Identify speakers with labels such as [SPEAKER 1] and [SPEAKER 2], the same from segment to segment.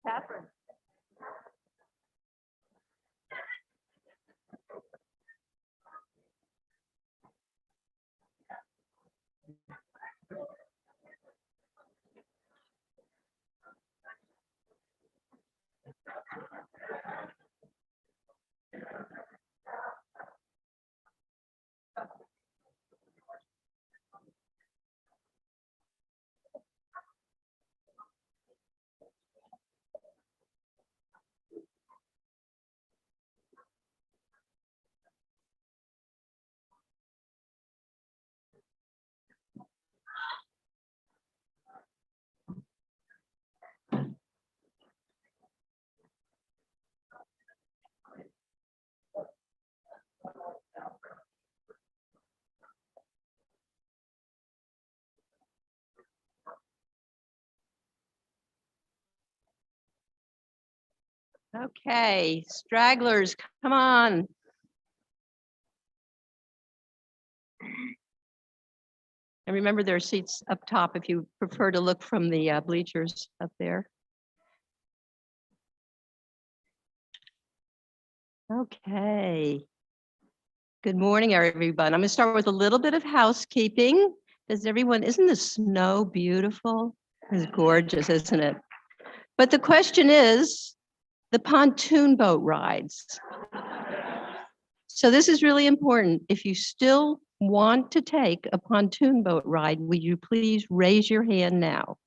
[SPEAKER 1] Catherine. Okay, stragglers, come on. And remember, there are seats up top if you prefer to look from the bleachers up there. Okay. Good morning, everyone. I'm going to start with a little bit of housekeeping. Isn't the snow beautiful? It's gorgeous, isn't it? But the question is, the pontoon boat rides. So this is really important. If you still want to take a pontoon boat ride, will you please raise your hand now?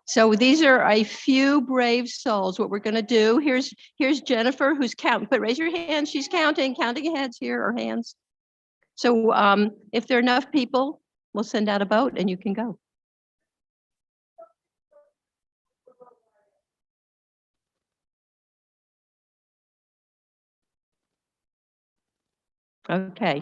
[SPEAKER 1] So these are a few brave souls. What we're going to do, here's Jennifer, who's counting, but raise your hand. She's counting heads here, or hands. So if there are enough people, we'll send out a boat and you can go. Okay.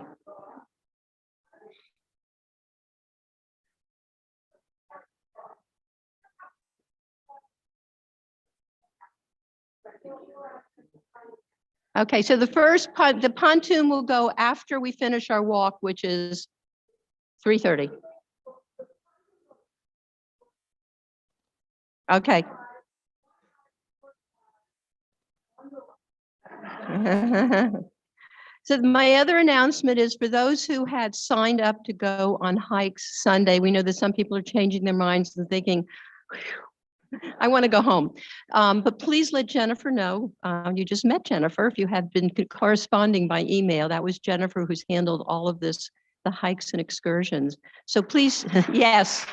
[SPEAKER 1] Okay, so the pontoon will go after we finish our walk, which is 3:30. Okay. So my other announcement is for those who had signed up to go on hikes Sunday. We know that some people are changing their minds and thinking, I want to go home. But please let Jennifer know. You just met Jennifer. If you have been corresponding by email, that was Jennifer who's handled all of this, the hikes and excursions. So please, yes.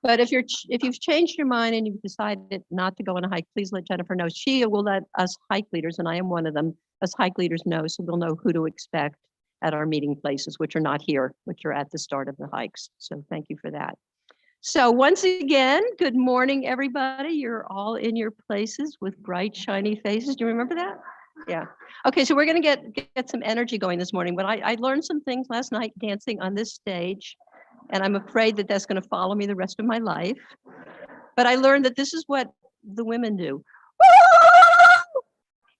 [SPEAKER 1] But if you've changed your mind and you've decided not to go on a hike, please let Jennifer know. She will let us hike leaders, and I am one of them, us hike leaders know, so we'll know who to expect at our meeting places, which are not here, which are at the start of the hikes. So thank you for that. So once again, good morning, everybody. You're all in your places with bright, shiny faces. Do you remember that? Yeah. Okay, so we're gonna get some energy going this morning, but I learned some things last night dancing on this stage, and I'm afraid that that's going to follow me the rest of my life. But I learned that this is what the women do.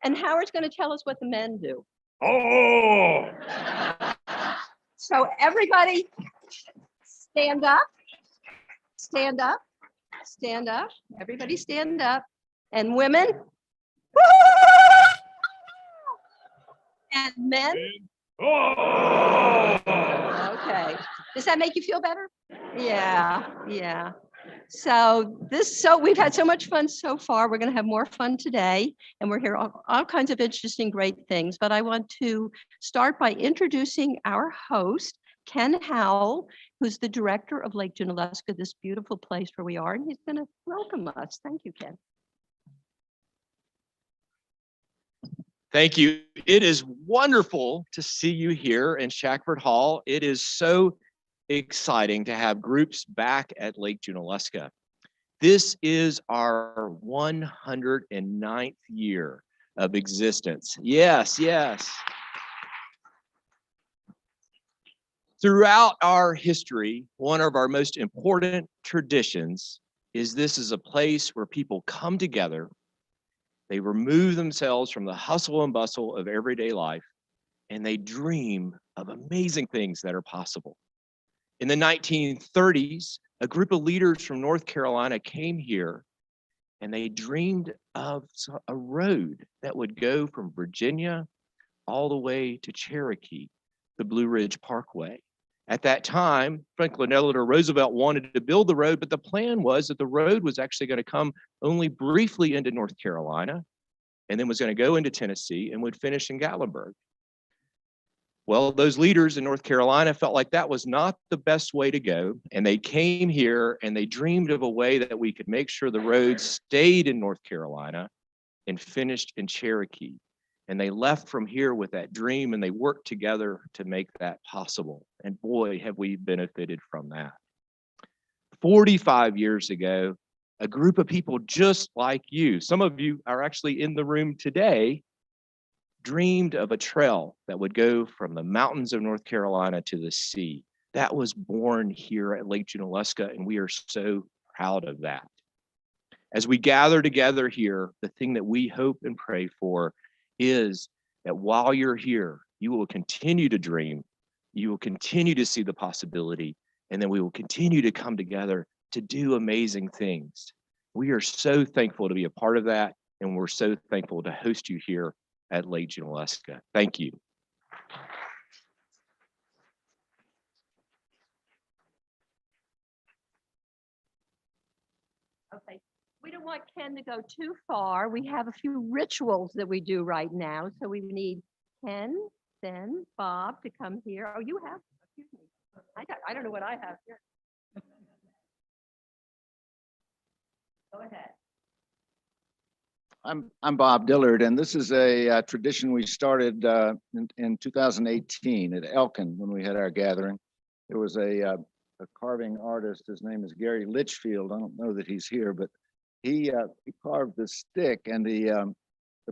[SPEAKER 1] And Howard's going to tell us what the men do. Oh! So everybody stand up, stand up, stand up. Everybody stand up. And women. And men. Oh! Okay. Does that make you feel better? Yeah, yeah. So we've had so much fun so far. We're going to have more fun today, and we're here all kinds of interesting, great things. But I want to start by introducing our host, Ken Howell, who's the director of Lake Junaluska, this beautiful place where we are, and he's going to welcome us. Thank you, Ken.
[SPEAKER 2] Thank you. It is wonderful to see you here in Shackford Hall. It is so exciting to have groups back at Lake Junaluska. This is our 109th year of existence. Yes, yes. Throughout our history, one of our most important traditions is this is a place where people come together. They remove themselves from the hustle and bustle of everyday life, and they dream of amazing things that are possible. In the 1930s, a group of leaders from North Carolina came here and they dreamed of a road that would go from Virginia all the way to Cherokee, the Blue Ridge Parkway. At that time, Franklin Delano Roosevelt wanted to build the road, but the plan was that the road was actually going to come only briefly into North Carolina and then was going to go into Tennessee and would finish in Gatlinburg. Well, those leaders in North Carolina felt like that was not the best way to go. And they came here and they dreamed of a way that we could make sure the road stayed in North Carolina and finished in Cherokee. And they left from here with that dream and they worked together to make that possible. And boy, have we benefited from that. 45 years ago, a group of people just like you, some of you are actually in the room today, dreamed of a trail that would go from the mountains of North Carolina to the sea. That was born here at Lake Junaluska, and we are so proud of that. As we gather together here, the thing that we hope and pray for is that while you're here, you will continue to dream, you will continue to see the possibility, and then we will continue to come together to do amazing things. We are so thankful to be a part of that, and we're so thankful to host you here at Lake Junaluska. Thank you.
[SPEAKER 1] Okay, we don't want Ken to go too far. We have a few rituals that we do right now. So we need Ken, then Bob to come here. Oh, you have, excuse me. I don't know what I have here. Go ahead.
[SPEAKER 3] I'm Bob Dillard, and this is a tradition we started in 2018 at Elkin when we had our gathering. There was a carving artist. His name is Gary Litchfield. I don't know that he's here, but he carved the stick, and the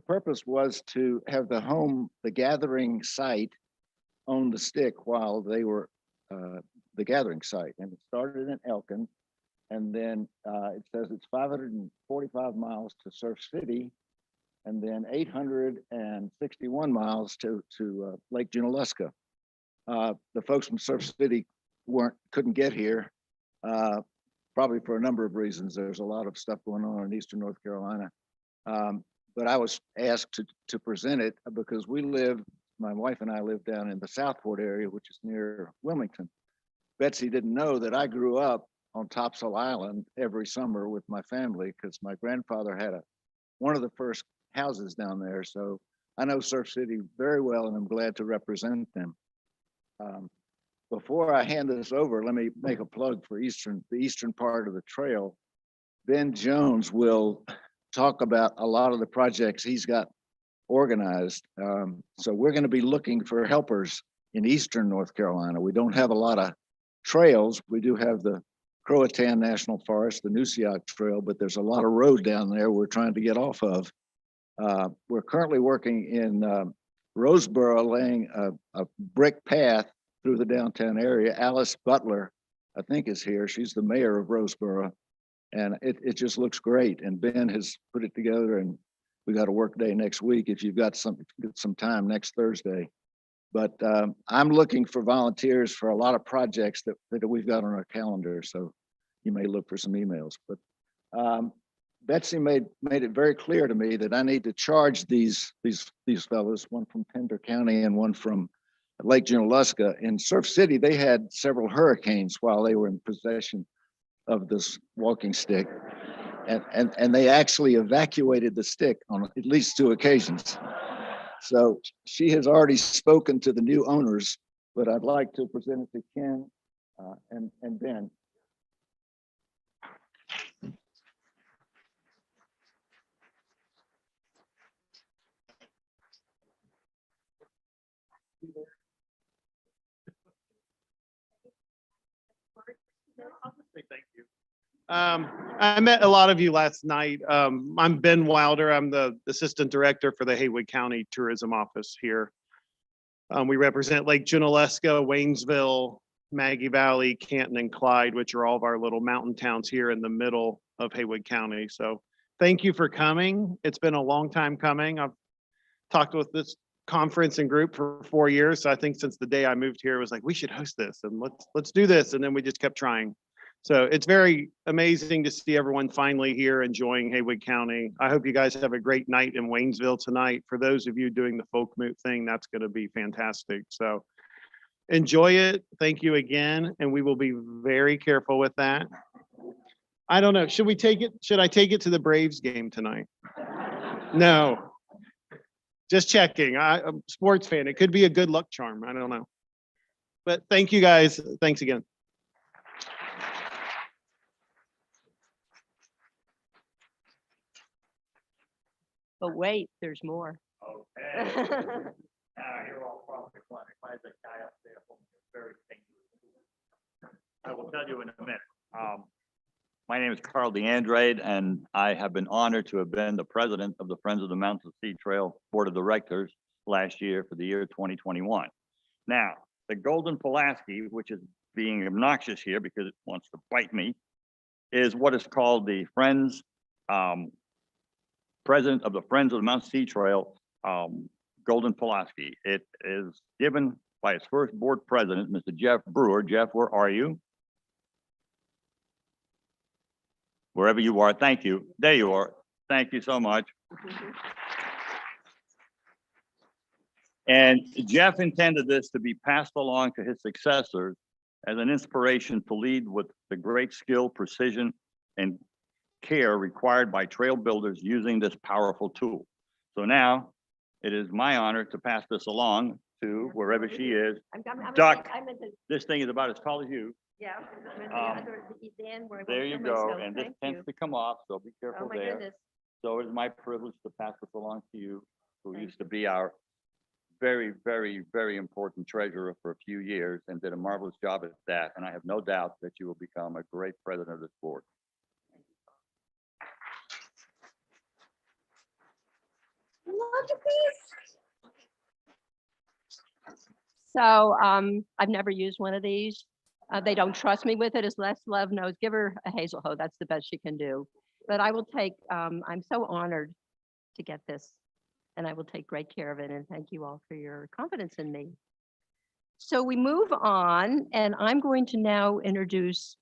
[SPEAKER 3] purpose was to have the gathering site own the stick while they were the gathering site. And it started in Elkin. And then it says it's 545 miles to Surf City, and then 861 miles to Lake Junaluska. The folks from Surf City couldn't get here, probably for a number of reasons. There's a lot of stuff going on in Eastern North Carolina. But I was asked to present it because my wife and I live down in the Southport area, which is near Wilmington. Betsy didn't know that I grew up on Topsail Island every summer with my family because my grandfather had one of the first houses down there. So I know Surf City very well, and I'm glad to represent them. Before I hand this over, let me make a plug for the eastern part of the trail. Ben Jones will talk about a lot of the projects he's got organized. So we're going to be looking for helpers in Eastern North Carolina. We don't have a lot of trails. We do have the Croatan National Forest, the Nusiak Trail, but there's a lot of road down there we're trying to get off of. We're currently working in Roseboro, laying a brick path through the downtown area. Alice Butler, I think, is here. She's the mayor of Roseboro, and it just looks great. And Ben has put it together, and we got a work day next week if you've got some time next Thursday. But I'm looking for volunteers for a lot of projects that we've got on our calendar. So you may look for some emails. But Betsy made it very clear to me that I need to charge these fellows, one from Pender County and one from Lake Junaluska. In Surf City, they had several hurricanes while they were in possession of this walking stick. And they actually evacuated the stick on at least 2 occasions. So she has already spoken to the new owners, but I'd like to present it to Ken and Ben.
[SPEAKER 4] I'll just say thank you. I met a lot of you last night. I'm Ben Wilder. I'm the Assistant Director for the Haywood County Tourism Office here. We represent Lake Junaluska, Waynesville, Maggie Valley, Canton, and Clyde, which are all of our little mountain towns here in the middle of Haywood County. So thank you for coming. It's been a long time coming. I've talked with this conference and group for 4 years. So I think since the day I moved here, it was like, we should host this and let's do this. And then we just kept trying. So it's very amazing to see everyone finally here enjoying Haywood County. I hope you guys have a great night in Waynesville tonight. For those of you doing the folk moot thing, that's going to be fantastic. So enjoy it. Thank you again. And we will be very careful with that. I don't know. Should we take it? Should I take it to the Braves game tonight? No. Just checking. I'm a sports fan. It could be a good luck charm. I don't know. But thank you guys. Thanks again.
[SPEAKER 1] But wait, there's more.
[SPEAKER 5] Okay. You're all probably wondering why is that guy up there very dangerous. I will tell you in a minute. My name is Carl DeAndrade, and I have been honored to have been the president of the Friends of the Mountain Sea Trail Board of Directors last year for the year 2021. Now, the Golden Pulaski, which is being obnoxious here because it wants to bite me, is what is called the Friends, president of the Friends of the Mountain Sea Trail, Golden Pulaski. It is given by its first board president, Mr. Jeff Brewer. Jeff, where are you? Wherever you are, thank you. There you are. Thank you so much. And Jeff intended this to be passed along to his successors as an inspiration to lead with the great skill, precision, and care required by trail builders using this powerful tool. So now it is my honor to pass this along to wherever she is. Duck. This thing is about as tall as you.
[SPEAKER 1] Yeah.
[SPEAKER 5] There you go. And this tends to come off, so be careful there.
[SPEAKER 1] Goodness.
[SPEAKER 5] So it is my privilege to pass this along to you, who used to be our very, very, very important treasurer for a few years and did a marvelous job at that. And I have no doubt that you will become a great president of this board.
[SPEAKER 1] So I've never used one of these. They don't trust me with it, as Les Love knows. Give her a hazel hoe. That's the best she can do. But I will take, I'm so honored to get this, and I will take great care of it. And thank you all for your confidence in me. So we move on, and I'm going to now introduce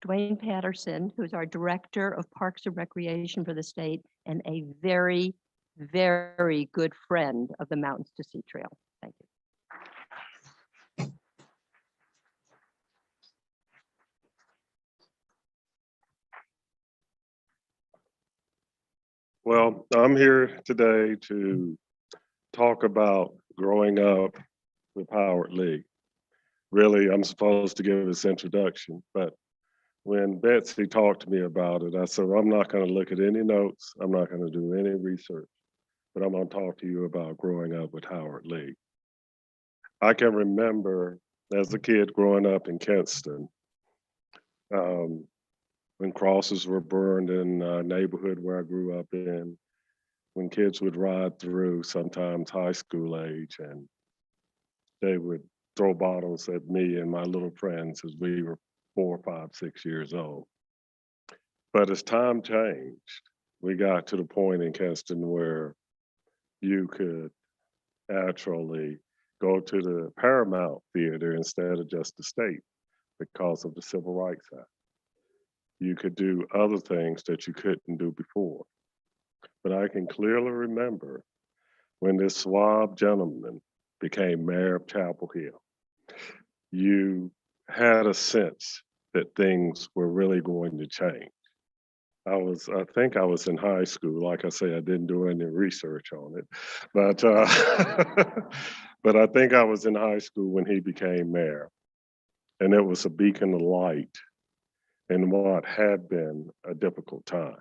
[SPEAKER 1] Dwayne Patterson, who's our Director of Parks and Recreation for the state, and a very, very good friend of the Mountains to Sea Trail. Thank you.
[SPEAKER 6] Well, I'm here today to talk about growing up with Howard Lee. Really, I'm supposed to give this introduction, but when Betsy talked to me about it, I said, well, I'm not going to look at any notes. I'm not going to do any research, but I'm going to talk to you about growing up with Howard Lee. I can remember as a kid growing up in Kinston, when crosses were burned in a neighborhood where I grew up in, when kids would ride through, sometimes high school age, and they would throw bottles at me and my little friends as we were 4, 5, 6 years old. But as time changed, we got to the point in Kinston where you could actually go to the Paramount Theater instead of just the state because of the Civil Rights Act. You could do other things that you couldn't do before. But I can clearly remember when this suave gentleman became mayor of Chapel Hill, you had a sense that things were really going to change. I think I was in high school. Like I say, I didn't do any research on it, but but I think I was in high school when he became mayor, and it was a beacon of light in what had been a difficult time.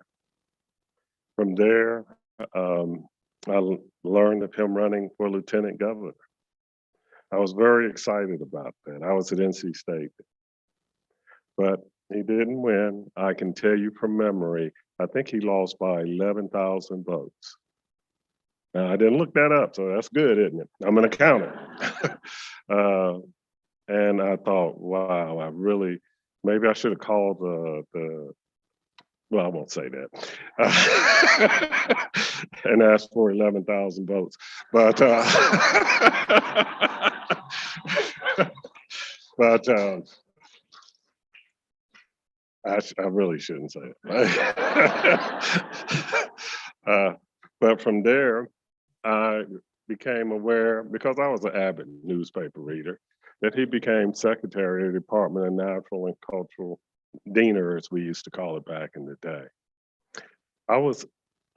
[SPEAKER 6] From there, I learned of him running for lieutenant governor. I was very excited about that. I was at NC State, but he didn't win. I can tell you from memory, I think he lost by 11,000 votes. Now, I didn't look that up, so that's good, isn't it? I'm an accountant. And I thought, wow, maybe I should have called the Well, I won't say that. And asked for 11,000 votes. But, but I really shouldn't say it. But from there, I became aware, because I was an avid newspaper reader, that he became secretary of the Department of Natural and Cultural, Diener, as we used to call it back in the day. I was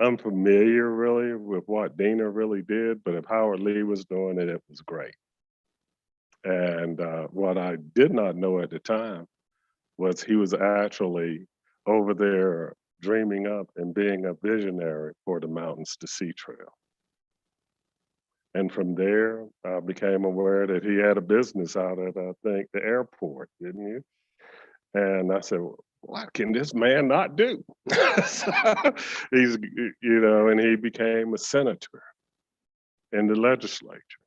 [SPEAKER 6] unfamiliar really with what Diener really did, but if Howard Lee was doing it, it was great. And what I did not know at the time was he was actually over there dreaming up and being a visionary for the Mountains to Sea Trail. And from there, I became aware that he had a business out at, I think, the airport, didn't you? And I said, what can this man not do? So he's, you know, and he became a senator in the legislature.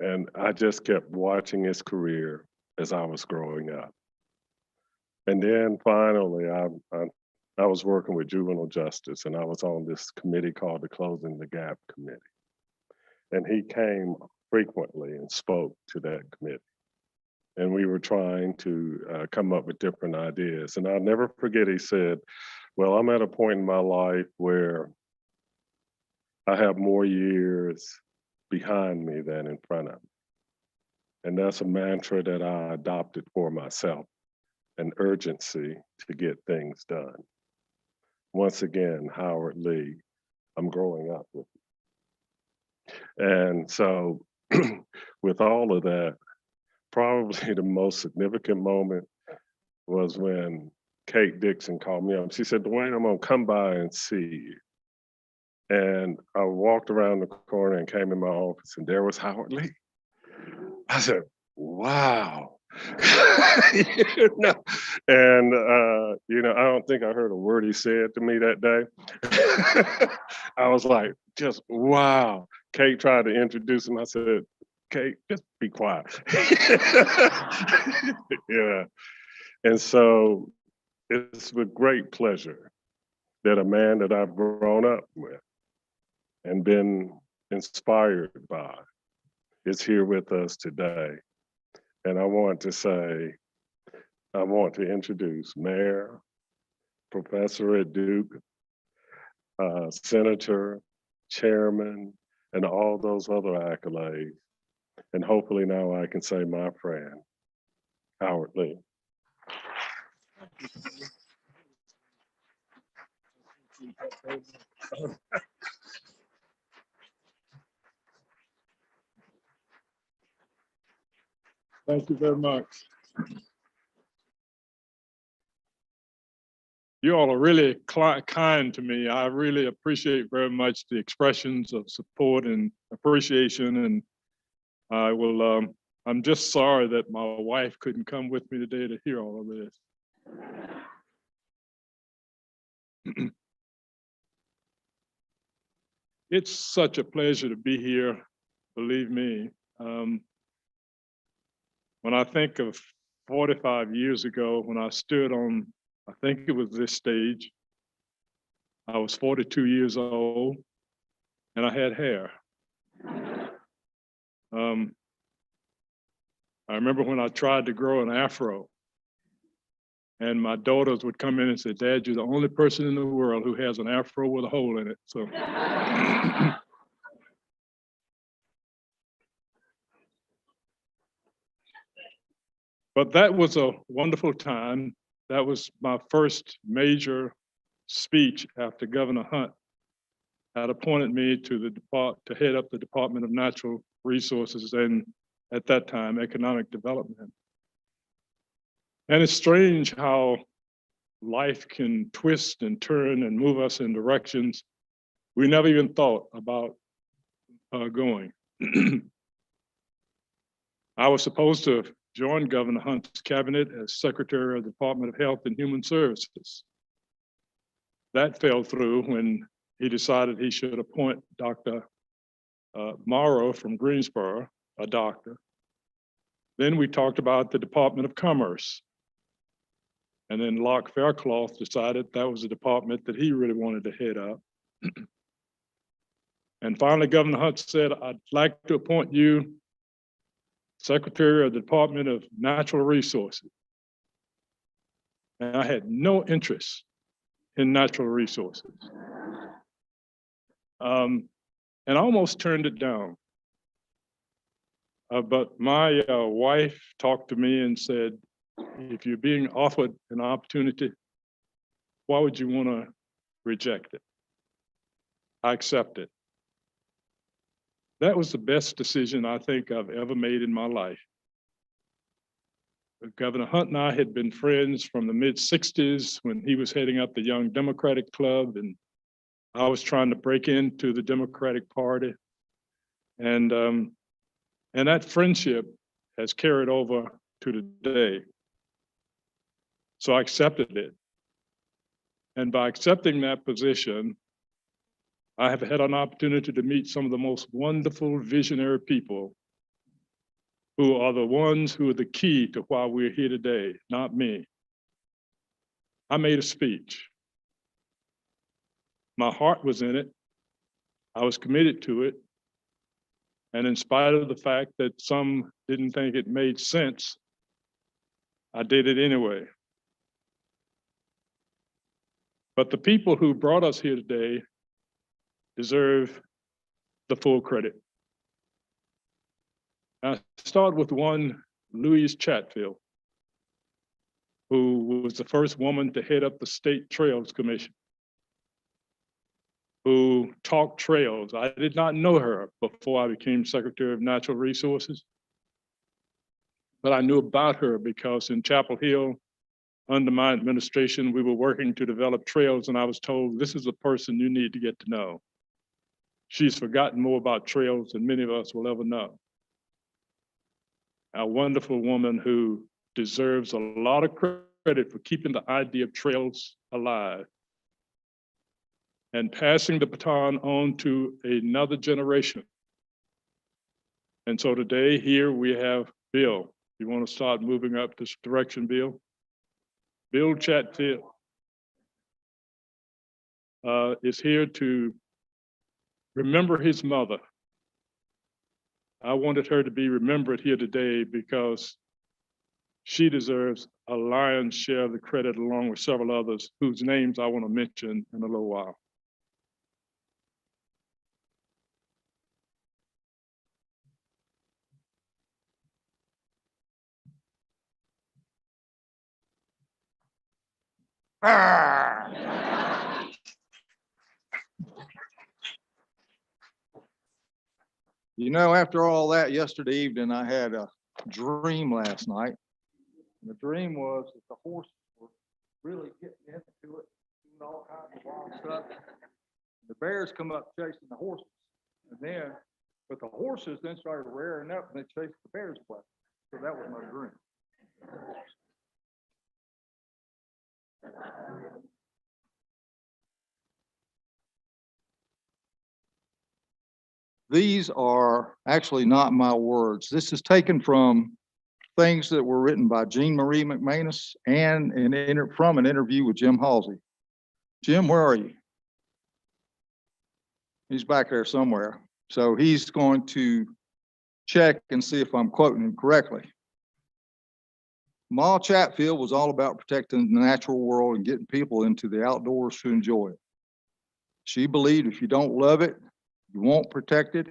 [SPEAKER 6] And I just kept watching his career as I was growing up. And then finally, I was working with juvenile justice, and I was on this committee called the Closing the Gap Committee. And he came frequently and spoke to that committee. And we were trying to come up with different ideas. And I'll never forget, he said, well, I'm at a point in my life where I have more years behind me than in front of me. And that's a mantra that I adopted for myself, an urgency to get things done. Once again, Howard Lee, I'm growing up with you. And so with all of that, probably the most significant moment was when Kate Dixon called me up. She said, Dwayne, I'm gonna come by and see you. And I walked around the corner and came in my office, and there was Howard Lee. I said, wow. You know, and you know, I don't think I heard a word he said to me that day. I was like, just wow. Kate tried to introduce him. I said, Kate, just be quiet. Yeah. And so it's with great pleasure that a man that I've grown up with and been inspired by is here with us today. And I want to introduce Mayor, Professor at Duke, Senator, Chairman, and all those other accolades. And hopefully now I can say my friend, Howard Lee.
[SPEAKER 7] Thank you very much. You all are really kind to me. I really appreciate very much the expressions of support and appreciation. And I will, I'm just sorry that my wife couldn't come with me today to hear all of this. It's such a pleasure to be here, believe me. When I think of 45 years ago, when I stood on, I think it was this stage, I was 42 years old and I had hair. I remember when I tried to grow an afro and my daughters would come in and say, Dad, you're the only person in the world who has an afro with a hole in it. So. But that was a wonderful time. That was my first major speech after Governor Hunt had appointed me to head up the Department of Natural Resources and at that time, economic development. And it's strange how life can twist and turn and move us in directions we never even thought about going. I was supposed to join Governor Hunt's cabinet as Secretary of the Department of Health and Human Services. That fell through when he decided he should appoint Dr. Morrow from Greensboro, a doctor. Then we talked about the Department of Commerce. And then Locke Faircloth decided that was a department that he really wanted to head up. And finally, Governor Hunt said, I'd like to appoint you Secretary of the Department of Natural Resources. And I had no interest in natural resources. And I almost turned it down. But my wife talked to me and said, if you're being offered an opportunity, why would you want to reject it? I accept it. That was the best decision I think I've ever made in my life. Governor Hunt and I had been friends from the mid-60s when he was heading up the Young Democratic Club, and I was trying to break into the Democratic Party. And that friendship has carried over to today. So I accepted it. And by accepting that position, I have had an opportunity to meet some of the most wonderful visionary people who are the ones who are the key to why we're here today, not me. I made a speech. My heart was in it. I was committed to it. And in spite of the fact that some didn't think it made sense, I did it anyway. But the people who brought us here today deserve the full credit. I start with one, Louise Chatfield, who was the first woman to head up the State Trails Commission, who talked trails. I did not know her before I became Secretary of Natural Resources, but I knew about her because in Chapel Hill, under my administration, we were working to develop trails, and I was told, this is a person you need to get to know. She's forgotten more about trails than many of us will ever know. A wonderful woman who deserves a lot of credit for keeping the idea of trails alive and passing the baton on to another generation. And so today here we have Bill. You want to start moving up this direction, Bill? Bill Chatfield is here to remember his mother. I wanted her to be remembered here today because she deserves a lion's share of the credit along with several others whose names I want to mention in a little while.
[SPEAKER 8] You know, after all that yesterday evening, I had a dream last night. And the dream was that the horses were really getting into it, doing all kinds of wild stuff. The bears come up chasing the horses. But the horses then started rearing up and they chased the bears away. So that was my dream. These are actually not my words. This is taken from things that were written by Jean Marie McManus and from an interview with Jim Halsey. Jim, where are you? He's back there somewhere. So he's going to check and see if I'm quoting him correctly. Ma Chatfield was all about protecting the natural world and getting people into the outdoors to enjoy it. She believed if you don't love it, you won't protect it.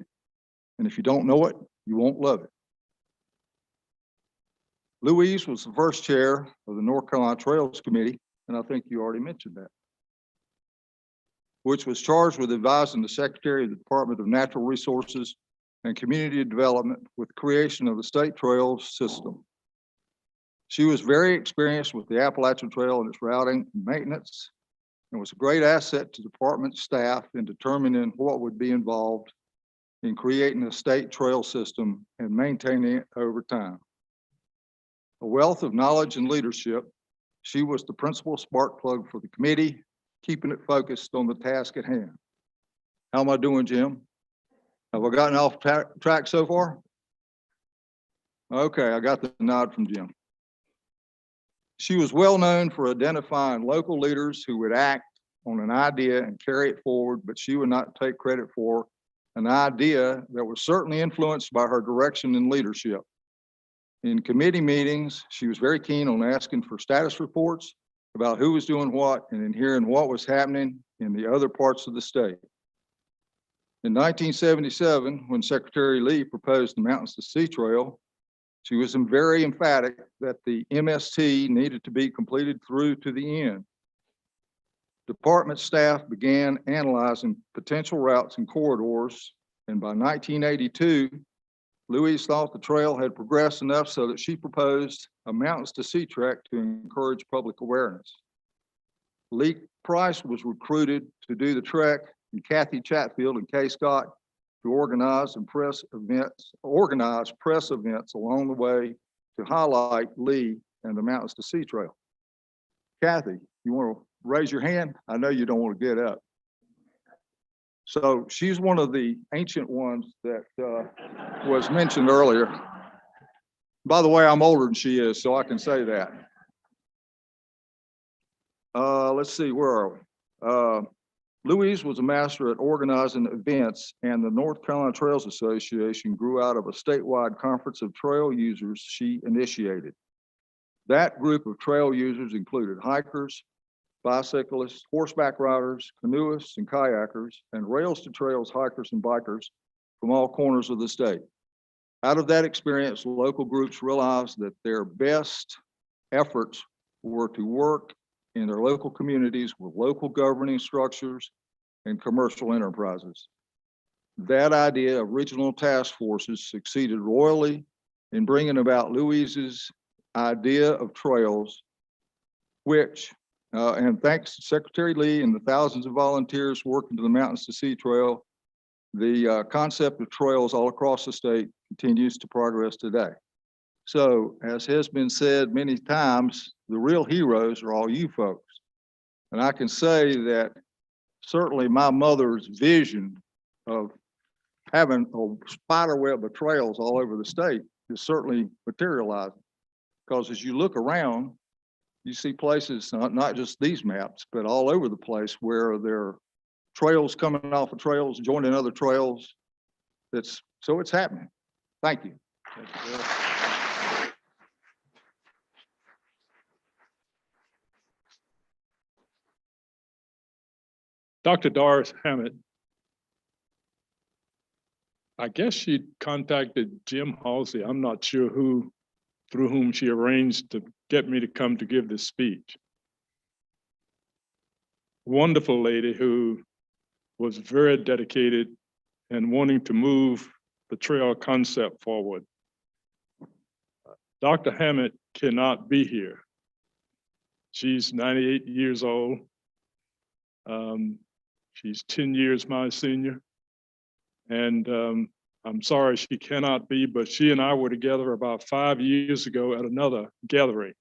[SPEAKER 8] And if you don't know it, you won't love it. Louise was the first chair of the North Carolina Trails Committee, and I think you already mentioned that, which was charged with advising the Secretary of the Department of Natural Resources and Community Development with the creation of the State Trails System. She was very experienced with the Appalachian Trail and its routing and maintenance, and was a great asset to department staff in determining what would be involved in creating a state trail system and maintaining it over time. A wealth of knowledge and leadership, she was the principal spark plug for the committee, keeping it focused on the task at hand. How am I doing, Jim? Have I gotten off track so far? Okay, I got the nod from Jim. She was well known for identifying local leaders who would act on an idea and carry it forward, but she would not take credit for an idea that was certainly influenced by her direction and leadership. In committee meetings, she was very keen on asking for status reports about who was doing what and in hearing what was happening in the other parts of the state. In 1977, when Secretary Lee proposed the Mountains to Sea Trail, she was very emphatic that the MST needed to be completed through to the end. Department staff began analyzing potential routes and corridors, and by 1982, Louise thought the trail had progressed enough so that she proposed a Mountains to Sea trek to encourage public awareness. Lee Price was recruited to do the trek, and Kathy Chatfield and Kay Scott to organize press events along the way to highlight Lee and the Mountains to Sea Trail. Kathy, you want to raise your hand? I know you don't want to get up. So she's one of the ancient ones that was mentioned earlier. By the way, I'm older than she is, so I can say that. Let's see, where are we? Louise was a master at organizing events, and the North Carolina Trails Association grew out of a statewide conference of trail users she initiated. That group of trail users included hikers, bicyclists, horseback riders, canoeists, and kayakers, and rails to trails hikers and bikers from all corners of the state. Out of that experience, local groups realized that their best efforts were to work in their local communities with local governing structures and commercial enterprises. That idea of regional task forces succeeded royally in bringing about Louise's idea of trails, which, and thanks to Secretary Lee and the thousands of volunteers working to the Mountains to Sea Trail, the concept of trails all across the state continues to progress today. So, as has been said many times, the real heroes are all you folks. And I can say that certainly my mother's vision of having a spider web of trails all over the state is certainly materializing. Because as you look around, you see places, not just these maps, but all over the place where there are trails coming off of trails, joining other trails. So it's happening. Thank you.
[SPEAKER 7] Dr. Doris Hammett, I guess she contacted Jim Halsey. I'm not sure through whom she arranged to get me to come to give this speech. Wonderful lady who was very dedicated and wanting to move the trail concept forward. Dr. Hammett cannot be here. She's 98 years old. She's 10 years my senior. And I'm sorry she cannot be, but she and I were together about 5 years ago at another gathering.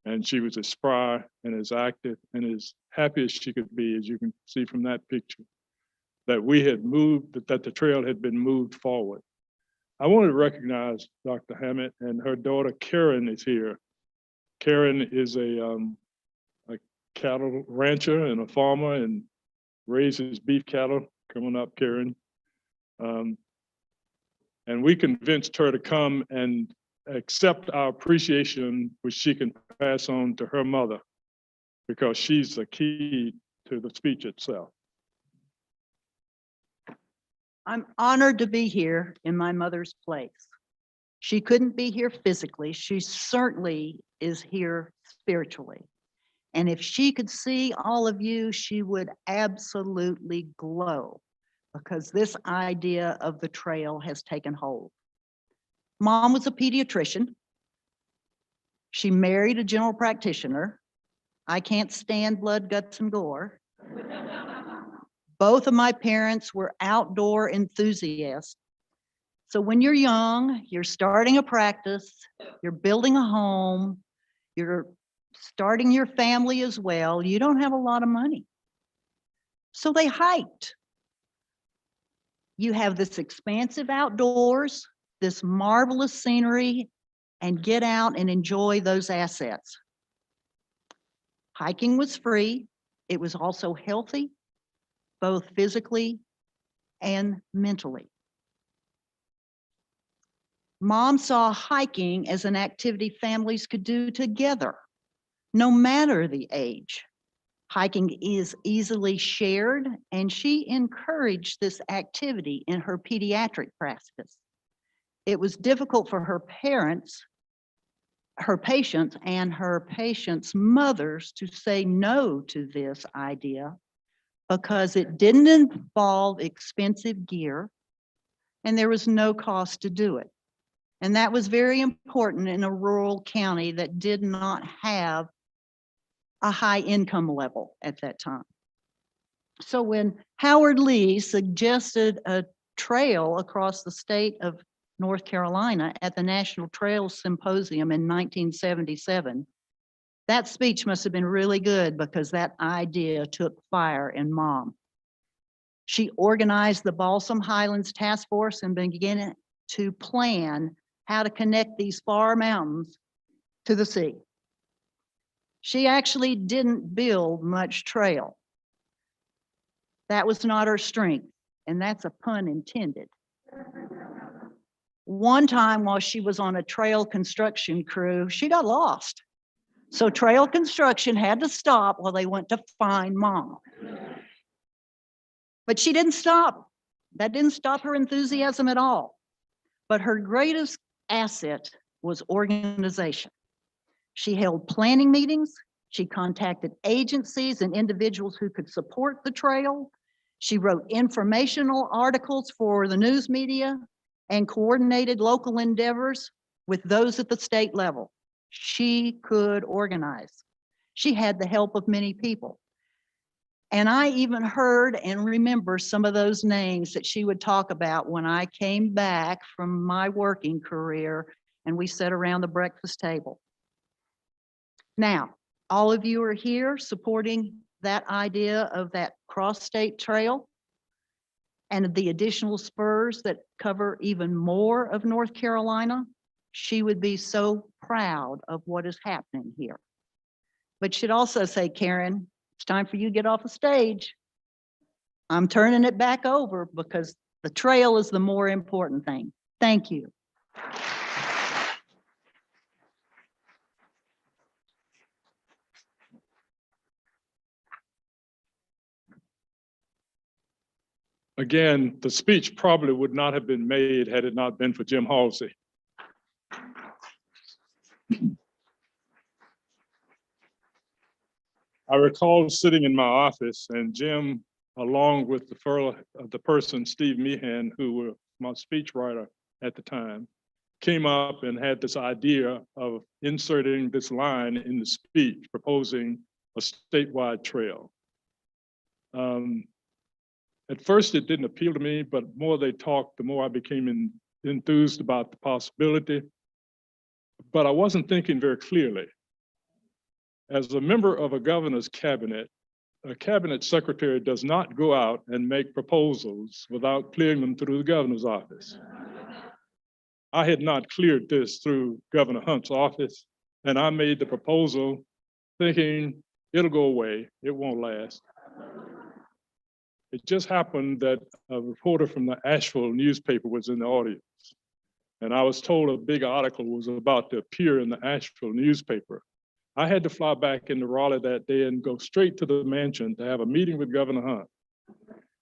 [SPEAKER 7] And she was as spry and as active and as happy as she could be, as you can see from that picture, that we had moved, that the trail had been moved forward. I want to recognize Dr. Hammett, and her daughter Karen is here. Karen is a cattle rancher and a farmer and raises beef cattle. Coming up, Karen. And we convinced her to come and accept our appreciation, which she can pass on to her mother, because she's the key to the speech itself.
[SPEAKER 9] I'm honored to be here in my mother's place. She couldn't be here physically. She certainly is here spiritually. And if she could see all of you, she would absolutely glow, because this idea of the trail has taken hold. Mom was a pediatrician. She married a general practitioner. I can't stand blood, guts, and gore. Both of my parents were outdoor enthusiasts. So when you're young, you're starting a practice, you're building a home, you're starting your family as well, you don't have a lot of money. So they hiked. You have this expansive outdoors, this marvelous scenery, and get out and enjoy those assets. Hiking was free. It was also healthy, both physically and mentally. Mom saw hiking as an activity families could do together, no matter the age. Hiking is easily shared, and she encouraged this activity in her pediatric practice. It was difficult for her parents, her patients, and her patients' mothers to say no to this idea because it didn't involve expensive gear and there was no cost to do it. And that was very important in a rural county that did not have a high income level at that time. So when Howard Lee suggested a trail across the state of North Carolina at the National Trails Symposium in 1977, that speech must have been really good because that idea took fire in Mom. She organized the Balsam Highlands Task Force and began to plan how to connect these far mountains to the sea. She actually didn't build much trail. That was not her strength, and that's a pun intended. One time while she was on a trail construction crew, she got lost. So trail construction had to stop while they went to find Mom. But she didn't stop. That didn't stop her enthusiasm at all. But her greatest asset was organization. She held planning meetings. She contacted agencies and individuals who could support the trail. She wrote informational articles for the news media and coordinated local endeavors with those at the state level. She could organize. She had the help of many people. And I even heard and remember some of those names that she would talk about when I came back from my working career and we sat around the breakfast table. Now, all of you are here supporting that idea of that cross-state trail and the additional spurs that cover even more of North Carolina. She would be so proud of what is happening here. But she'd also say, Karen, it's time for you to get off the stage. I'm turning it back over because the trail is the more important thing. Thank you.
[SPEAKER 7] Again, the speech probably would not have been made had it not been for Jim Halsey. I recall sitting in my office and Jim, along with the person, Steve Meehan, who was my speechwriter at the time, came up and had this idea of inserting this line in the speech, proposing a statewide trail. At first, it didn't appeal to me, but the more they talked, the more I became enthused about the possibility. But I wasn't thinking very clearly. As a member of a governor's cabinet, a cabinet secretary does not go out and make proposals without clearing them through the governor's office. I had not cleared this through Governor Hunt's office, and I made the proposal thinking it'll go away, it won't last. It just happened that a reporter from the Asheville newspaper was in the audience. And I was told a big article was about to appear in the Asheville newspaper. I had to fly back into Raleigh that day and go straight to the mansion to have a meeting with Governor Hunt.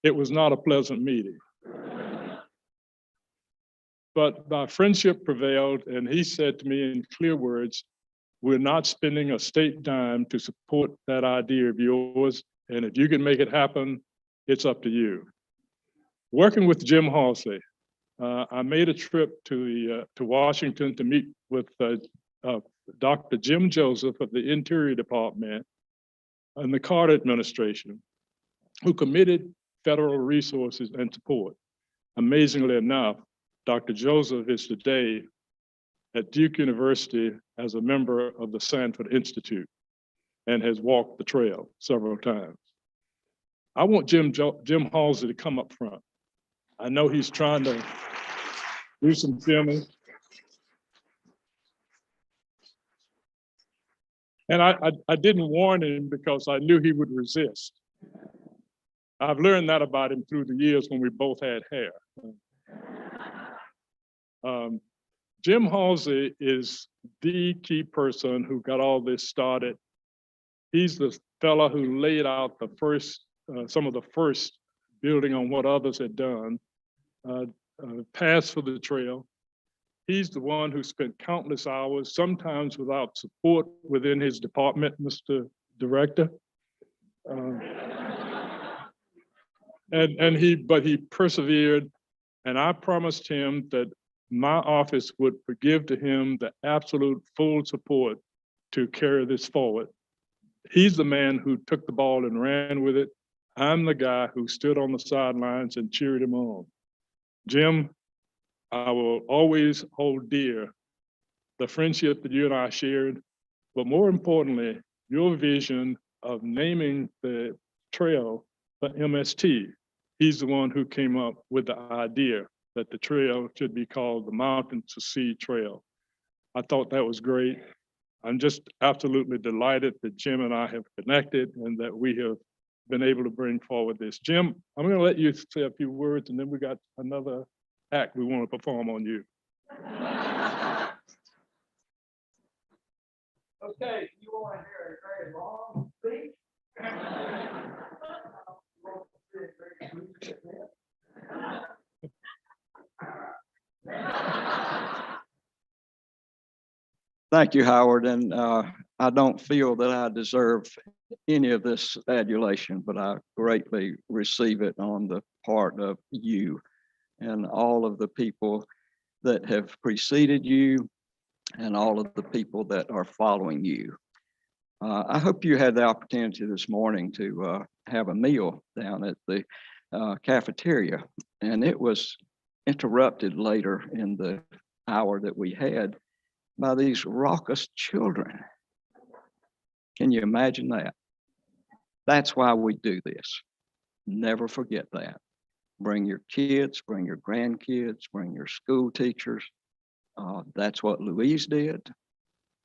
[SPEAKER 7] It was not a pleasant meeting. But my friendship prevailed, and he said to me in clear words, we're not spending a state dime to support that idea of yours, and if you can make it happen, it's up to you. Working with Jim Halsey, I made a trip to Washington to meet with Dr. Jim Joseph of the Interior Department and the Carter administration, who committed federal resources and support. Amazingly enough, Dr. Joseph is today at Duke University as a member of the Sanford Institute and has walked the trail several times. I want Jim Halsey to come up front. I know he's trying to do some filming. And I didn't warn him because I knew he would resist. I've learned that about him through the years when we both had hair. Jim Halsey is the key person who got all this started. He's the fella who laid out the first, some of the first building on what others had done, paths for the trail. He's the one who spent countless hours, sometimes without support within his department, Mr. Director. But he persevered, and I promised him that my office would give to him the absolute full support to carry this forward. He's the man who took the ball and ran with it. I'm the guy who stood on the sidelines and cheered him on. Jim, I will always hold dear the friendship that you and I shared, but more importantly, your vision of naming the trail the MST. He's the one who came up with the idea that the trail should be called the Mountain to Sea Trail. I thought that was great. I'm just absolutely delighted that Jim and I have connected and that we have been able to bring forward this. Jim, I'm going to let you say a few words, and then we got another act we want to perform on you.
[SPEAKER 10] Okay, you want to hear a very long speech?
[SPEAKER 11] Thank you, Howard. And I don't feel that I deserve any of this adulation, but I greatly receive it on the part of you and all of the people that have preceded you and all of the people that are following you. I hope you had the opportunity this morning to have a meal down at the cafeteria, and it was interrupted later in the hour that we had by these raucous children. Can you imagine that? That's why we do this. Never forget that. Bring your kids, bring your grandkids, bring your school teachers. That's what Louise did.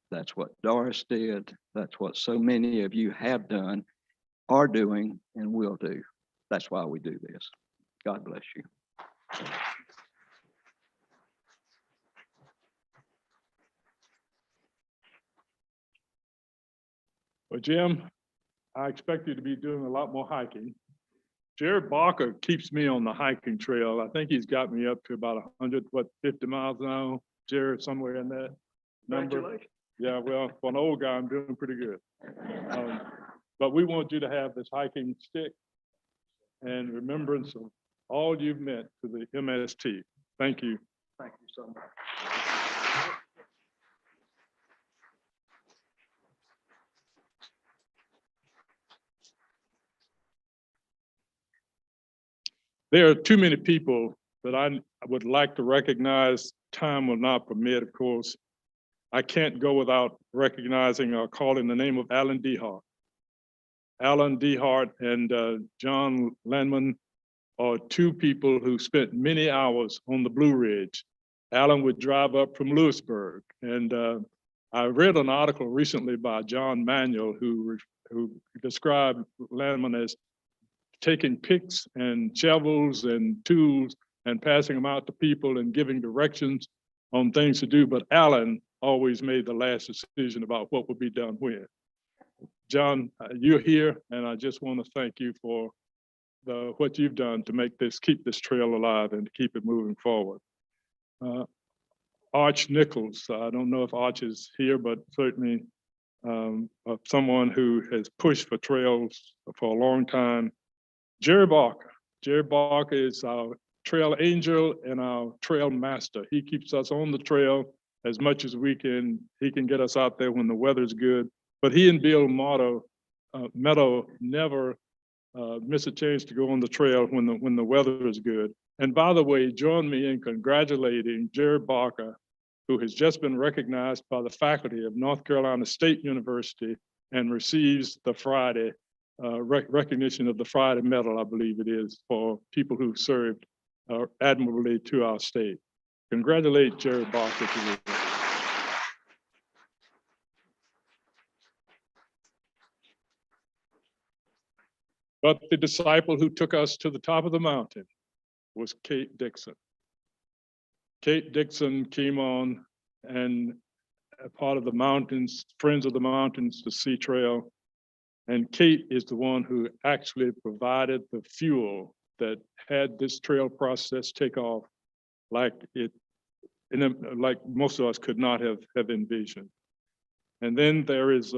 [SPEAKER 11] That's what Doris did. That's what so many of you have done, are doing, and will do. That's why we do this. God bless you.
[SPEAKER 7] Well, Jim, I expect you to be doing a lot more hiking. Jared Barker keeps me on the hiking trail. I think he's got me up to about 150 miles an hour. Jared, somewhere in that number. Yeah, well, for an old guy, I'm doing pretty good. But we want you to have this hiking stick and remembrance of all you've meant to the MST. Thank you. Thank you so much. There are too many people that I would like to recognize. Time will not permit, of course. I can't go without recognizing or calling the name of Alan DeHart. Alan DeHart and John Landman are two people who spent many hours on the Blue Ridge. Alan would drive up from Lewisburg. And I read an article recently by John Manuel who described Landman as taking picks and shovels and tools and passing them out to people and giving directions on things to do. But Alan always made the last decision about what would be done when. John, you're here, and I just want to thank you for what you've done to make this, keep this trail alive and to keep it moving forward. Arch Nichols, I don't know if Arch is here, but certainly someone who has pushed for trails for a long time. Jerry Barker. Jerry Barker is our trail angel and our trail master. He keeps us on the trail as much as we can. He can get us out there when the weather's good. But he and Bill Meadow never miss a chance to go on the trail when the weather is good. And by the way, join me in congratulating Jerry Barker, who has just been recognized by the faculty of North Carolina State University and receives the Friday recognition of the Friday Medal, I believe it is, for people who served admirably to our state. Congratulate Jerry Barker. But the disciple who took us to the top of the mountain was Kate Dixon. Kate Dixon came on and a part of the mountains, Friends of the Mountains, the Sea Trail. And Kate is the one who actually provided the fuel that had this trail process take off like like most of us could not have envisioned. And then there is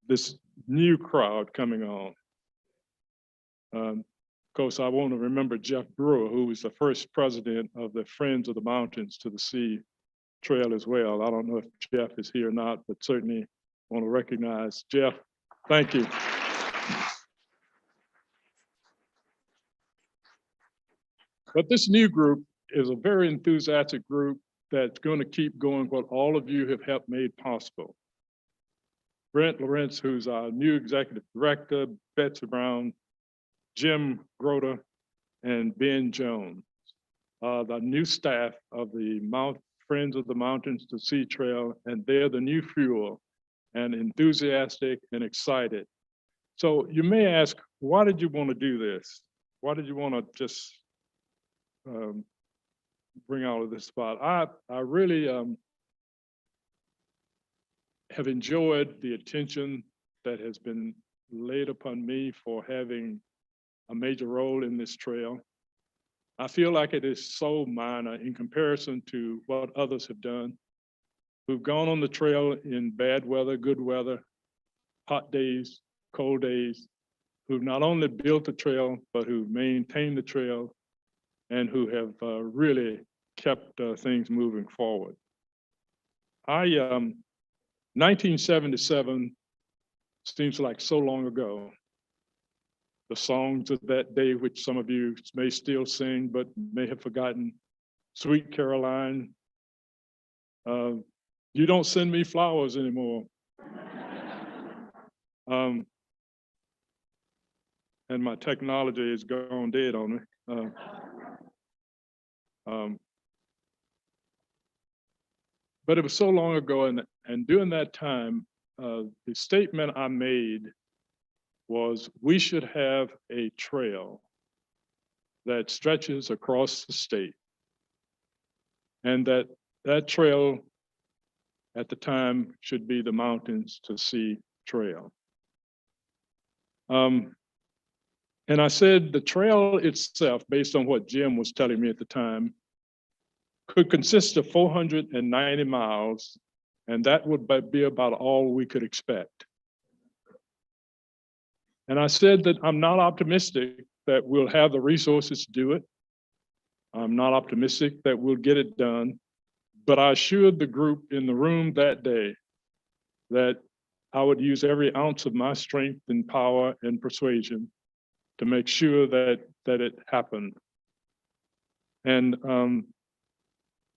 [SPEAKER 7] this new crowd coming on. Of course, I want to remember Jeff Brewer, who was the first president of the Friends of the Mountains to the Sea Trail as well. I don't know if Jeff is here or not, but certainly want to recognize Jeff. Thank you. But this new group is a very enthusiastic group that's going to keep going what all of you have helped made possible. Brent Lawrence, who's our new executive director, Betsy Brown, Jim Groter, and Ben Jones, the new staff of the Friends of the Mountains to Sea Trail, and they're the new fuel and enthusiastic and excited. So you may ask, why did you want to do this? Why did you want to just bring all of this about? I really have enjoyed the attention that has been laid upon me for having a major role in this trail. I feel like it is so minor in comparison to what others have done, who've gone on the trail in bad weather, good weather, hot days, cold days, who've not only built the trail, but who've maintained the trail and who have really kept things moving forward. 1977 seems like so long ago. The songs of that day, which some of you may still sing, but may have forgotten. Sweet Caroline, you don't send me flowers anymore. And my technology is gone dead on me. But it was so long ago, and during that time, the statement I made was we should have a trail that stretches across the state, and that trail at the time should be the Mountains to Sea Trail. And I said the trail itself, based on what Jim was telling me at the time, could consist of 490 miles, and that would be about all we could expect. And I said that I'm not optimistic that we'll have the resources to do it. I'm not optimistic that we'll get it done, but I assured the group in the room that day that I would use every ounce of my strength and power and persuasion to make sure that it happened. And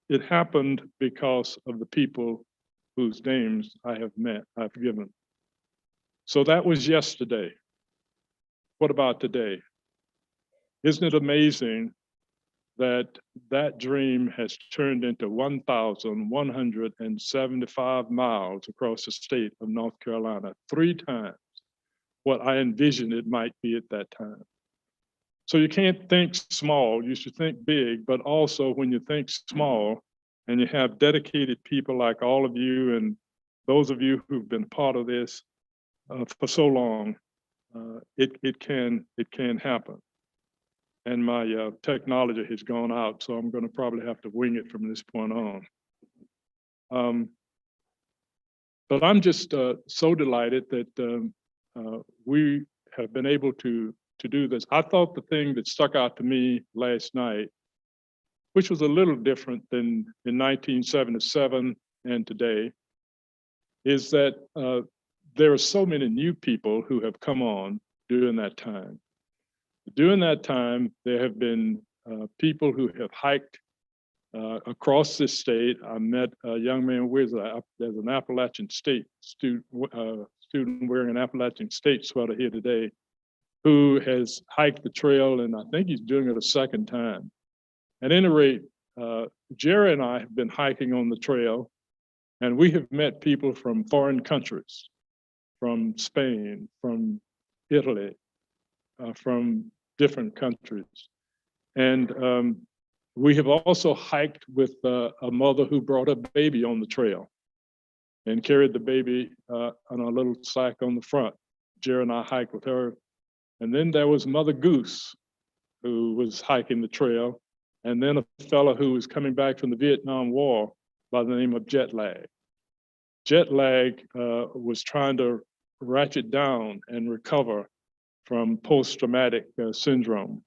[SPEAKER 7] it happened because of the people whose names I've given. So that was yesterday. What about today? Isn't it amazing that that dream has turned into 1,175 miles across the state of North Carolina, 3 times what I envisioned it might be at that time. So you can't think small, you should think big, but also when you think small and you have dedicated people like all of you and those of you who've been part of this for so long, it can happen. And my technology has gone out, so I'm going to probably have to wing it from this point on. But I'm just so delighted that we have been able to do this. I thought the thing that stuck out to me last night, which was a little different than in 1977 and today, is that there are so many new people who have come on during that time. During that time, there have been people who have hiked across this state. I met a young man there's an Appalachian State student wearing an Appalachian State sweater here today, who has hiked the trail, and I think he's doing it a second time. At any rate, Jerry and I have been hiking on the trail, and we have met people from foreign countries, from Spain, from Italy, from different countries. And we have also hiked with a mother who brought a baby on the trail and carried the baby on a little sack on the front. Jerry and I hiked with her. And then there was Mother Goose, who was hiking the trail, and then a fellow who was coming back from the Vietnam War by the name of Jet Lag. Jet Lag was trying to ratchet down and recover from post-traumatic syndrome.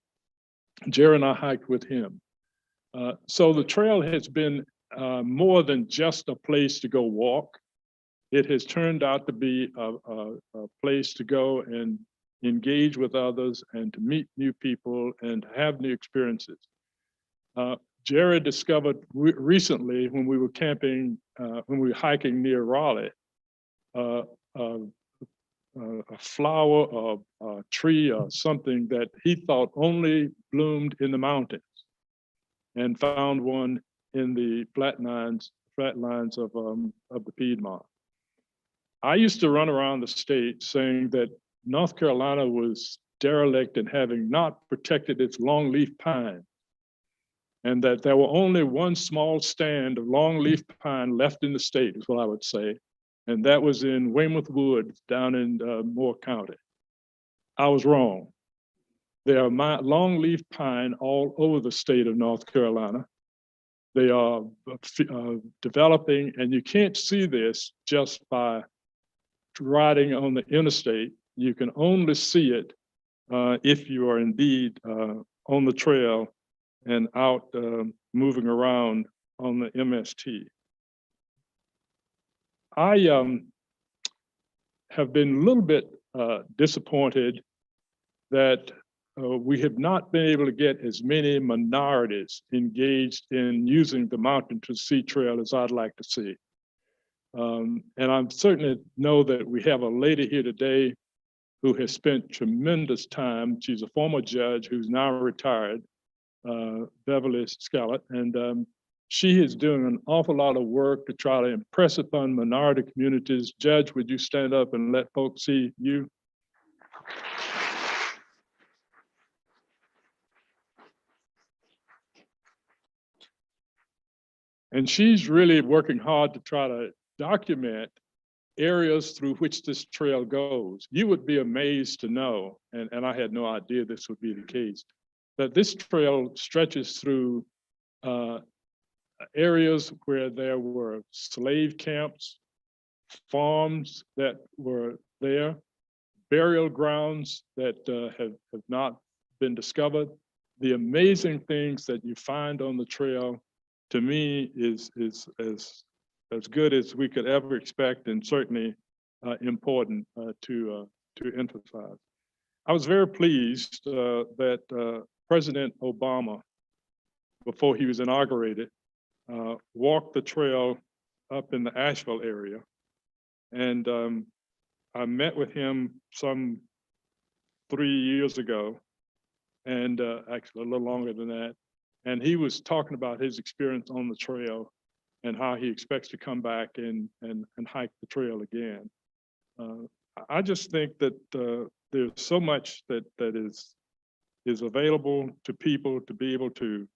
[SPEAKER 7] Jerry and I hiked with him. So the trail has been more than just a place to go walk. It has turned out to be a place to go and engage with others and to meet new people and to have new experiences. Jerry discovered recently when we were camping, when we were hiking near Raleigh, a flower or a tree or something that he thought only bloomed in the mountains, and found one in the flatlines of the Piedmont. I used to run around the state saying that North Carolina was derelict in having not protected its longleaf pine, and that there were only one small stand of longleaf pine left in the state, is what I would say. And that was in Weymouth Woods down in Moore County. I was wrong. There are longleaf pine all over the state of North Carolina. They are developing, and you can't see this just by riding on the interstate. You can only see it if you are indeed on the trail and out moving around on the MST. I have been a little bit disappointed that we have not been able to get as many minorities engaged in using the Mountain to Sea Trail as I'd like to see. And I certainly know that we have a lady here today who has spent tremendous time. She's a former judge who's now retired, Beverly Scallett, and she is doing an awful lot of work to try to impress upon minority communities. Judge, would you stand up and let folks see you? And she's really working hard to try to document areas through which this trail goes. You would be amazed to know, and I had no idea this would be the case, that this trail stretches through areas where there were slave camps, farms that were there, burial grounds that have not been discovered. The amazing things that you find on the trail, to me, is as good as we could ever expect, and certainly important to emphasize. I was very pleased that President Obama, before he was inaugurated, walked the trail up in the Asheville area. And I met with him some 3 years ago, and actually a little longer than that. And he was talking about his experience on the trail and how he expects to come back and hike the trail again. I just think that there's so much that is available to people to be able to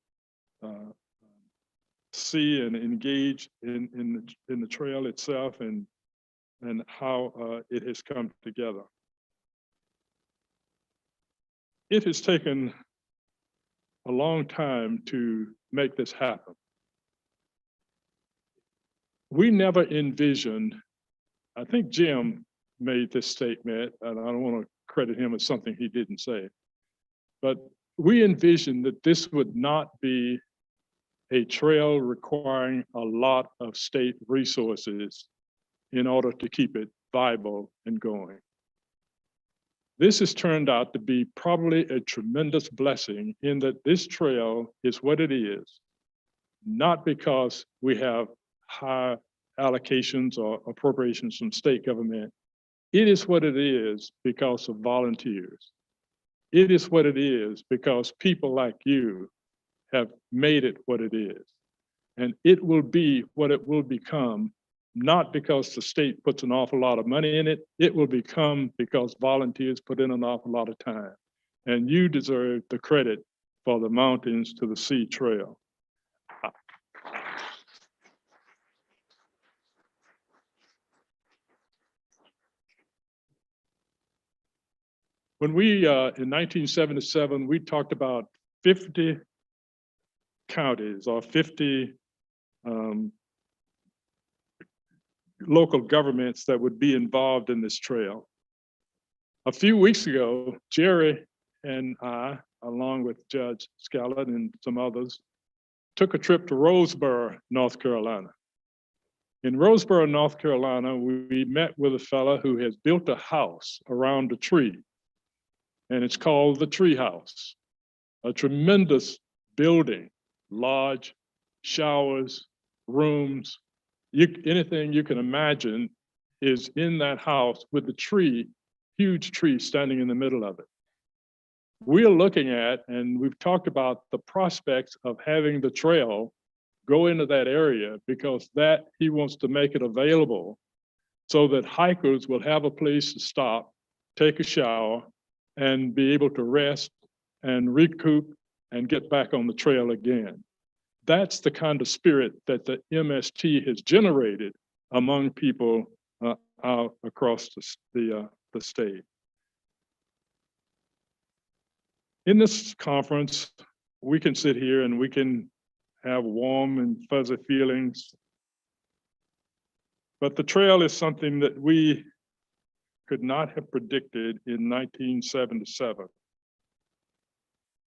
[SPEAKER 7] see and engage in the trail itself and how it has come together. It has taken a long time to make this happen. We never envisioned, I think Jim made this statement, and I don't want to credit him as something he didn't say, but we envisioned that this would not be a trail requiring a lot of state resources in order to keep it viable and going. This has turned out to be probably a tremendous blessing in that this trail is what it is, not because we have high allocations or appropriations from state government. It is what it is because of volunteers. It is what it is because people like you have made it what it is. And it will be what it will become not because the state puts an awful lot of money in it. It will become because volunteers put in an awful lot of time. And you deserve the credit for the Mountains to the Sea Trail. When we, in 1977, we talked about 50 counties or 50 local governments that would be involved in this trail. A few weeks ago, Jerry and I, along with Judge Scallon and some others, took a trip to Roseboro, North Carolina. In Roseboro, North Carolina, we met with a fellow who has built a house around a tree, and it's called the Tree House. A tremendous building, large, showers, rooms, anything you can imagine is in that house with the tree, huge tree standing in the middle of it. We're looking at, and we've talked about the prospects of having the trail go into that area, because that he wants to make it available so that hikers will have a place to stop, take a shower, and be able to rest and recoup and get back on the trail again. That's the kind of spirit that the MST has generated among people out across the state. In this conference, we can sit here and we can have warm and fuzzy feelings, but the trail is something that we could not have predicted in 1977.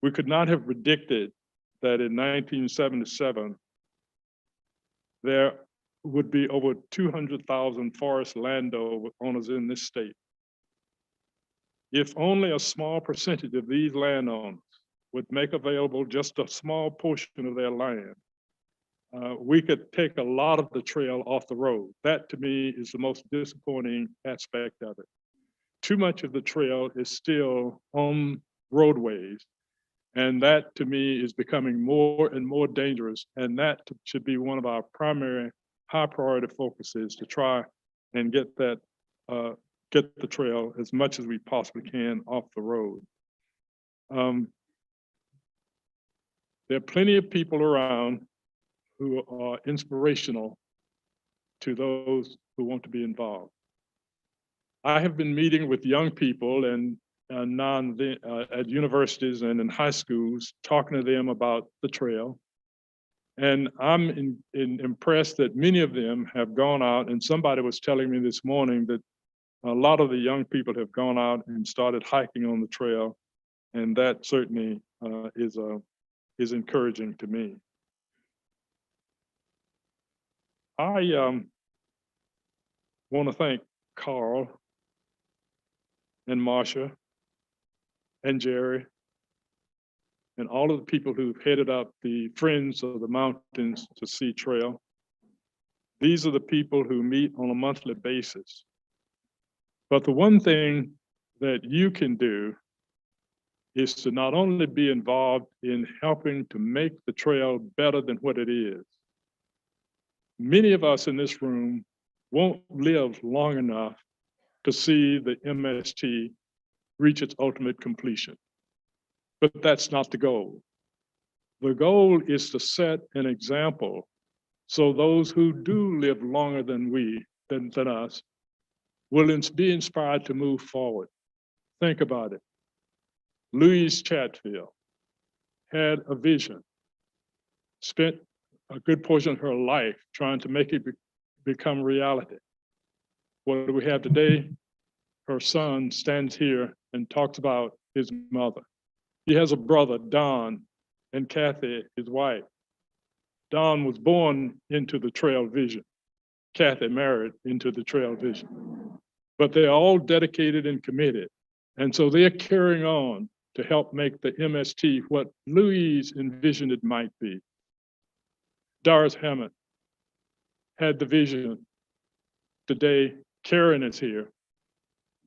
[SPEAKER 7] We could not have predicted that in 1977, there would be over 200,000 forest landowners in this state. If only a small percentage of these landowners would make available just a small portion of their land, we could take a lot of the trail off the road. That to me is the most disappointing aspect of it. Too much of the trail is still on roadways, and that to me is becoming more and more dangerous, and that should be one of our primary high priority focuses, to try and get that get the trail as much as we possibly can off the road. There are plenty of people around who are inspirational to those who want to be involved. I have been meeting with young people and at universities and in high schools, talking to them about the trail. And I'm impressed that many of them have gone out, and somebody was telling me this morning that a lot of the young people have gone out and started hiking on the trail, and that certainly is encouraging to me. I want to thank Carl and Marcia and Jerry and all of the people who've headed up the Friends of the Mountains to Sea Trail. These are the people who meet on a monthly basis. But the one thing that you can do is to not only be involved in helping to make the trail better than what it is. Many of us in this room won't live long enough to see the MST reach its ultimate completion. But that's not the goal. The goal is to set an example so those who do live longer than us will be inspired to move forward. Think about it. Louise Chatfield had a vision, spent a good portion of her life trying to make it become reality. What do we have today? Her son stands here and talks about his mother. He has a brother, Don, and Kathy, his wife. Don was born into the trail vision. Kathy married into the trail vision. But they're all dedicated and committed. And so they're carrying on to help make the MST what Louise envisioned it might be. Doris Hammond had the vision. Today, Karen is here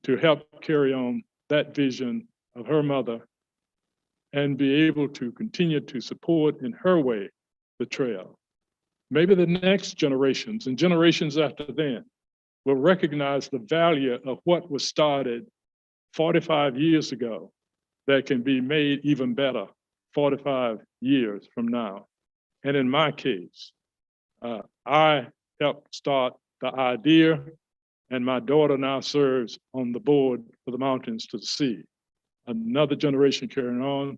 [SPEAKER 7] to help carry on that vision of her mother and be able to continue to support in her way the trail. maybe the next generations and generations after then will recognize the value of what was started 45 years ago that can be made even better 45 years from now. And in my case, I helped start the idea, and my daughter now serves on the board for the Mountains to the Sea. Another generation carrying on,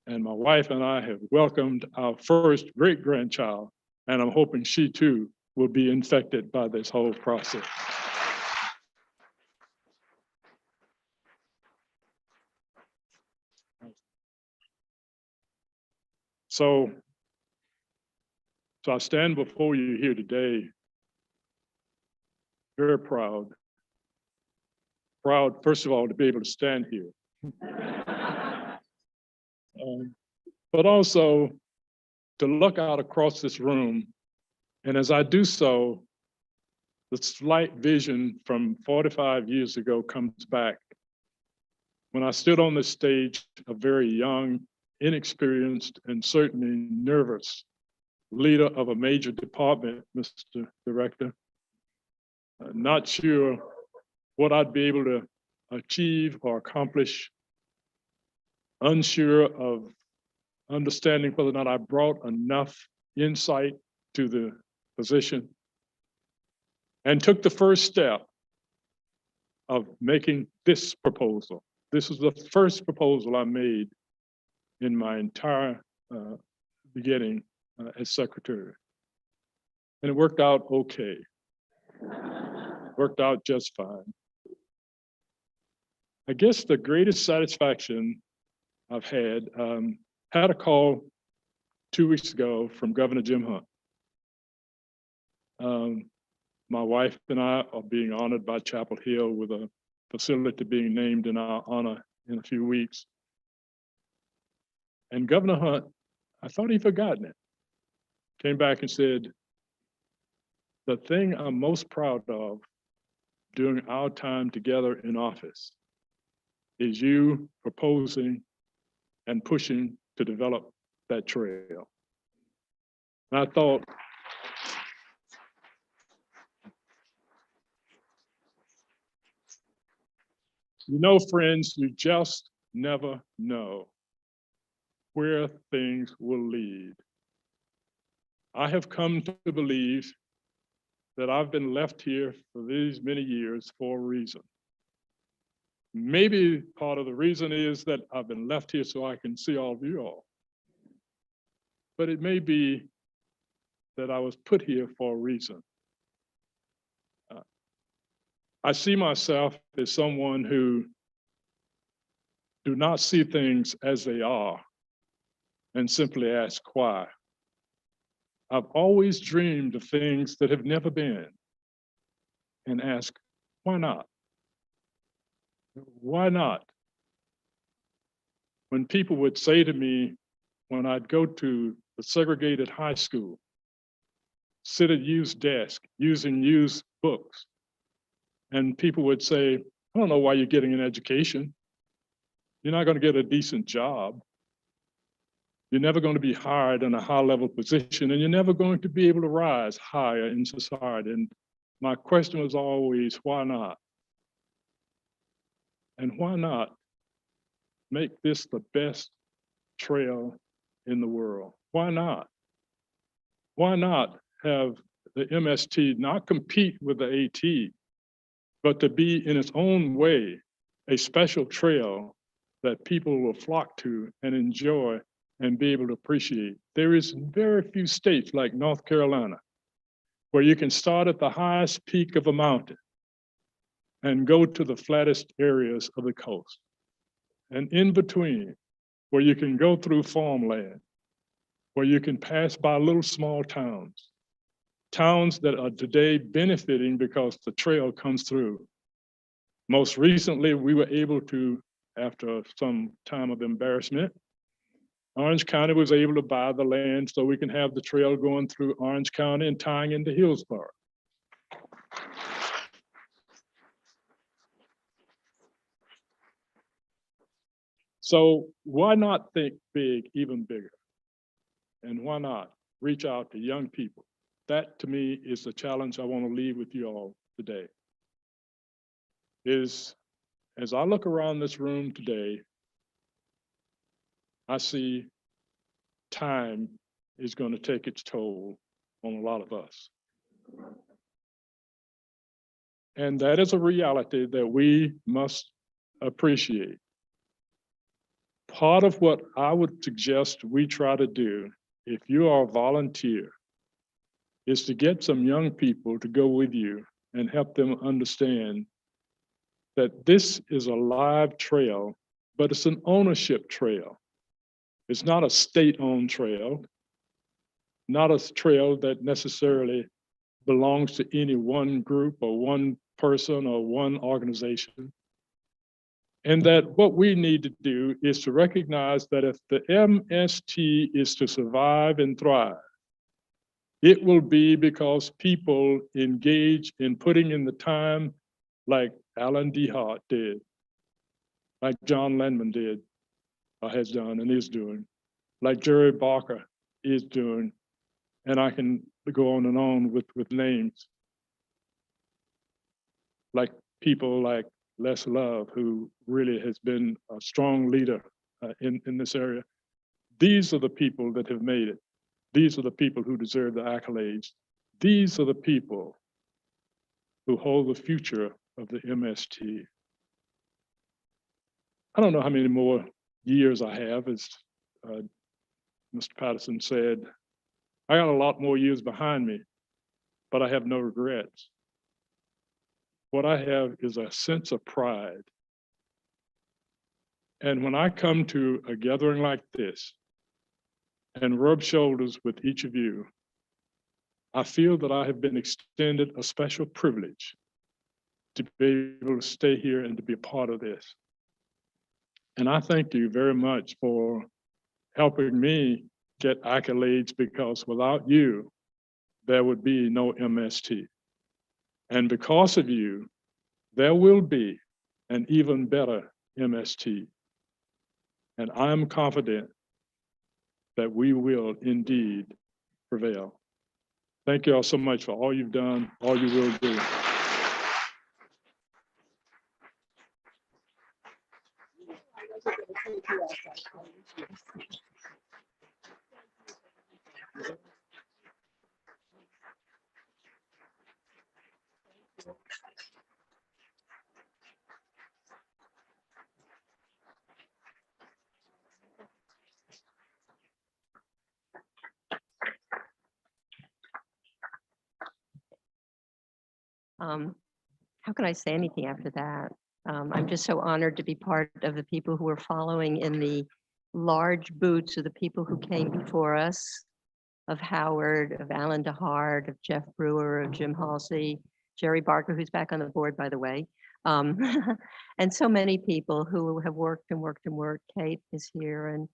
[SPEAKER 7] and my wife and I have welcomed our first great-grandchild, and I'm hoping she too will be infected by this whole process. So I stand before you here today, very proud. Proud, first of all, to be able to stand here. But also to look out across this room, and as I do so, the slight vision from 45 years ago comes back. When I stood on the stage, a very young, inexperienced, and certainly nervous leader of a major department, Mr. Director, not sure what I'd be able to achieve or accomplish, unsure of understanding whether or not I brought enough insight to the position, and took the first step of making this proposal. This was the first proposal I made in my entire beginning as secretary. And it worked out okay. Worked out just fine. I guess the greatest satisfaction I've had a call 2 weeks ago from Governor Jim Hunt. My wife and I are being honored by Chapel Hill with a facility being named in our honor in a few weeks. And Governor Hunt, I thought he'd forgotten it, came back and said, the thing I'm most proud of during our time together in office is you proposing and pushing to develop that trail. And I thought, you know, friends, you just never know where things will lead. I have come to believe that I've been left here for these many years for a reason. Maybe part of the reason is that I've been left here so I can see all of you all. But it may be that I was put here for a reason. I see myself as someone who do not see things as they are and simply ask why. I've always dreamed of things that have never been and ask, why not? Why not? When people would say to me, when I'd go to the segregated high school, sit at used desk, using used books, and people would say, I don't know why you're getting an education. You're not going to get a decent job. You're never going to be hired in a high-level position, and you're never going to be able to rise higher in society. And my question was always, why not? And why not make this the best trail in the world? Why not? Why not have the MST not compete with the AT, but to be in its own way a special trail that people will flock to and enjoy and be able to appreciate? There is very few states like North Carolina where you can start at the highest peak of a mountain and go to the flattest areas of the coast. And in between, where you can go through farmland, where you can pass by little small towns, towns that are today benefiting because the trail comes through. Most recently, we were able to, after some time of embarrassment, Orange County was able to buy the land so we can have the trail going through Orange County and tying into Hillsborough. So why not think big, even bigger? And why not reach out to young people that to me is the challenge I want to leave with you all today. Is as I look around this room today, I see time is going to take its toll on a lot of us. And that is a reality that we must appreciate. Part of what I would suggest we try to do, if you are a volunteer, is to get some young people to go with you and help them understand that this is a live trail, but it's an ownership trail. It's not a state-owned trail, not a trail that necessarily belongs to any one group or one person or one organization. And that what we need to do is to recognize that if the MST is to survive and thrive, it will be because people engage in putting in the time like Alan DeHart did, like John Lenman did, or has done and is doing, like Jerry Barker is doing, and I can go on with names, like people like Les Love, who really has been a strong leader in this area. These are the people that have made it. These are the people who deserve the accolades. These are the people who hold the future of the MST. I don't know how many more years I have, as Mr. Patterson said. I got a lot more years behind me, but I have no regrets. What I have is a sense of pride. And when I come to a gathering like this and rub shoulders with each of you, I feel that I have been extended a special privilege to be able to stay here and to be a part of this. And I thank you very much for helping me get accolades, because without you, there would be no MST. And because of you, there will be an even better MST. And I'm confident that we will indeed prevail. Thank you all so much for all you've done, all you will do.
[SPEAKER 1] How can I say anything after that? I'm just so honored to be part of the people who are following in the large boots of the people who came before us, of Howard, of Alan DeHart, of Jeff Brewer, of Jim Halsey, Jerry Barker, who's back on the board, by the way, and so many people who have worked and worked and worked. Kate is here, and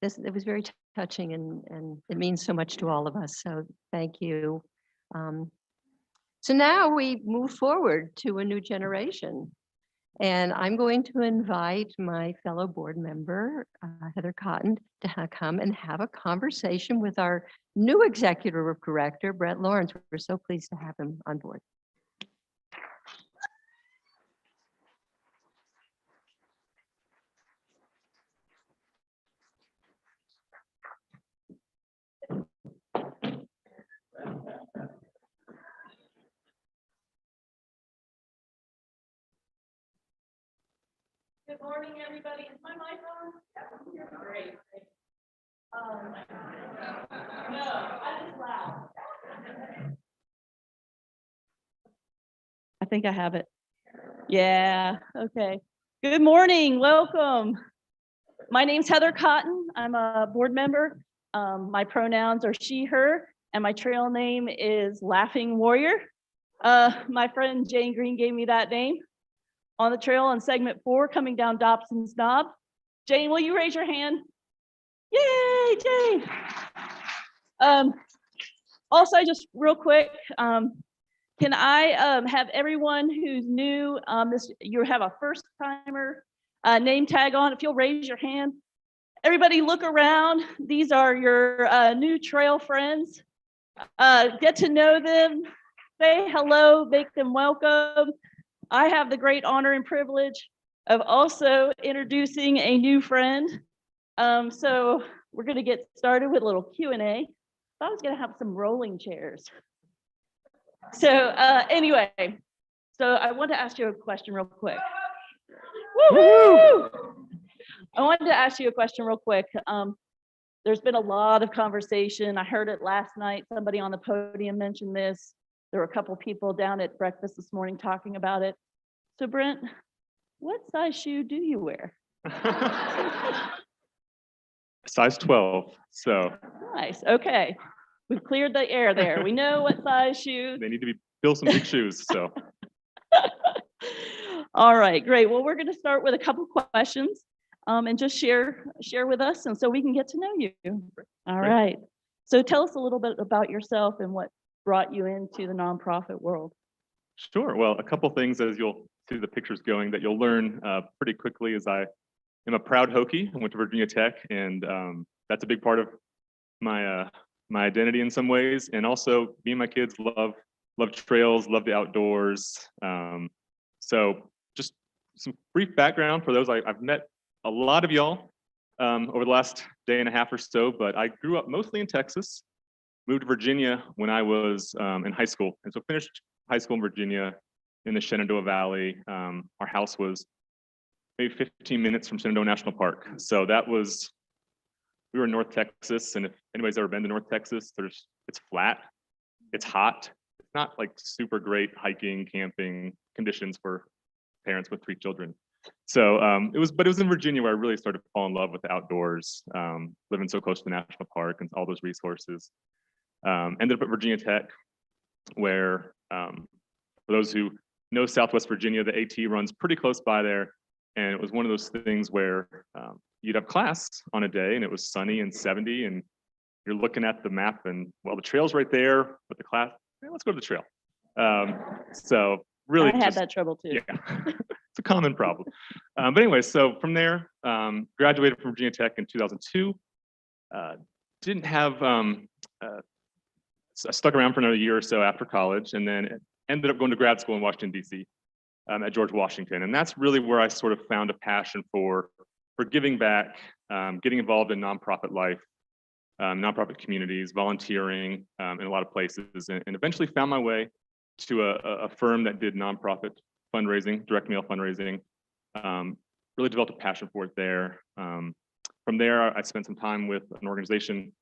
[SPEAKER 1] it was very touching, and it means so much to all of us. So thank you. So now we move forward to a new generation. And I'm going to invite my fellow board member, Heather Cotton, to come and have a conversation with our new executive director, Brett Lawrence. We're so pleased to have him on board.
[SPEAKER 12] Good morning, everybody. Is my mic on? Great. No, I just loud. I think I have it. Yeah, okay. Good morning, welcome. My name's Heather Cotton. I'm a board member. My pronouns are she, her, and my trail name is Laughing Warrior. My friend Jane Green gave me that name. On the trail on segment 4, coming down Dobson's Knob. Jane, will you raise your hand? Yay, Jane. Also, just real quick, can I have everyone who's new, you have a first timer name tag on, if you'll raise your hand. Everybody look around. These are your new trail friends. get to know them, say hello, make them welcome. I have the great honor and privilege of also introducing a new friend. So we're going to get started with a little Q&A. I was going to have some rolling chairs. So anyway, so I want to ask you a question real quick. Woo-hoo! I wanted to ask you a question real quick. There's been a lot of conversation. I heard it last night. Somebody on the podium mentioned this. There were a couple people down at breakfast this morning talking about it. So Brent, what size shoe do you wear?
[SPEAKER 13] Size 12, so
[SPEAKER 12] Nice, okay. We've cleared the air there. We know what size shoe.
[SPEAKER 13] they need to be built some big shoes, so.
[SPEAKER 12] All right, great. Well, we're going to start with a couple questions and just share with us, and so we can get to know you. All
[SPEAKER 13] Great.
[SPEAKER 12] right. So tell us a little bit about yourself and what brought you into the nonprofit world.
[SPEAKER 13] Sure, well, a couple things as you'll see the pictures going that you'll learn pretty quickly is I am a proud Hokie. I went to Virginia Tech, and that's a big part of my my identity in some ways. And also, me and my kids love trails, love the outdoors. So just some brief background for those. I've met a lot of y'all over the last day and a half or so, but I grew up mostly in Texas, moved to Virginia when I was in high school. And so finished high school in Virginia in the Shenandoah Valley. Our house was maybe 15 minutes from Shenandoah National Park. So that was, we were in North Texas. And if anybody's ever been to North Texas, it's flat, it's hot. It's not like super great hiking, camping conditions for parents with 3 children. So it was in Virginia where I really started to fall in love with the outdoors, living so close to the national park and all those resources. Ended up at Virginia Tech, where for those who know Southwest Virginia, the AT runs pretty close by there. And it was one of those things where you'd have class on a day and it was sunny and 70 and you're looking at the map and, well, the trail's right there, but the class, let's go to the trail. So really
[SPEAKER 12] I had that trouble too.
[SPEAKER 13] Yeah, it's a common problem. But anyway, so from there, graduated from Virginia Tech in 2002. Didn't have, I stuck around for another year or so after college and then ended up going to grad school in Washington, DC at George Washington. And that's really where I sort of found a passion for giving back, getting involved in nonprofit life, nonprofit communities, volunteering in a lot of places, and eventually found my way to a firm that did nonprofit fundraising, direct mail fundraising. Really developed a passion for it there. From there, I spent some time with an organization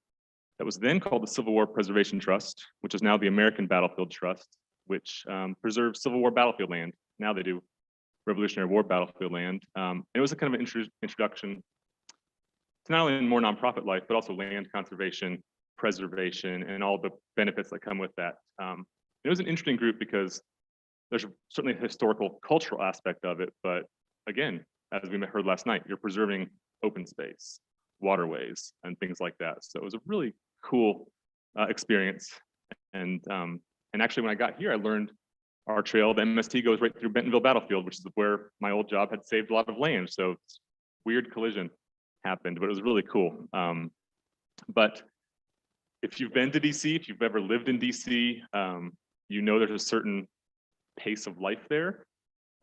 [SPEAKER 13] that was then called the Civil War Preservation Trust, which is now the American Battlefield Trust, which preserves Civil War battlefield land. Now they do Revolutionary War battlefield land. It was a kind of an introduction to not only more nonprofit life, but also land conservation, preservation, and all the benefits that come with that. It was an interesting group because there's certainly a historical, cultural aspect of it, but again, as we heard last night, you're preserving open space, waterways, and things like that. So it was a really cool experience. And actually, when I got here, I learned our trail, the MST, goes right through Bentonville Battlefield, which is where my old job had saved a lot of land. So weird collision happened, but it was really cool. But if you've been to DC, if you've ever lived in DC, you know there's a certain pace of life there,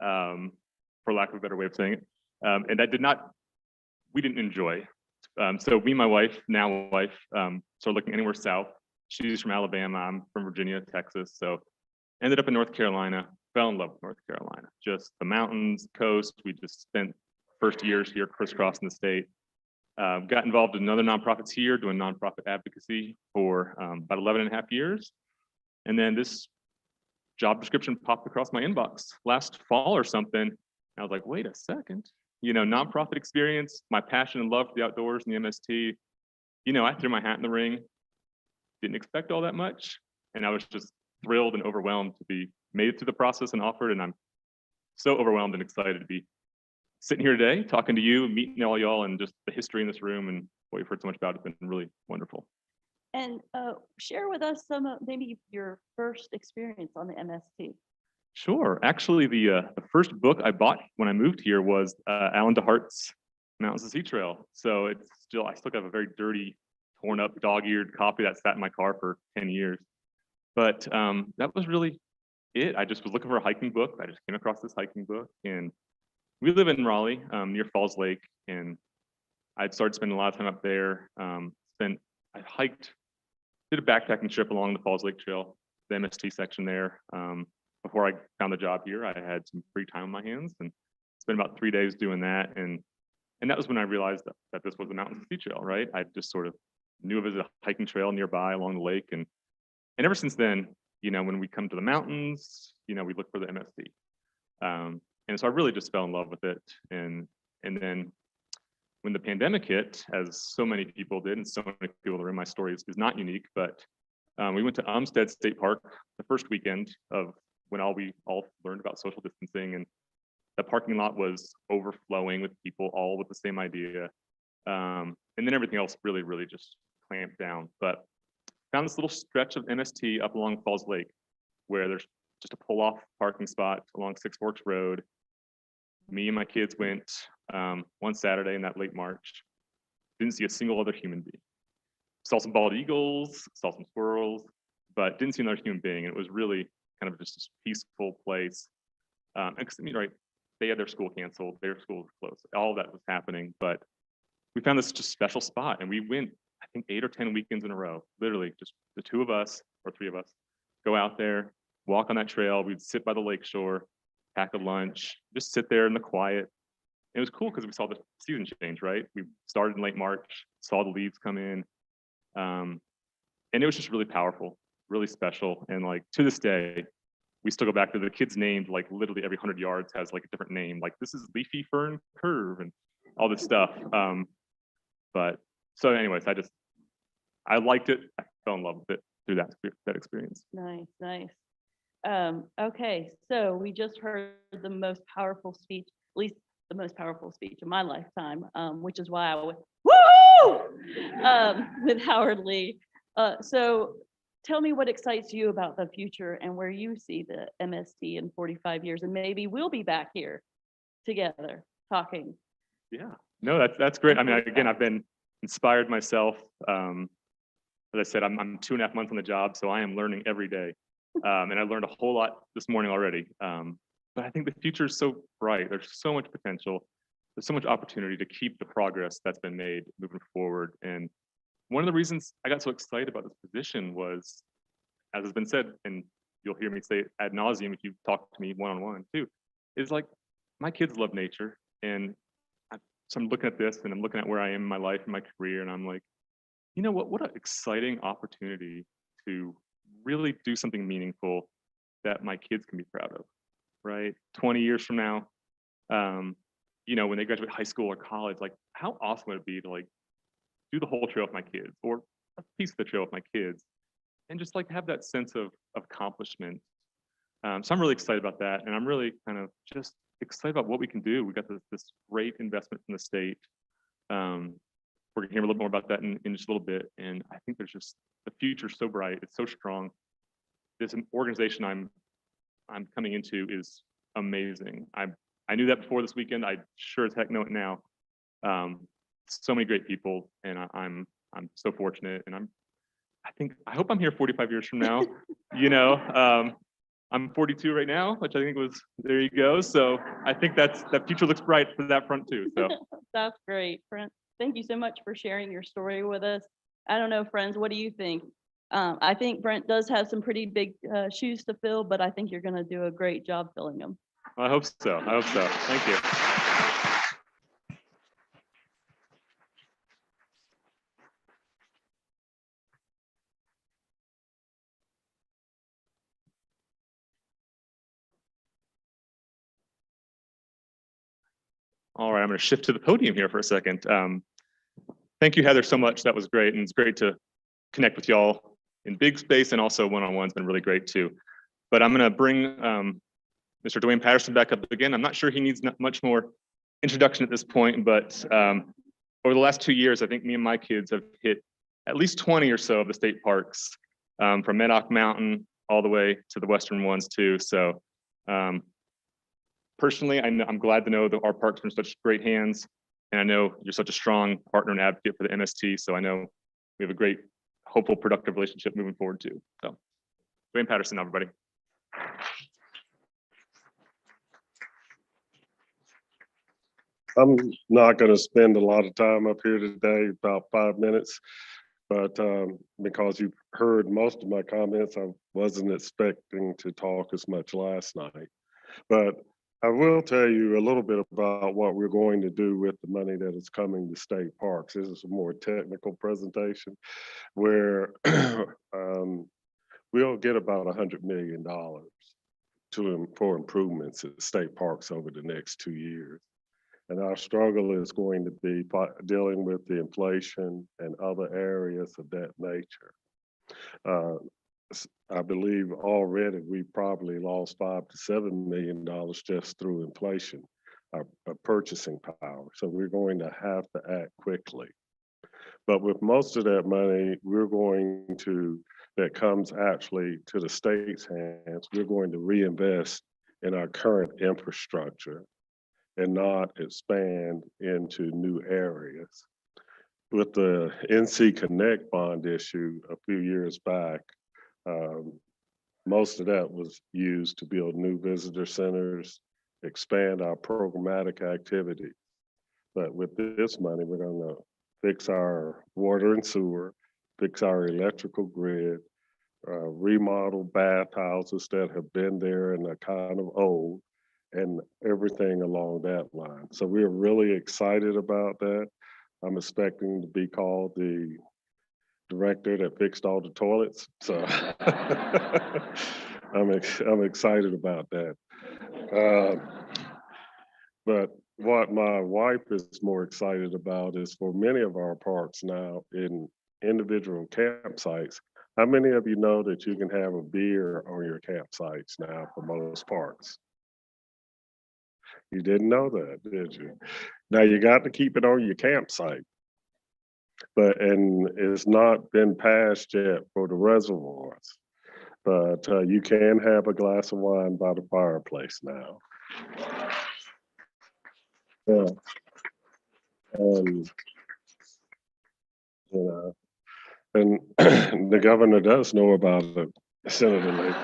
[SPEAKER 13] for lack of a better way of saying it. And that we didn't enjoy. So me and my wife, now wife, started looking anywhere south. She's from Alabama, I'm from Virginia, Texas. So ended up in North Carolina, fell in love with North Carolina. Just the mountains, coast. We just spent first years here crisscrossing the state. Got involved in other nonprofits here, doing nonprofit advocacy for about 11 and a half years. And then this job description popped across my inbox last fall or something. And I was like, wait a second, nonprofit experience, my passion and love for the outdoors and the MST. I threw my hat in the ring, didn't expect all that much. And I was just thrilled and overwhelmed to be made it through the process and offered. And I'm so overwhelmed and excited to be sitting here today, talking to you, meeting all y'all, and just the history in this room and what you've heard so much about. It's been really wonderful.
[SPEAKER 12] And share with us some of maybe your first experience on the MST.
[SPEAKER 13] Sure. Actually, the first book I bought when I moved here was Alan DeHart's Mountains to Sea Trail. So I still have a very dirty torn up dog-eared copy that sat in my car for 10 years. But that was really it. I just was looking for a hiking book. I just came across this hiking book, and we live in Raleigh, near Falls Lake, and I'd started spending a lot of time up there. I hiked, did a backpacking trip along the Falls Lake Trail, the MST section there. Before I found the job here, I had some free time on my hands and spent about 3 days doing that. And that was when I realized that this was the Mountain Sea Trail, right? I just sort of knew of it as a hiking trail nearby along the lake. And ever since then, you know, when we come to the mountains, you know, we look for the MST. And so I really just fell in love with it. And then when the pandemic hit, as so many people did, and so many people that are in my story is not unique, but we went to Umstead State Park the first weekend of when we all learned about social distancing, and the parking lot was overflowing with people all with the same idea. And then everything else really just clamped down. But found this little stretch of MST up along Falls Lake where there's just a pull-off parking spot along Six Forks Road. Me and my kids went one Saturday in that late March. Didn't see a single other human being. Saw some bald eagles, saw some squirrels, but didn't see another human being. And it was really kind of just this peaceful place. You know, right, they had their school canceled, their school was closed. All of that was happening, but we found this just special spot, and we went, I think, 8 or 10 weekends in a row. Literally, just the 2 of us or 3 of us go out there, walk on that trail. We'd sit by the lake shore, pack a lunch, just sit there in the quiet. And it was cool because we saw the season change, right? We started in late March, saw the leaves come in, and it was just really powerful, really special. And like to this day, we still go back to the kids named, like literally every 100 yards has like a different name. Like this is Leafy Fern Curve and all this stuff. But so anyways, I liked it. I fell in love with it through that experience.
[SPEAKER 12] Nice. Okay, so we just heard the most powerful speech, at least the most powerful speech of my lifetime, which is why I went, woo! With Howard Lee. So tell me what excites you about the future and where you see the MST in 45 years, and maybe we'll be back here together talking.
[SPEAKER 13] Yeah, no, that's great. I mean, again, I've been inspired myself. As I said, I'm 2.5 months on the job, so I am learning every day. And I learned a whole lot this morning already. But I think the future is so bright. There's so much potential. There's so much opportunity to keep the progress that's been made moving forward. And one of the reasons I got so excited about this position was, as has been said, and you'll hear me say it ad nauseum if you talk to me one-on-one too, is like my kids love nature. And so I'm looking at this and I'm looking at where I am in my life and my career, and I'm like, you know what an exciting opportunity to really do something meaningful that my kids can be proud of, right? 20 years from now, you know, when they graduate high school or college, like how awesome would it be to like do the whole trail with my kids or a piece of the trail with my kids and just like have that sense of accomplishment. So I'm really excited about that. And I'm really kind of just excited about what we can do. We got this great investment from the state. We're gonna hear a little more about that in just a little bit. And I think there's just, the future is so bright, it's so strong. This organization I'm coming into is amazing. I knew that before this weekend. I sure as heck know it now. So many great people, and I'm so fortunate. And I hope I'm here 45 years from now. You know, I'm 42 right now, which I think was, there you go. So I think that future looks bright for that front too. So
[SPEAKER 12] That's great, Brent. Thank you so much for sharing your story with us. I don't know, friends, what do you think? I think Brent does have some pretty big shoes to fill, but I think you're going to do a great job filling them.
[SPEAKER 13] I hope so. Thank you. All right, I'm going to shift to the podium here for a second. Thank you, Heather, so much. That was great. And it's great to connect with y'all in big space, and also one-on-one's been really great too. But I'm going to bring Mr. Dwayne Patterson back up again. I'm not sure he needs much more introduction at this point, but over the last 2 years, I think me and my kids have hit at least 20 or so of the state parks, from Medoc Mountain all the way to the western ones too. So personally, I'm glad to know that our parks are in such great hands. And I know you're such a strong partner and advocate for the MST. So I know we have a great, hopeful, productive relationship moving forward too. So, Dwayne Patterson, everybody.
[SPEAKER 6] I'm not going to spend a lot of time up here today, about 5 minutes, but because you've heard most of my comments, I wasn't expecting to talk as much last night. But I will tell you a little bit about what we're going to do with the money that is coming to state parks. This is a more technical presentation where we'll get about $100 million for improvements at state parks over the next 2 years. And our struggle is going to be dealing with the inflation and other areas of that nature. I believe already we probably lost $5 to $7 million just through inflation, our purchasing power. So we're going to have to act quickly. But with most of that money, that comes actually to the state's hands, we're going to reinvest in our current infrastructure and not expand into new areas. With the NC Connect bond issue a few years back, most of that was used to build new visitor centers, expand our programmatic activity. But with this money, we're going to fix our water and sewer, fix our electrical grid, remodel bathhouses that have been there and are kind of old, and everything along that line. So we're really excited about that. I'm expecting to be called the director that fixed all the toilets. So I'm excited about that. But what my wife is more excited about is for many of our parks now in individual campsites. How many of you know that you can have a beer on your campsites now for most parks? You didn't know that, did you? Now you got to keep it on your campsite. And it's not been passed yet for the reservoirs. But you can have a glass of wine by the fireplace now. Yeah. You know, and the governor does know about it, Senator Lee.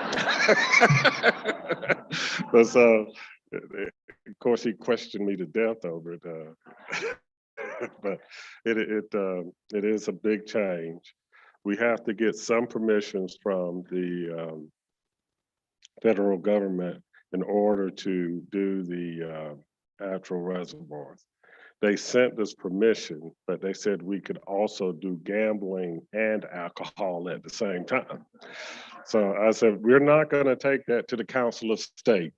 [SPEAKER 6] But so, of course, he questioned me to death over it. But it is a big change. We have to get some permissions from the federal government in order to do the actual reservoirs. They sent us permission, but they said we could also do gambling and alcohol at the same time. So I said, we're not going to take that to the Council of State.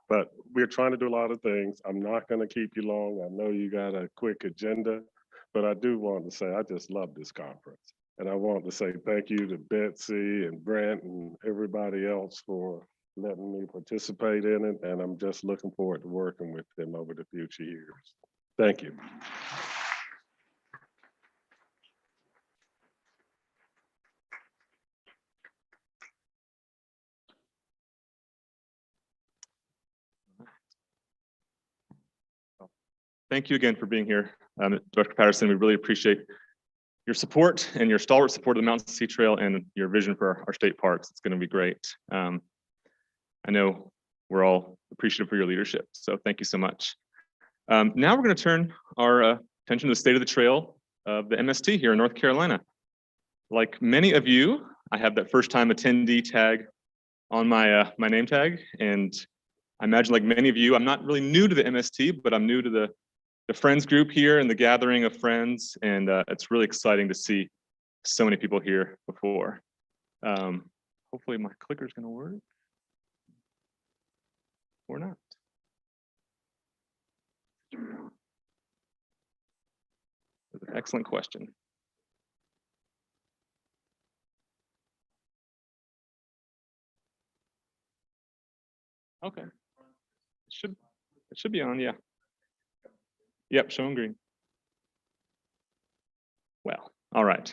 [SPEAKER 6] But we're trying to do a lot of things. I'm not going to keep you long. I know you got a quick agenda, but I do want to say I just love this conference. And I want to say thank you to Betsy and Brent and everybody else for letting me participate in it. And I'm just looking forward to working with them over the future years. Thank you.
[SPEAKER 13] Thank you again for being here, Director Patterson. We really appreciate your support and your stalwart support of the Mountain Sea Trail and your vision for our state parks. It's going to be great. I know we're all appreciative for your leadership, so thank you so much. Now we're going to turn our attention to the state of the trail of the MST here in North Carolina. Like many of you, I have that first-time attendee tag on my my name tag, and I imagine like many of you, I'm not really new to the MST, but I'm new to the friends group here and the gathering of friends, and it's really exciting to see so many people here before. Hopefully my clicker is going to work or not. That's an excellent question. Okay, it should be on, yeah. Yep, showing green. Well, all right.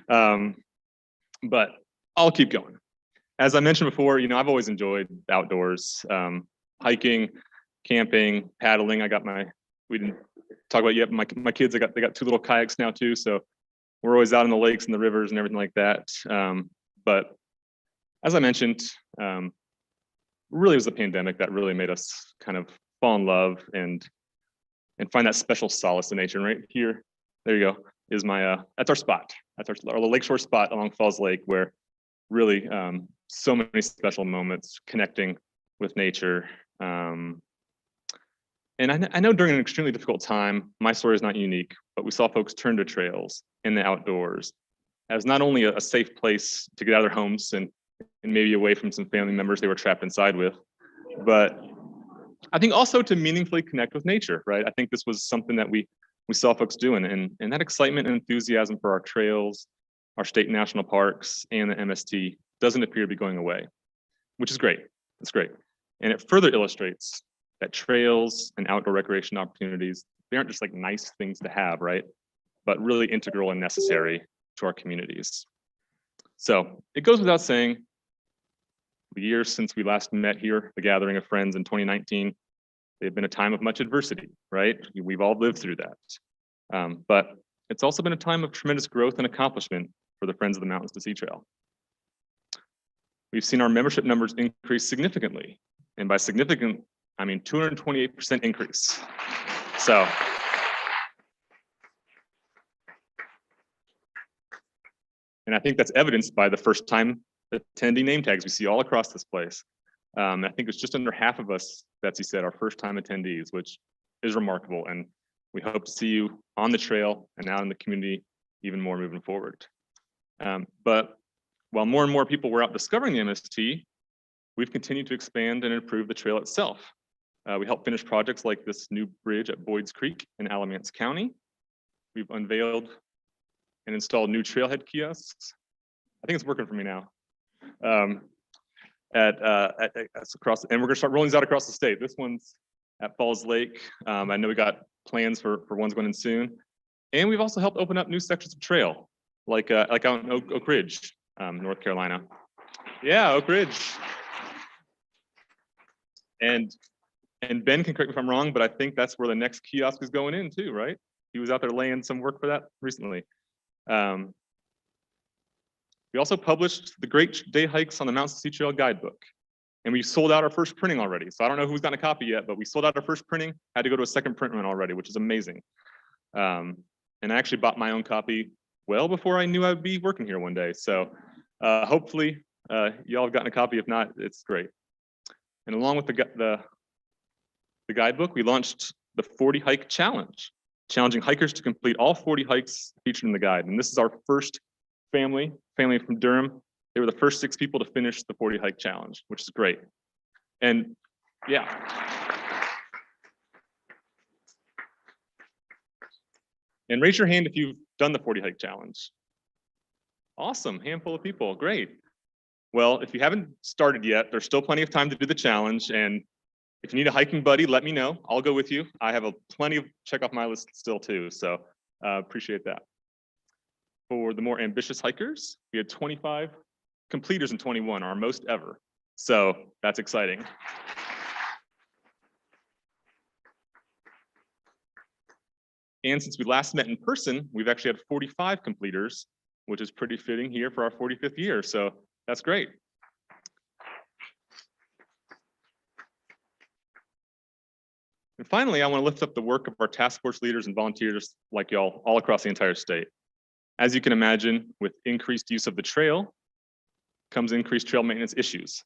[SPEAKER 13] But I'll keep going. As I mentioned before, you know, I've always enjoyed outdoors, hiking, camping, paddling. We didn't talk about, yep, my kids, they got 2 little kayaks now too. So we're always out in the lakes and the rivers and everything like that. But as I mentioned, really it was the pandemic that really made us kind of fall in love and find that special solace in nature. And right here, there you go, is my, that's our spot. That's our lakeshore spot along Falls Lake, where really so many special moments connecting with nature. And I know during an extremely difficult time, my story is not unique, but we saw folks turn to trails in the outdoors as not only a safe place to get out of their homes and maybe away from some family members they were trapped inside with, but I think also to meaningfully connect with nature, right? I think this was something that we saw folks doing, and that excitement and enthusiasm for our trails, our state and national parks, and the MST doesn't appear to be going away, which is great. It's great. And it further illustrates that trails and outdoor recreation opportunities, they aren't just like nice things to have, right? But really integral and necessary to our communities. So it goes without saying, the years since we last met here, the gathering of friends in 2019, they've been a time of much adversity, right? We've all lived through that. But it's also been a time of tremendous growth and accomplishment for the Friends of the Mountains to Sea Trail. We've seen our membership numbers increase significantly. And by significant, I mean 228% increase. So, and I think that's evidenced by the first time attendee name tags we see all across this place. I think it's just under half of us, Betsy said, are first time attendees, which is remarkable. And we hope to see you on the trail and out in the community even more moving forward. But while more and more people were out discovering the MST, we've continued to expand and improve the trail itself. We helped finish projects like this new bridge at Boyd's Creek in Alamance County. We've unveiled and installed new trailhead kiosks. I think it's working for me now. Across, and we're gonna start rolling these out across the state. This one's at Falls Lake. I know we got plans for ones going in soon. And we've also helped open up new sections of trail, like out in Oak Ridge, North Carolina. Yeah, Oak Ridge. And Ben can correct me if I'm wrong, but I think that's where the next kiosk is going in too, right? He was out there laying some work for that recently. We also published the Great Day Hikes on the Mountains to Sea Trail guidebook. And we sold out our first printing already. So I don't know who's gotten a copy yet, but we sold out our first printing, had to go to a second print run already, which is amazing. And I actually bought my own copy well before I knew I would be working here one day. So hopefully y'all have gotten a copy. If not, it's great. And along with the guidebook, we launched the 40 Hike Challenge, challenging hikers to complete all 40 hikes featured in the guide. And this is our first family from Durham. They were the first 6 people to finish the 40 Hike Challenge, which is great. And yeah. And raise your hand if you've done the 40 Hike Challenge. Awesome, handful of people, great. Well, if you haven't started yet, there's still plenty of time to do the challenge. And if you need a hiking buddy, let me know. I'll go with you. I have plenty of check off my list still too, so appreciate that. For the more ambitious hikers, we had 25 completers in 21, our most ever. So that's exciting. And since we last met in person, we've actually had 45 completers, which is pretty fitting here for our 45th year. So that's great. And finally, I want to lift up the work of our task force leaders and volunteers like y'all all across the entire state. As you can imagine, with increased use of the trail comes increased trail maintenance issues.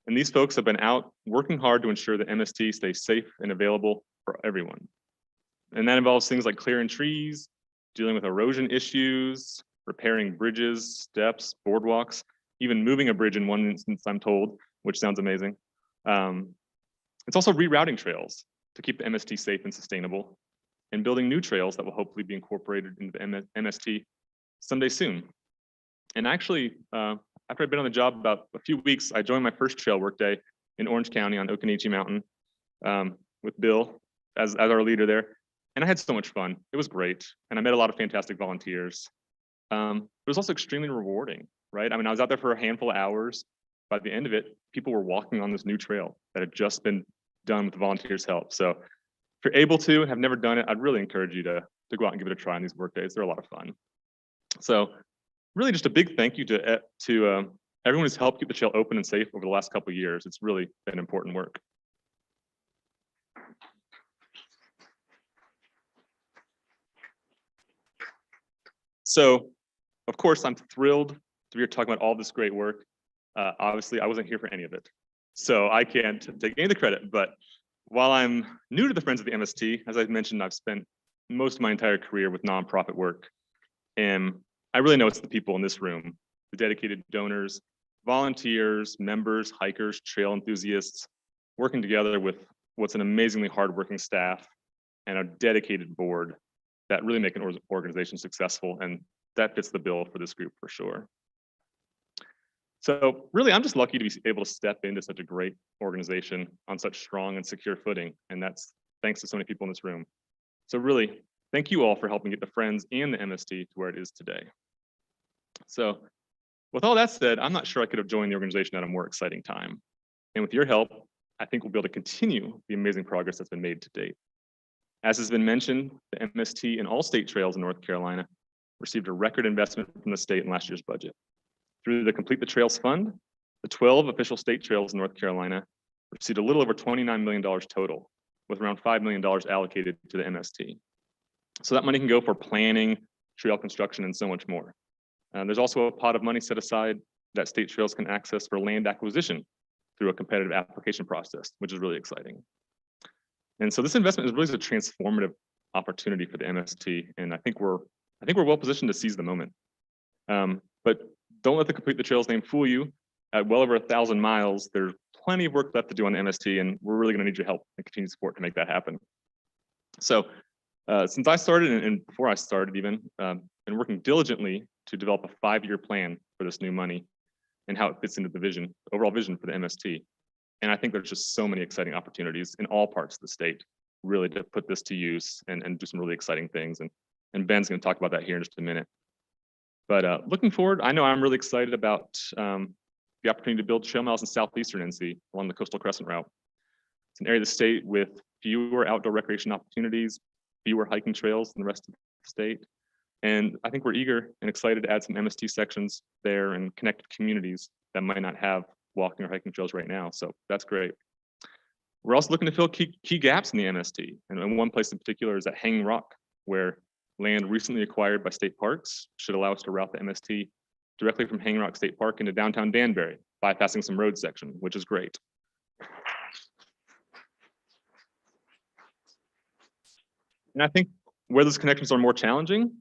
[SPEAKER 13] And these folks have been out working hard to ensure that MST stays safe and available for everyone. And that involves things like clearing trees, dealing with erosion issues, repairing bridges, steps, boardwalks, even moving a bridge in one instance, I'm told, which sounds amazing. It's also rerouting trails to keep the MST safe and sustainable, and building new trails that will hopefully be incorporated into the MST someday soon. And actually, after I'd been on the job about a few weeks, I joined my first trail work day in Orange County on Occoneechee Mountain with Bill as our leader there. And I had so much fun. It was great. And I met a lot of fantastic volunteers. It was also extremely rewarding, right? I mean, I was out there for a handful of hours. By the end of it, people were walking on this new trail that had just been done with the volunteers' help. So if you're able to and have never done it, I'd really encourage you to go out and give it a try on these work days. They're a lot of fun. So really just a big thank you to everyone who's helped keep the trail open and safe over the last couple of years. It's really been important work. So, of course, I'm thrilled to be here talking about all this great work. Obviously, I wasn't here for any of it, so I can't take any of the credit. But while I'm new to the Friends of the MST, as I've mentioned, I've spent most of my entire career with nonprofit work. And I really know it's the people in this room, the dedicated donors, volunteers, members, hikers, trail enthusiasts, working together with what's an amazingly hardworking staff and a dedicated board that really make an organization successful. And that fits the bill for this group for sure. So really, I'm just lucky to be able to step into such a great organization on such strong and secure footing. And that's thanks to so many people in this room. So really, thank you all for helping get the Friends and the MST to where it is today. So with all that said, I'm not sure I could have joined the organization at a more exciting time. And with your help, I think we'll be able to continue the amazing progress that's been made to date. As has been mentioned, the MST and all state trails in North Carolina received a record investment from the state in last year's budget. Through the Complete the Trails Fund, the 12 official state trails in North Carolina received a little over $29 million total, with around $5 million allocated to the MST. So that money can go for planning, trail construction, and so much more. There's also a pot of money set aside that state trails can access for land acquisition through a competitive application process, which is really exciting. And so this investment is really a transformative opportunity for the MST, and I think we're well positioned to seize the moment. But don't let the Complete the Trails name fool you. At well over 1,000 miles, there's plenty of work left to do on the MST, and we're really going to need your help and continued support to make that happen. So since I started, and before I started even, been working diligently to develop a 5-year plan for this new money and how it fits into the overall vision for the MST. And I think there's just so many exciting opportunities in all parts of the state, really, to put this to use and do some really exciting things. And Ben's going to talk about that here in just a minute. But looking forward, I know I'm really excited about the opportunity to build trail miles in southeastern NC along the Coastal Crescent Route. It's an area of the state with fewer outdoor recreation opportunities, fewer hiking trails than the rest of the state. And I think we're eager and excited to add some MST sections there and connect communities that might not have walking or hiking trails right now. So that's great. We're also looking to fill key gaps in the MST. And one place in particular is at Hanging Rock, where land recently acquired by state parks should allow us to route the MST directly from Hanging Rock State Park into downtown Danbury, bypassing some road section, which is great. And I think where those connections are more challenging,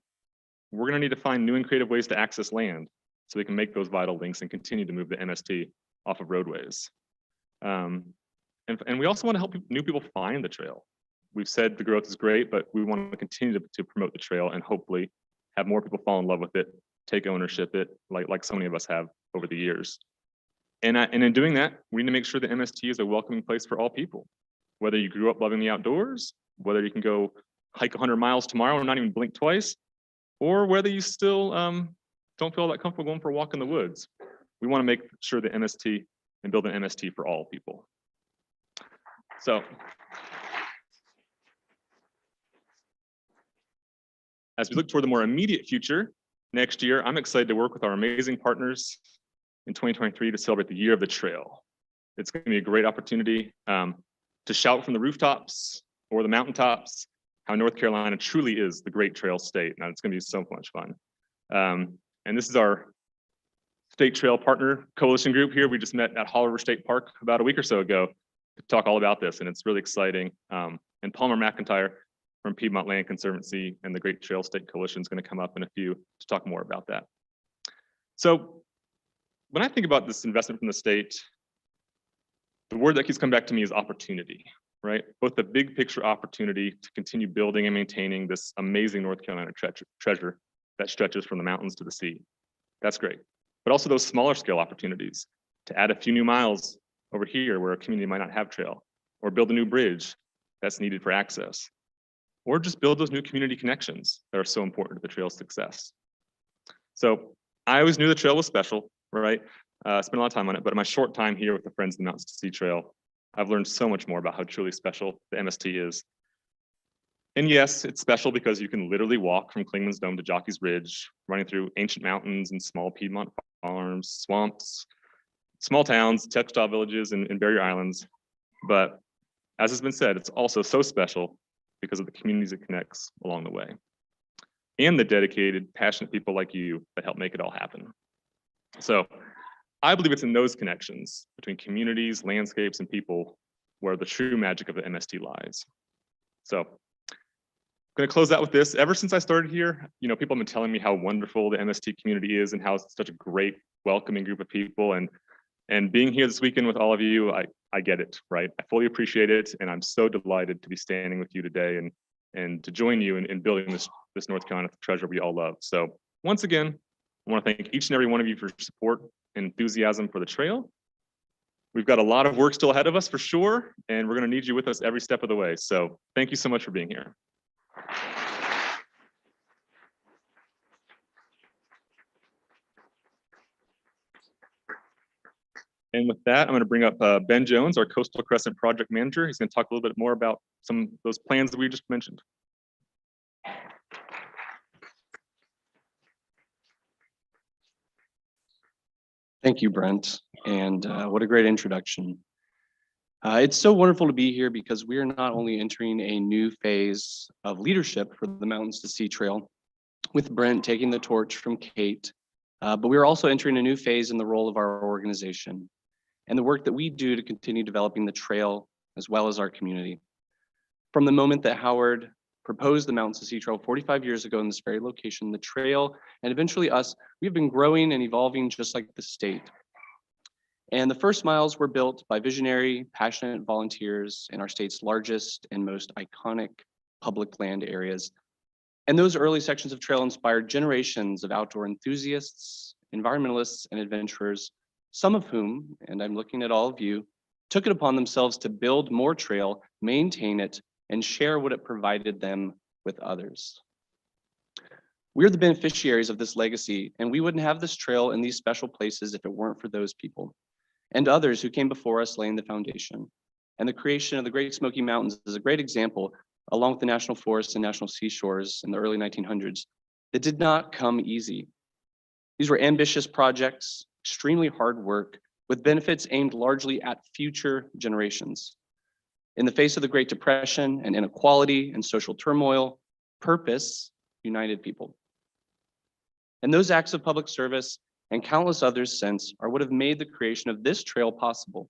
[SPEAKER 13] we're going to need to find new and creative ways to access land so we can make those vital links and continue to move the MST off of roadways. And we also want to help new people find the trail. We've said the growth is great, but we want to continue to promote the trail and hopefully have more people fall in love with it, take ownership it, like so many of us have over the years. And in doing that, we need to make sure the MST is a welcoming place for all people. Whether you grew up loving the outdoors, whether you can go hike 100 miles tomorrow and not even blink twice, or whether you still don't feel that comfortable going for a walk in the woods. We want to make sure the MST and build an MST for all people. So, as we look toward the more immediate future, next year, I'm excited to work with our amazing partners in 2023 to celebrate the Year of the Trail. It's going to be a great opportunity to shout from the rooftops or the mountaintops how North Carolina truly is the great trail state. Now, it's going to be so much fun. And this is our state trail partner coalition group here. We just met at Hall River State Park about a week or so ago to talk all about this, and it's really exciting. And Palmer McIntyre from Piedmont Land Conservancy and the Great Trail State Coalition is going to come up in a few to talk more about that. So when I think about this investment from the state, the word that keeps coming back to me is opportunity, right? Both the big picture opportunity to continue building and maintaining this amazing North Carolina treasure that stretches from the mountains to the sea. That's great. But also those smaller scale opportunities to add a few new miles over here where a community might not have trail, or build a new bridge that's needed for access, or just build those new community connections that are so important to the trail's success. So I always knew the trail was special, right? Spent a lot of time on it, but in my short time here with the Friends of the Mountains to Sea Trail, I've learned so much more about how truly special the MST is. And yes, it's special because you can literally walk from Clingman's Dome to Jockey's Ridge, running through ancient mountains and small Piedmont farms, swamps, small towns, textile villages, and barrier islands. But as has been said, it's also so special because of the communities it connects along the way and the dedicated, passionate people like you that help make it all happen. So I believe it's in those connections between communities, landscapes, and people where the true magic of the MST lies. So I'm going to close out with this. Ever since I started here, people have been telling me how wonderful the MST community is and how it's such a great, welcoming group of people. And being here this weekend with all of you, I get it, right? I fully appreciate it. And I'm so delighted to be standing with you today and to join you in building this North Carolina treasure we all love. So once again, I want to thank each and every one of you for your support and enthusiasm for the trail. We've got a lot of work still ahead of us for sure, and we're going to need you with us every step of the way. So thank you so much for being here. And with that, I'm going to bring up Ben Jones, our Coastal Crescent project manager. He's going to talk a little bit more about some of those plans that we just mentioned.
[SPEAKER 14] Thank you, Brent. And what a great introduction. It's so wonderful to be here because we are not only entering a new phase of leadership for the Mountains to Sea Trail with Brent taking the torch from Kate, but we are also entering a new phase in the role of our organization and the work that we do to continue developing the trail as well as our community. From the moment that Howard proposed the Mountains to Sea Trail 45 years ago in this very location, the trail, and eventually us, we've been growing and evolving just like the state. And the first miles were built by visionary, passionate volunteers in our state's largest and most iconic public land areas. And those early sections of trail inspired generations of outdoor enthusiasts, environmentalists, and adventurers, some of whom, and I'm looking at all of you, took it upon themselves to build more trail, maintain it, and share what it provided them with others. We're the beneficiaries of this legacy, and we wouldn't have this trail in these special places if it weren't for those people and others who came before us laying the foundation. And the creation of the Great Smoky Mountains is a great example, along with the national forests and national seashores in the early 1900s, that did not come easy. These were ambitious projects, extremely hard work, with benefits aimed largely at future generations. In the face of the Great Depression and inequality and social turmoil, purpose united people. And those acts of public service and countless others since are what have made the creation of this trail possible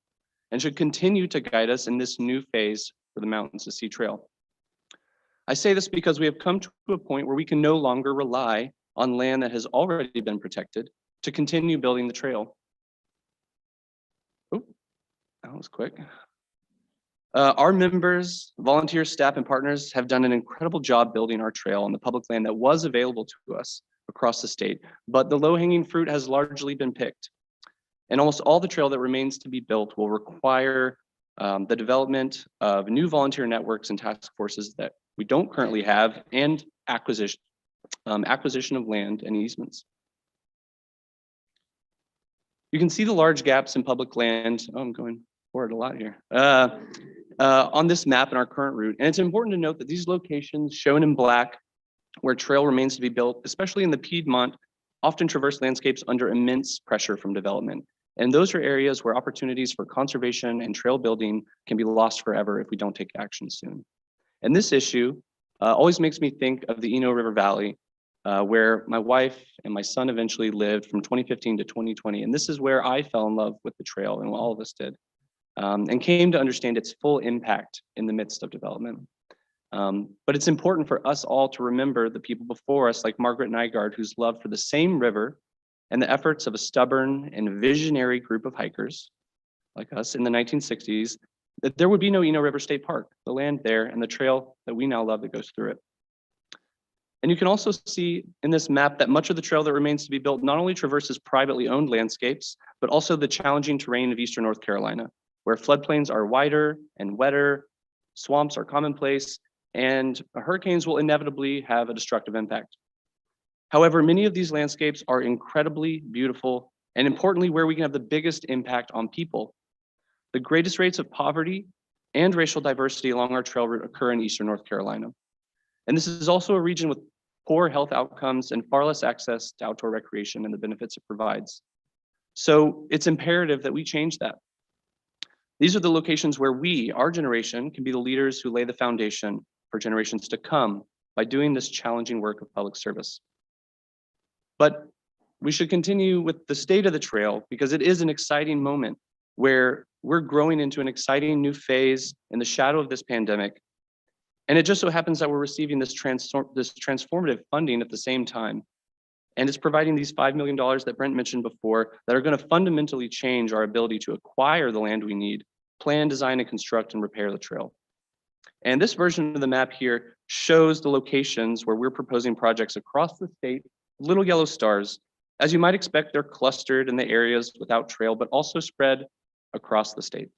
[SPEAKER 14] and should continue to guide us in this new phase for the Mountains to Sea Trail. I say this because we have come to a point where we can no longer rely on land that has already been protected to continue building the trail. Oh, that was quick. Our members, volunteers, staff, and partners have done an incredible job building our trail on the public land that was available to us across the state, but the low-hanging fruit has largely been picked. And almost all the trail that remains to be built will require the development of new volunteer networks and task forces that we don't currently have, and acquisition of land and easements. You can see the large gaps in public land. Oh, I'm going forward a lot here. On this map in our current route. And it's important to note that these locations shown in black where trail remains to be built, especially in the Piedmont, often traverse landscapes under immense pressure from development. And those are areas where opportunities for conservation and trail building can be lost forever if we don't take action soon. And this issue always makes me think of the Eno River Valley, where my wife and my son eventually lived from 2015 to 2020. And this is where I fell in love with the trail, and all of us did, and came to understand its full impact in the midst of development. But it's important for us all to remember the people before us, like Margaret Nygaard, whose love for the same river and the efforts of a stubborn and visionary group of hikers like us in the 1960s, that there would be no Eno River State Park, the land there, and the trail that we now love that goes through it. And you can also see in this map that much of the trail that remains to be built not only traverses privately owned landscapes, but also the challenging terrain of Eastern North Carolina, where floodplains are wider and wetter, swamps are commonplace, and hurricanes will inevitably have a destructive impact. However, many of these landscapes are incredibly beautiful, and importantly, where we can have the biggest impact on people. The greatest rates of poverty and racial diversity along our trail route occur in Eastern North Carolina. And this is also a region with poor health outcomes and far less access to outdoor recreation and the benefits it provides. So it's imperative that we change that. These are the locations where we, our generation, can be the leaders who lay the foundation for generations to come by doing this challenging work of public service. But we should continue with the state of the trail because it is an exciting moment where we're growing into an exciting new phase in the shadow of this pandemic. And it just so happens that we're receiving this transformative funding at the same time. And it's providing these $5 million that Brent mentioned before that are going to fundamentally change our ability to acquire the land we need, plan, design, and construct and repair the trail. And this version of the map here shows the locations where we're proposing projects across the state, little yellow stars. As you might expect, they're clustered in the areas without trail, but also spread across the state.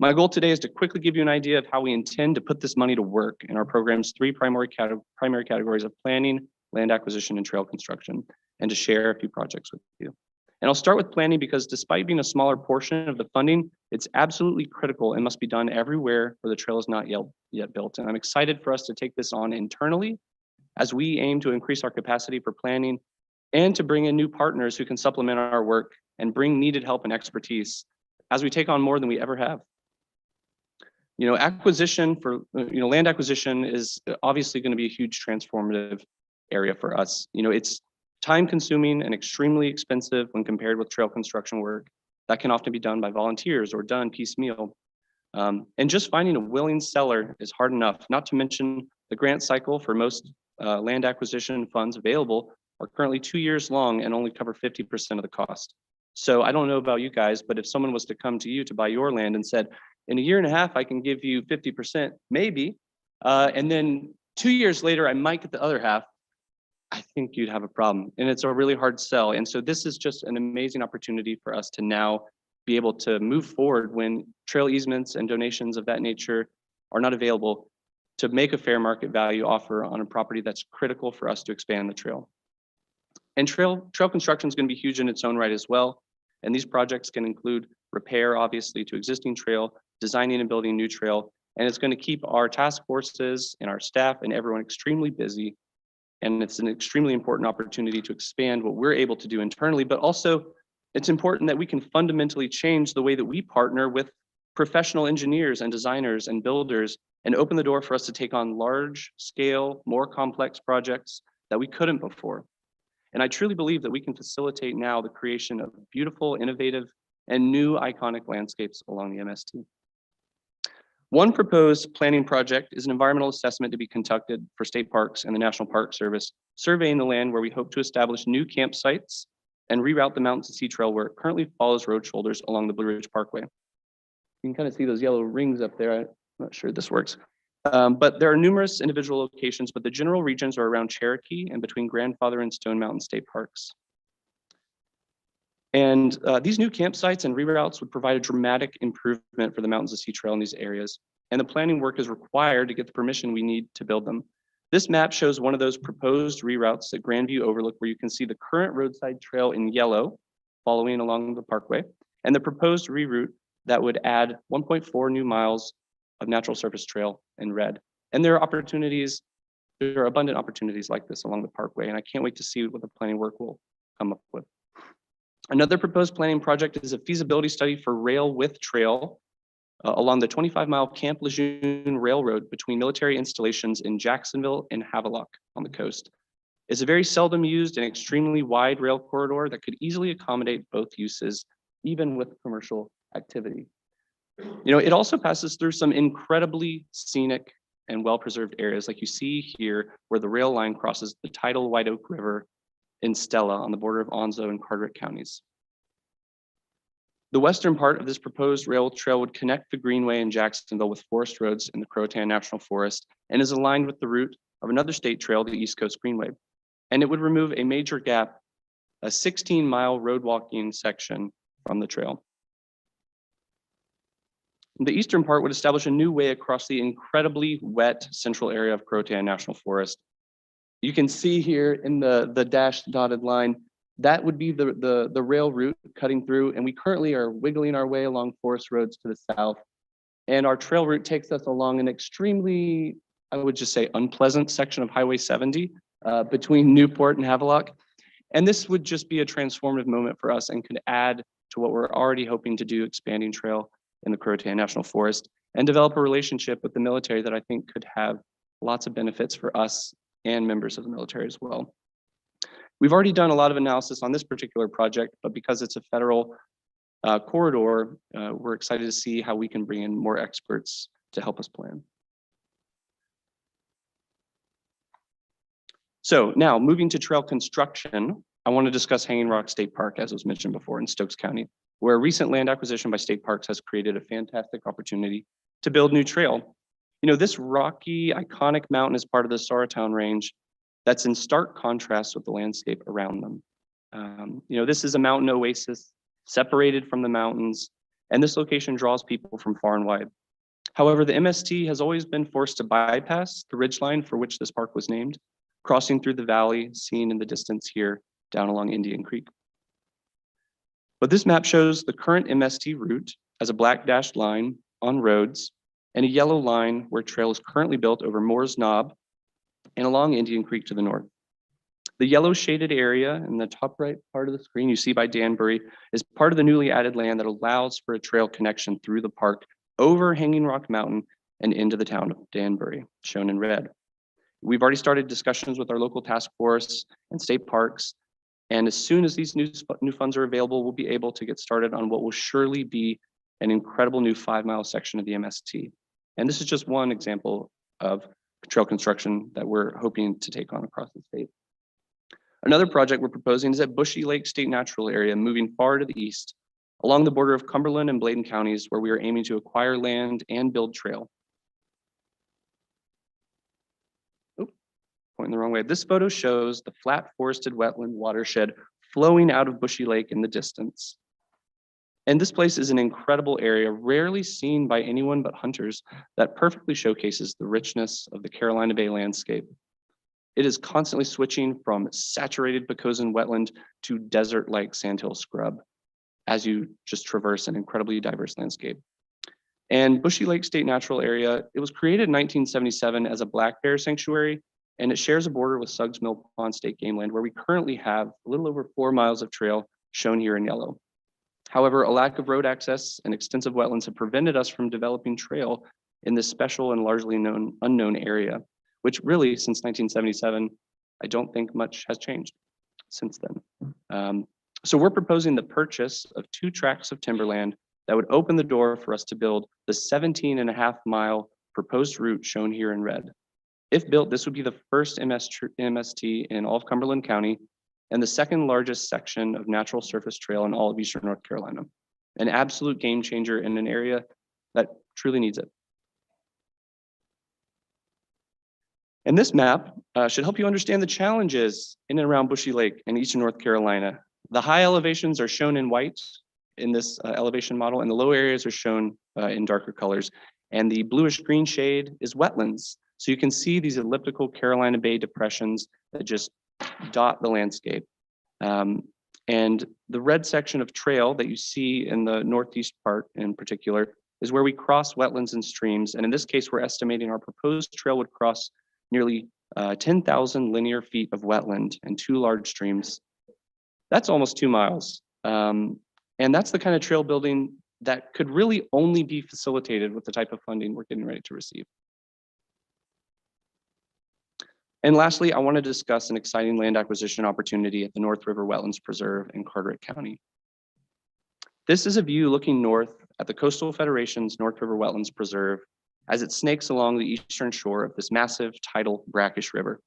[SPEAKER 14] My goal today is to quickly give you an idea of how we intend to put this money to work in our program's three primary categories of planning, land acquisition, and trail construction, and to share a few projects with you. And I'll start with planning because despite being a smaller portion of the funding, it's absolutely critical and must be done everywhere where the trail is not yet built. And I'm excited for us to take this on internally as we aim to increase our capacity for planning and to bring in new partners who can supplement our work and bring needed help and expertise as we take on more than we ever have. Acquisition for, land acquisition is obviously going to be a huge transformative area for us. It's time consuming and extremely expensive when compared with trail construction work that can often be done by volunteers or done piecemeal. And just finding a willing seller is hard enough, not to mention the grant cycle for most land acquisition funds available are currently 2 years long and only cover 50% of the cost. So I don't know about you guys, but if someone was to come to you to buy your land and said, in a year and a half, I can give you 50%, maybe. And then 2 years later, I might get the other half. I think you'd have a problem. And it's a really hard sell. And so this is just an amazing opportunity for us to now be able to move forward when trail easements and donations of that nature are not available to make a fair market value offer on a property that's critical for us to expand the trail. And trail construction is going to be huge in its own right as well. And these projects can include repair, obviously, to existing trail, designing and building new trail, and it's going to keep our task forces and our staff and everyone extremely busy. And it's an extremely important opportunity to expand what we're able to do internally, but also it's important that we can fundamentally change the way that we partner with professional engineers and designers and builders and open the door for us to take on large scale, more complex projects that we couldn't before. And I truly believe that we can facilitate now the creation of beautiful, innovative, and new iconic landscapes along the MST. One proposed planning project is an environmental assessment to be conducted for state parks and the National Park Service, surveying the land where we hope to establish new campsites and reroute the Mountain to Sea Trail where it currently follows road shoulders along the Blue Ridge Parkway. You can kind of see those yellow rings up there. I'm not sure this works. But there are numerous individual locations, but the general regions are around Cherokee and between Grandfather and Stone Mountain State Parks. And these new campsites and reroutes would provide a dramatic improvement for the Mountains to Sea Trail in these areas. And the planning work is required to get the permission we need to build them. This map shows one of those proposed reroutes at Grandview Overlook, where you can see the current roadside trail in yellow, following along the parkway, and the proposed reroute that would add 1.4 new miles of natural surface trail in red. And there are abundant opportunities like this along the parkway, and I can't wait to see what the planning work will come up with. Another proposed planning project is a feasibility study for rail with trail along the 25-mile Camp Lejeune Railroad between military installations in Jacksonville and Havelock on the coast. It's a very seldom used and extremely wide rail corridor that could easily accommodate both uses, even with commercial activity. It also passes through some incredibly scenic and well-preserved areas like you see here where the rail line crosses the tidal White Oak River in Stella on the border of Onzo and Carteret counties. The western part of this proposed rail trail would connect the Greenway in Jacksonville with forest roads in the Croatan National Forest and is aligned with the route of another state trail, the East Coast Greenway. And it would remove a major gap, a 16-mile road walking section from the trail. The eastern part would establish a new way across the incredibly wet central area of Croatan National Forest. You can see here in the dashed dotted line, that would be the rail route cutting through, and we currently are wiggling our way along forest roads to the south. And our trail route takes us along an extremely I would just say unpleasant section of Highway 70 between Newport and Havelock. And this would just be a transformative moment for us and could add to what we're already hoping to do, expanding trail in the Croatan National Forest and develop a relationship with the military that I think could have lots of benefits for us and members of the military as well. We've already done a lot of analysis on this particular project, but because it's a federal corridor, we're excited to see how we can bring in more experts to help us plan. So now moving to trail construction, I want to discuss Hanging Rock State Park, as was mentioned before, in Stokes County, where recent land acquisition by state parks has created a fantastic opportunity to build new trail. You know, this rocky, iconic mountain is part of the Saratown Range that's in stark contrast with the landscape around them. You know, this is a mountain oasis separated from the mountains, and this location draws people from far and wide. However, the MST has always been forced to bypass the ridgeline for which this park was named, crossing through the valley seen in the distance here down along Indian Creek. But this map shows the current MST route as a black dashed line on roads and a yellow line where trail is currently built over Moore's Knob and along Indian Creek to the north. The yellow shaded area in the top right part of the screen you see by Danbury is part of the newly added land that allows for a trail connection through the park over Hanging Rock Mountain and into the town of Danbury, shown in red. We've already started discussions with our local task force and state parks. And as soon as these new funds are available, we'll be able to get started on what will surely be an incredible new 5-mile section of the MST. And this is just one example of trail construction that we're hoping to take on across the state. Another project we're proposing is at Bushy Lake State Natural Area, moving far to the east, along the border of Cumberland and Bladen counties, where we are aiming to acquire land and build trail. Pointing the wrong way. This photo shows the flat forested wetland watershed flowing out of Bushy Lake in the distance. And this place is an incredible area, rarely seen by anyone but hunters, that perfectly showcases the richness of the Carolina Bay landscape. It is constantly switching from saturated Pocosin wetland to desert-like sandhill scrub as you just traverse an incredibly diverse landscape. And Bushy Lake State Natural Area, it was created in 1977 as a black bear sanctuary, and it shares a border with Suggs Mill Pond State Game Land, where we currently have a little over 4 miles of trail shown here in yellow. However, a lack of road access and extensive wetlands have prevented us from developing trail in this special and largely unknown area, which really, since 1977, I don't think much has changed since then. So we're proposing the purchase of 2 tracts of timberland that would open the door for us to build the 17.5-mile proposed route shown here in red. If built, this would be the first MST in all of Cumberland County and the second largest section of natural surface trail in all of Eastern North Carolina. An absolute game changer in an area that truly needs it. And this map should help you understand the challenges in and around Bushy Lake in Eastern North Carolina. The high elevations are shown in white in this elevation model, and the low areas are shown in darker colors. And the bluish green shade is wetlands. So you can see these elliptical Carolina Bay depressions that just dot the landscape. And the red section of trail that you see in the northeast part in particular is where we cross wetlands and streams. And in this case, we're estimating our proposed trail would cross nearly 10,000 linear feet of wetland and 2 large streams. That's almost 2 miles. And that's the kind of trail building that could really only be facilitated with the type of funding we're getting ready to receive. And lastly, I want to discuss an exciting land acquisition opportunity at the North River Wetlands Preserve in Carteret County. This is a view looking north at the Coastal Federation's North River Wetlands Preserve as it snakes along the eastern shore of this massive tidal brackish river.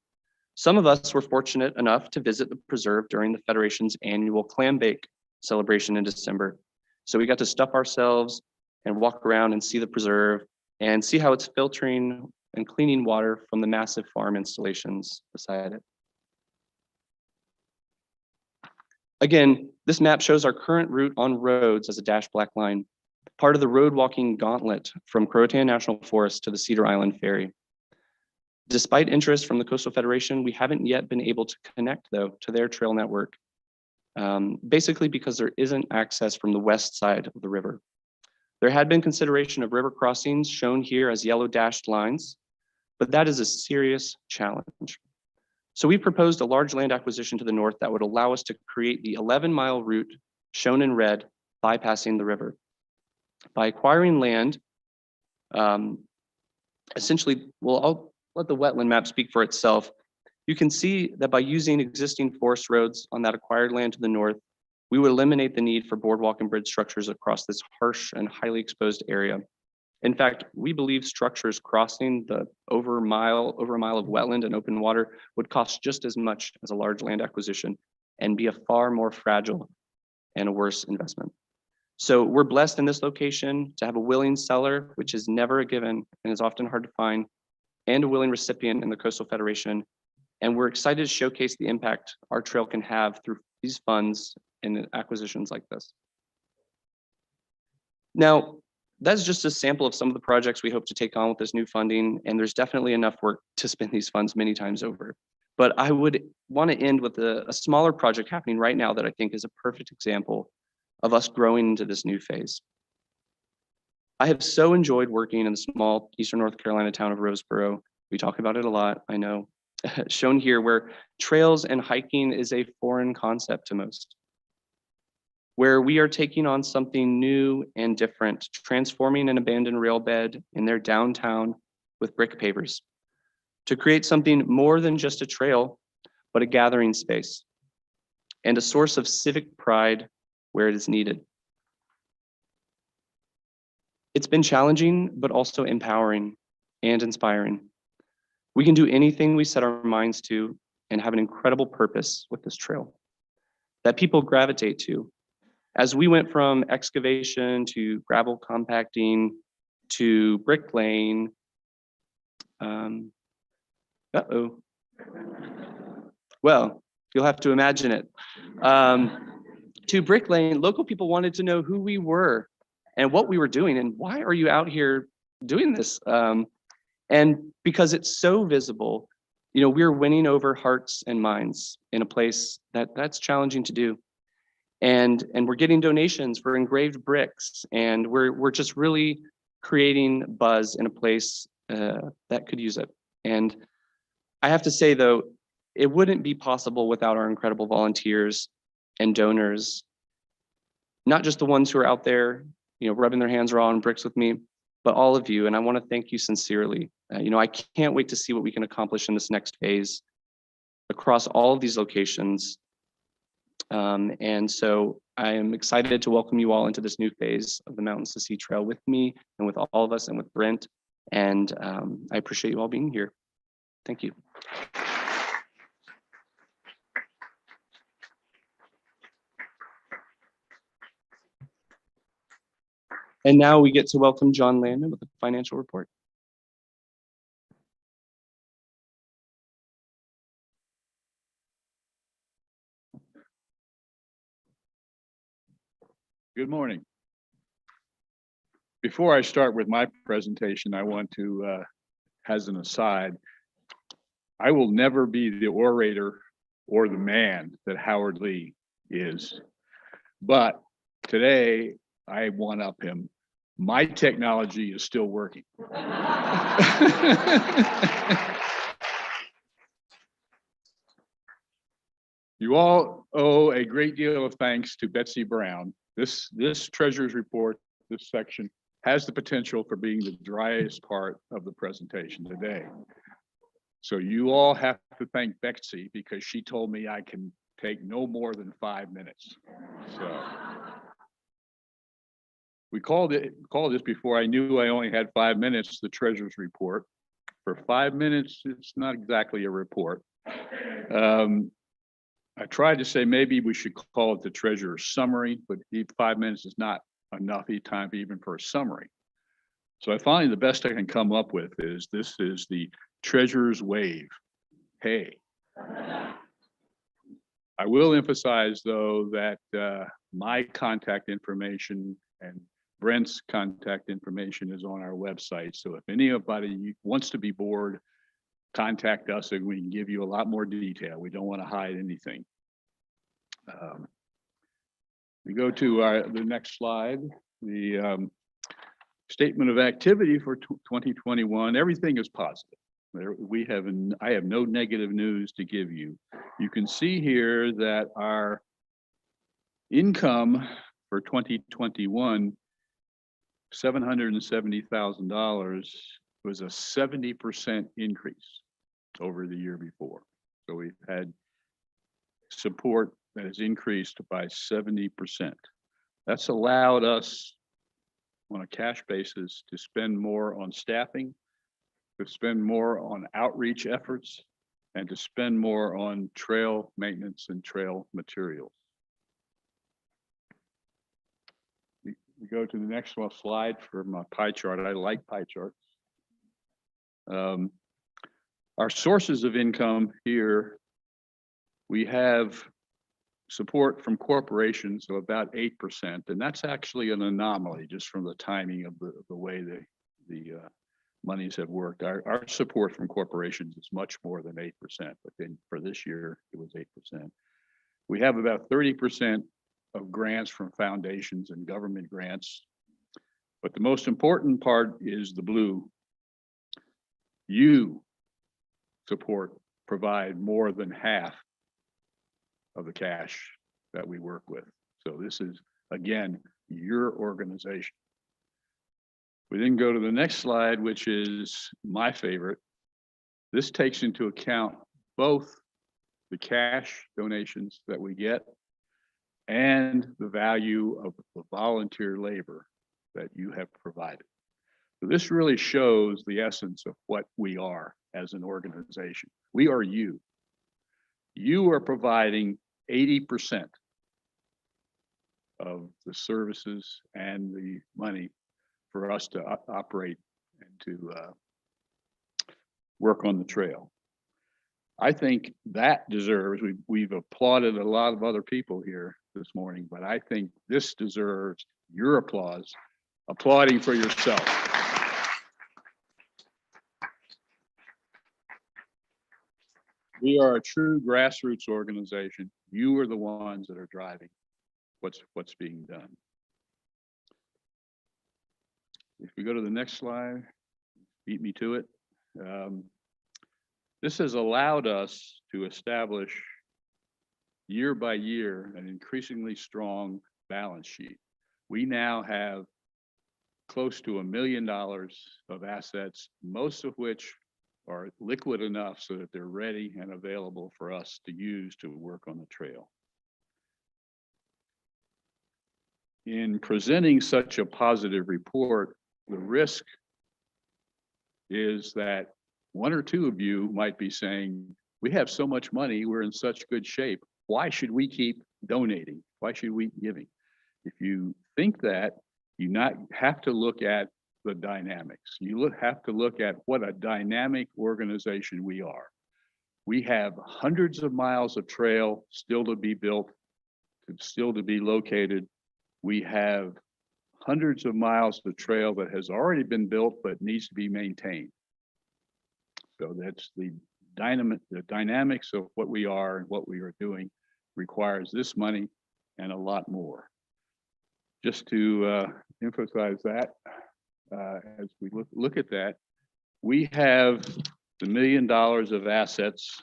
[SPEAKER 14] Some of us were fortunate enough to visit the preserve during the Federation's annual clam bake celebration in December. So we got to stuff ourselves and walk around and see the preserve and see how it's filtering and cleaning water from the massive farm installations beside it. Again, this map shows our current route on roads as a dashed black line, part of the road walking gauntlet from Croatan National Forest to the Cedar Island Ferry. Despite interest from the Coastal Federation, we haven't yet been able to connect, though, to their trail network, basically because there isn't access from the west side of the river. There had been consideration of river crossings shown here as yellow dashed lines, but that is a serious challenge. So we proposed a large land acquisition to the north that would allow us to create the 11-mile route shown in red, bypassing the river. By acquiring land, essentially, well, I'll let the wetland map speak for itself. You can see that by using existing forest roads on that acquired land to the north, we would eliminate the need for boardwalk and bridge structures across this harsh and highly exposed area. In fact, we believe structures crossing the over a mile of wetland and open water would cost just as much as a large land acquisition and be a far more fragile and a worse investment. So we're blessed in this location to have a willing seller, which is never a given and is often hard to find, and a willing recipient in the Coastal Federation. And we're excited to showcase the impact our trail can have through these funds and acquisitions like this. Now, that's just a sample of some of the projects we hope to take on with this new funding, and there's definitely enough work to spend these funds many times over. But I would want to end with a smaller project happening right now that I think is a perfect example of us growing into this new phase. I have so enjoyed working in the small Eastern North Carolina town of Roseboro. We talk about it a lot, I know. Shown here, where trails and hiking is a foreign concept to most, where we are taking on something new and different, transforming an abandoned rail bed in their downtown with brick pavers to create something more than just a trail, but a gathering space and a source of civic pride where it is needed. It's been challenging, but also empowering and inspiring. We can do anything we set our minds to and have an incredible purpose with this trail that people gravitate to. As we went from excavation to gravel compacting to brick laying, well, you'll have to imagine it. To brick laying, local people wanted to know who we were and what we were doing and why are you out here doing this? And because it's so visible, you know, we're winning over hearts and minds in a place that's challenging to do. And we're getting donations for engraved bricks, and we're just really creating buzz in a place that could use it. And I have to say though, it wouldn't be possible without our incredible volunteers and donors, not just the ones who are out there, you know, rubbing their hands raw on bricks with me, but all of you. And I want to thank you sincerely. You know, I can't wait to see what we can accomplish in this next phase across all of these locations. And so I am excited to welcome you all into this new phase of the Mountains to Sea Trail with me and with all of us and with Brent. And I appreciate you all being here. Thank you. And now we get to welcome John Landon with the financial report.
[SPEAKER 15] Good morning. Before I start with my presentation, I want to, as an aside, I will never be the orator or the man that Howard Lee is. But today, I one-up him. My technology is still working. You all owe a great deal of thanks to Betsy Brown. This treasurer's report, this section, has the potential for being the driest part of the presentation today. So you all have to thank Betsy because she told me I can take no more than 5 minutes. So we called this before I knew I only had 5 minutes, the treasurer's report. For 5 minutes, it's not exactly a report. I tried to say maybe we should call it the treasurer's summary, but 5 minutes is not enough time even for a summary. So I finally, the best I can come up with is this is the treasurer's wave. Hey. I will emphasize though that my contact information and Brent's contact information is on our website. So if anybody wants to be bored, contact us and we can give you a lot more detail. We don't want to hide anything. We go to the next slide, the statement of activity for 2021. Everything is positive. I have no negative news to give you. You can see here that our income for 2021, $770,000, was a 70% increase over the year before. So we've had support that has increased by 70%. That's allowed us on a cash basis to spend more on staffing, to spend more on outreach efforts, and to spend more on trail maintenance and trail materials. We go to the next one slide for my pie chart. I like pie charts. Our sources of income here, we have support from corporations of about 8%, and that's actually an anomaly just from the timing of the way the monies have worked. Our support from corporations is much more than 8%, but then for this year, it was 8%. We have about 30% of grants from foundations and government grants. But the most important part is the blue. You provide more than half of the cash that we work with. So this is, again, your organization. We then go to the next slide, which is my favorite. This takes into account both the cash donations that we get and the value of the volunteer labor that you have provided. So this really shows the essence of what we are as an organization. We are you. You are providing 80% of the services and the money for us to operate and to work on the trail. I think that deserves, we've applauded a lot of other people here this morning, but I think this deserves your applause, applauding for yourself. We are a true grassroots organization. You are the ones that are driving what's being done. If we go to the next slide, beat me to it. This has allowed us to establish year by year an increasingly strong balance sheet. We now have close to $1 million of assets, most of which are liquid enough so that they're ready and available for us to use to work on the trail. In presenting such a positive report, the risk is that one or two of you might be saying, we have so much money, we're in such good shape. Why should we keep donating? Why should we keep giving? If you think that, you not have to look at the dynamics. You have to look at what a dynamic organization we are. We have hundreds of miles of trail still to be built, still to be located. We have hundreds of miles of trail that has already been built but needs to be maintained. So that's the dynamics of what we are and what we are doing requires this money and a lot more. Just to emphasize that, as we look at that, we have the $1 million of assets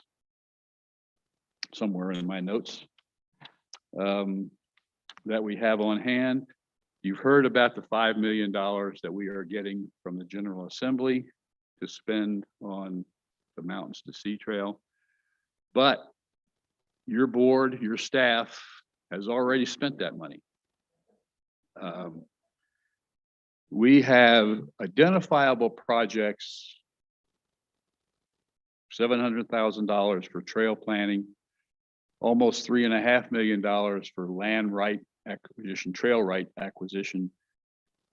[SPEAKER 15] somewhere in my notes that we have on hand. You've heard about the $5 million that we are getting from the General Assembly to spend on the Mountains to Sea Trail. But your board, your staff has already spent that money. We have identifiable projects, $700,000 for trail planning, almost $3.5 million for land right acquisition, trail right acquisition,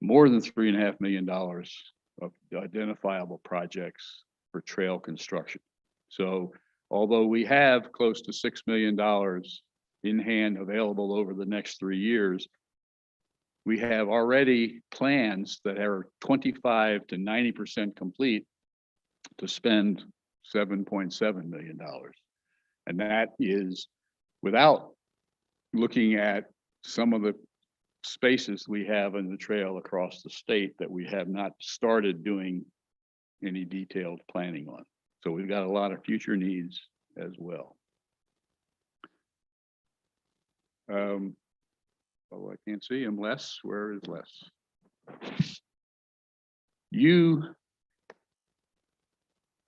[SPEAKER 15] more than $3.5 million of identifiable projects for trail construction. So although we have close to $6 million in hand available over the next 3 years, we have already plans that are 25 to 90% complete to spend $7.7 million. And that is without looking at some of the spaces we have in the trail across the state that we have not started doing any detailed planning on. So we've got a lot of future needs as well. Oh, I can't see him. Les, where is Les? You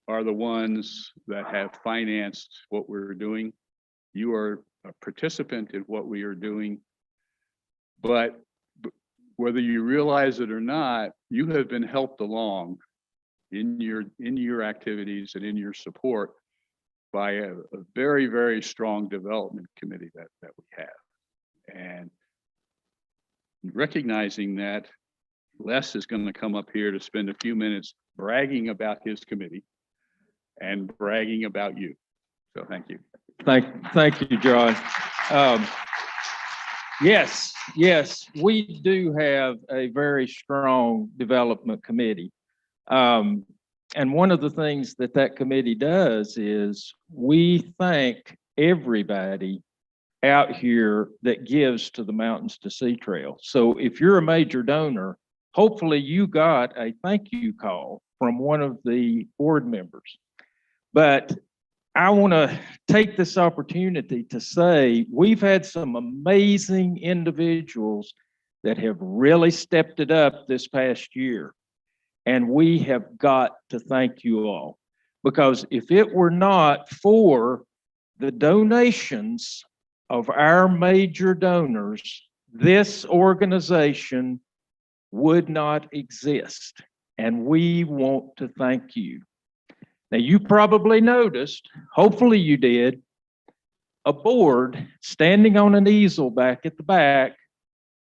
[SPEAKER 15] are the ones that have financed what we're doing. You are a participant in what we are doing. But whether you realize it or not, you have been helped along in your activities and in your support by a very, very strong development committee that we have. And recognizing that, Les is going to come up here to spend a few minutes bragging about his committee and bragging about you. So thank you.
[SPEAKER 10] Thank you, John. Yes, we do have a very strong development committee. And one of the things that committee does is we thank everybody out here that gives to the Mountains to Sea Trail. So if you're a major donor, hopefully you got a thank you call from one of the board members. But I want to take this opportunity to say we've had some amazing individuals that have really stepped it up this past year. And we have got to thank you all, because if it were not for the donations of our major donors, this organization would not exist. And we want to thank you. Now, you probably noticed, hopefully you did, a board standing on an easel back at the back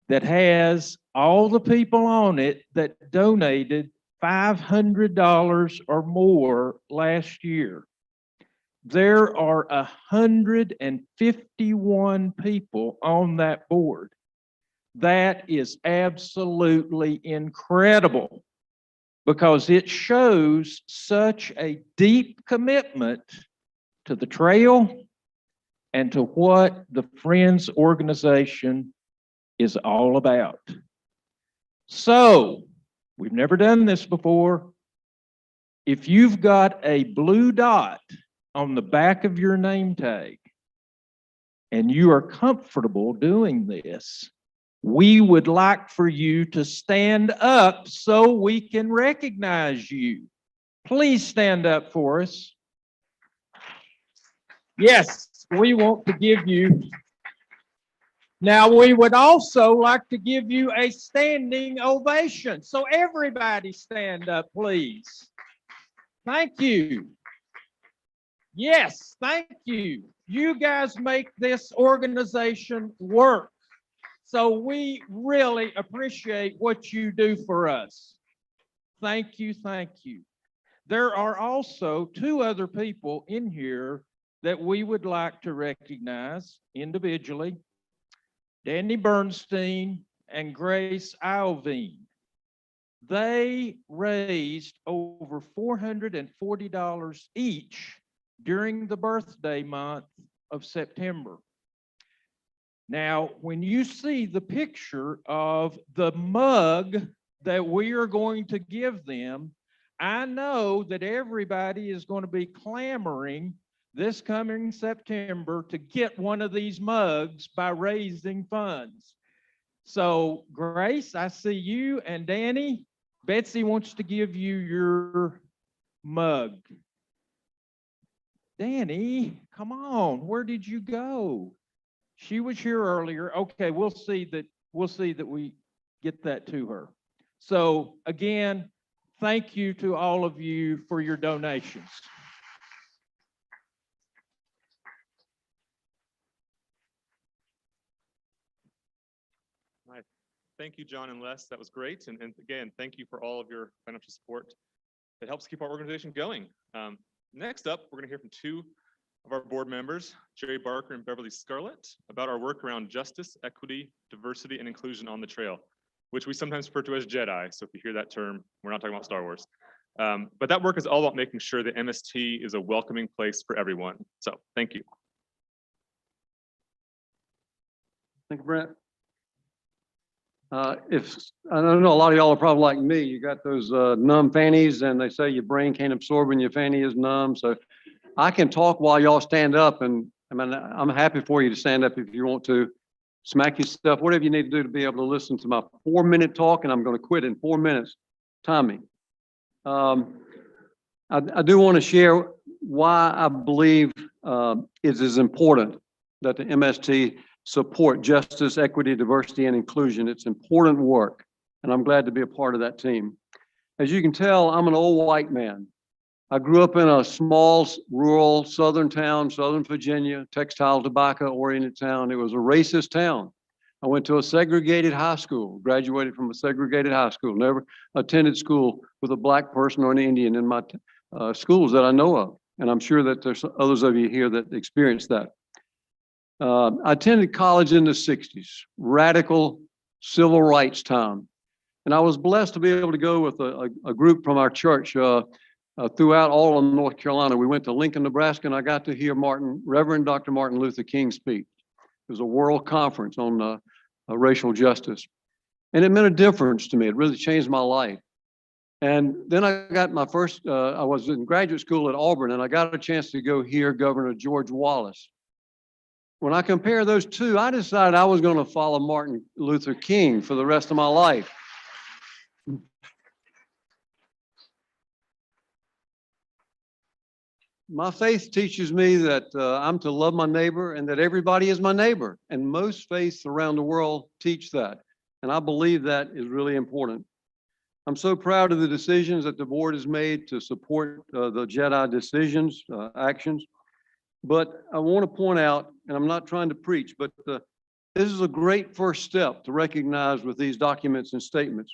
[SPEAKER 10] that has all the people on it that donated $500 or more last year. There are 151 people on that board. That is absolutely incredible, because it shows such a deep commitment to the trail and to what the Friends organization is all about. So, we've never done this before. If you've got a blue dot on the back of your name tag and you are comfortable doing this, we would like for you to stand up so we can recognize you. Please stand up for us. Yes, we want to give you. Now, we would also like to give you a standing ovation. So everybody stand up, please. Thank you. Yes, thank you. You guys make this organization work. So we really appreciate what you do for us. Thank you, thank you. There are also two other people in here that we would like to recognize individually. Danny Bernstein and Grace Alvine. They raised over $440 each during the birthday month of September. Now, when you see the picture of the mug that we are going to give them, I know that everybody is going to be clamoring this coming September to get one of these mugs by raising funds. So, Grace, I see you, and Danny, Betsy wants to give you your mug. Danny, come on, where did you go? She was here earlier. Okay, we'll see that we get that to her. So again, thank you to all of you for your donations.
[SPEAKER 13] Thank you, John and Les. That was great. And again, thank you for all of your financial support that helps keep our organization going. Next up, we're going to hear from two of our board members, Jerry Barker and Beverly Scarlett, about our work around justice, equity, diversity, and inclusion on the trail, which we sometimes refer to as JEDI. So if you hear that term, we're not talking about Star Wars. But that work is all about making sure that MST is a welcoming place for everyone. So thank you.
[SPEAKER 10] Thank you, Brent.
[SPEAKER 16] If, I don't know, a lot of y'all are probably like me, you got those numb fannies and they say your brain can't absorb when your fanny is numb. So I can talk while y'all stand up, and I mean, I'm happy for you to stand up if you want to. Smack your stuff, whatever you need to do to be able to listen to my 4-minute talk, and I'm going to quit in 4 minutes. Time me. I do want to share why I believe it is important that the MST support justice, equity, diversity, and inclusion. It's important work, and I'm glad to be a part of that team. As you can tell, I'm an old white man. I grew up in a small, rural, southern town, Southern Virginia, textile, tobacco-oriented town. It was a racist town. I went to a segregated high school, graduated from a segregated high school, never attended school with a black person or an Indian in my schools that I know of. And I'm sure that there's others of you here that experienced that. I attended college in the 60s, radical civil rights time. And I was blessed to be able to go with a group from our church throughout all of North Carolina. We went to Lincoln, Nebraska, and I got to hear Reverend Dr. Martin Luther King speak. It was a world conference on racial justice. And it meant a difference to me. It really changed my life. And then I got my first, I was in graduate school at Auburn, and I got a chance to go hear Governor George Wallace. When I compare those two, I decided I was going to follow Martin Luther King for the rest of my life. My faith teaches me that I'm to love my neighbor and that everybody is my neighbor. And most faiths around the world teach that. And I believe that is really important. I'm so proud of the decisions that the board has made to support the JEDI decisions, actions. But I want to point out, and I'm not trying to preach, but this is a great first step to recognize with these documents and statements.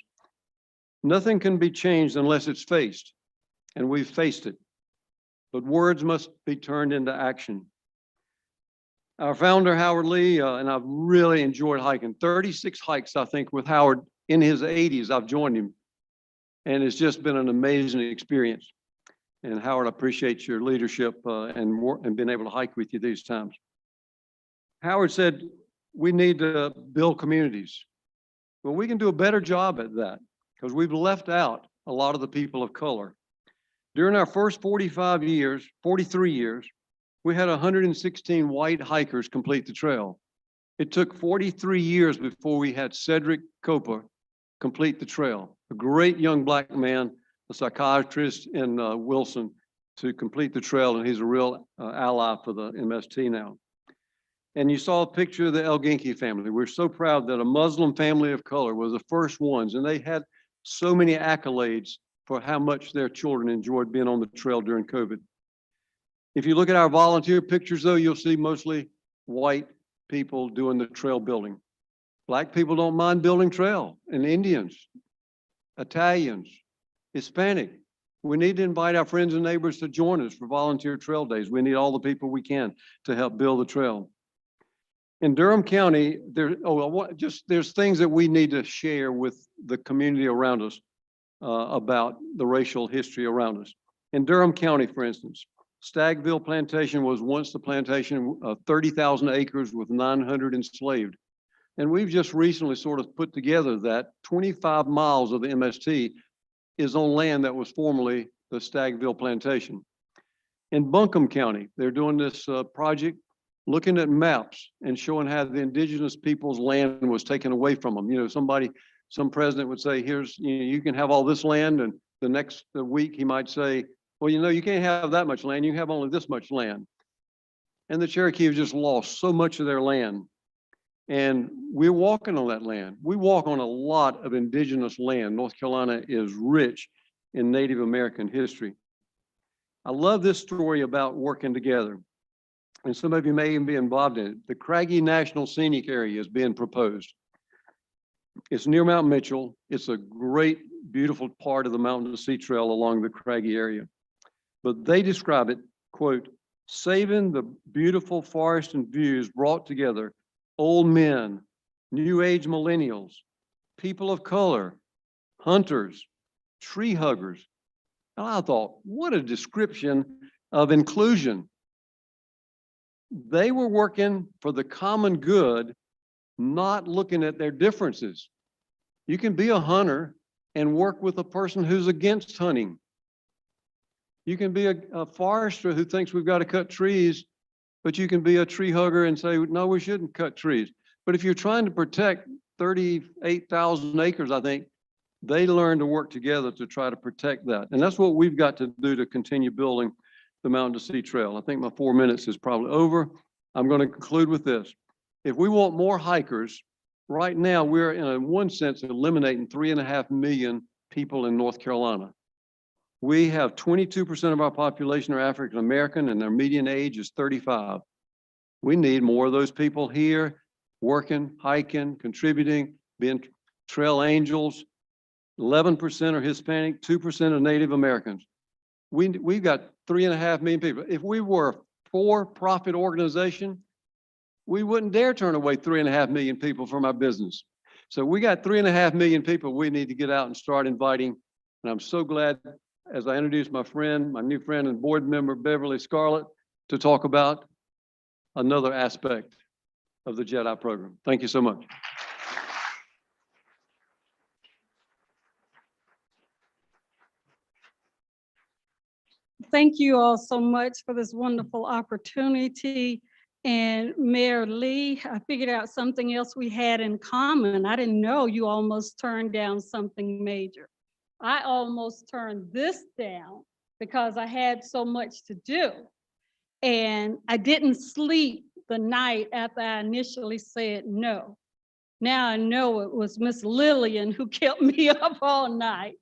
[SPEAKER 16] Nothing can be changed unless it's faced, and we've faced it. But words must be turned into action. Our founder, Howard Lee, and I've really enjoyed hiking. 36 hikes, I think, with Howard in his 80s. I've joined him. And it's just been an amazing experience. And Howard, I appreciate your leadership and being able to hike with you these times. Howard said, we need to build communities. Well, we can do a better job at that because we've left out a lot of the people of color. During our first 43 years, we had 116 white hikers complete the trail. It took 43 years before we had Cedric Copa complete the trail, a great young black man, a psychiatrist in Wilson, to complete the trail, and he's a real ally for the MST now. And you saw a picture of the El Genki family. We're so proud that a Muslim family of color was the first ones, and they had so many accolades for how much their children enjoyed being on the trail during COVID. If you look at our volunteer pictures, though, you'll see mostly white people doing the trail building. Black people don't mind building trail, and Indians, Italians, Hispanic. We need to invite our friends and neighbors to join us for volunteer trail days. We need all the people we can to help build the trail. In Durham County, there's things that we need to share with the community around us about the racial history around us. In Durham County, for instance, Stagville Plantation was once the plantation of 30,000 acres with 900 enslaved. And we've just recently sort of put together that 25 miles of the MST is on land that was formerly the Stagville Plantation. In Buncombe County, they're doing this project looking at maps and showing how the indigenous people's land was taken away from them. You know, some president would say, here's, you can have all this land, and the next week he might say, well, you can't have that much land, you have only this much land. And the Cherokee have just lost so much of their land. And we're walking on that land. We walk on a lot of indigenous land. North Carolina is rich in Native American history. I love this story about working together. And some of you may even be involved in it. The Craggy National Scenic Area is being proposed. It's near Mount Mitchell. It's a great, beautiful part of the Mountain to Sea Trail along the Craggy area. But they describe it, quote, saving the beautiful forest and views brought together old men, new age millennials, people of color, hunters, tree huggers. And I thought, what a description of inclusion. They were working for the common good, not looking at their differences. You can be a hunter and work with a person who's against hunting. You can be a forester who thinks we've got to cut trees, but you can be a tree hugger and say, no, we shouldn't cut trees. But if you're trying to protect 38,000 acres, I think, they learn to work together to try to protect that. And that's what we've got to do to continue building the Mountain to Sea Trail. I think my 4 minutes is probably over. I'm going to conclude with this. If we want more hikers, right now we're in one sense eliminating 3.5 million people in North Carolina. We have 22% of our population are African American and their median age is 35. We need more of those people here, working, hiking, contributing, being trail angels. 11% are Hispanic, 2% are Native Americans. We've got 3.5 million people. If we were a for-profit organization, we wouldn't dare turn away 3.5 million people from our business. So we got 3.5 million people we need to get out and start inviting. And I'm so glad, as I introduce my friend, my new friend and board member, Beverly Scarlett, to talk about another aspect of the JEDI program. Thank you so much.
[SPEAKER 17] Thank you all so much for this wonderful opportunity. And Mayor Lee, I figured out something else we had in common. I didn't know you almost turned down something major. I almost turned this down because I had so much to do. And I didn't sleep the night after I initially said no. Now I know it was Miss Lillian who kept me up all night.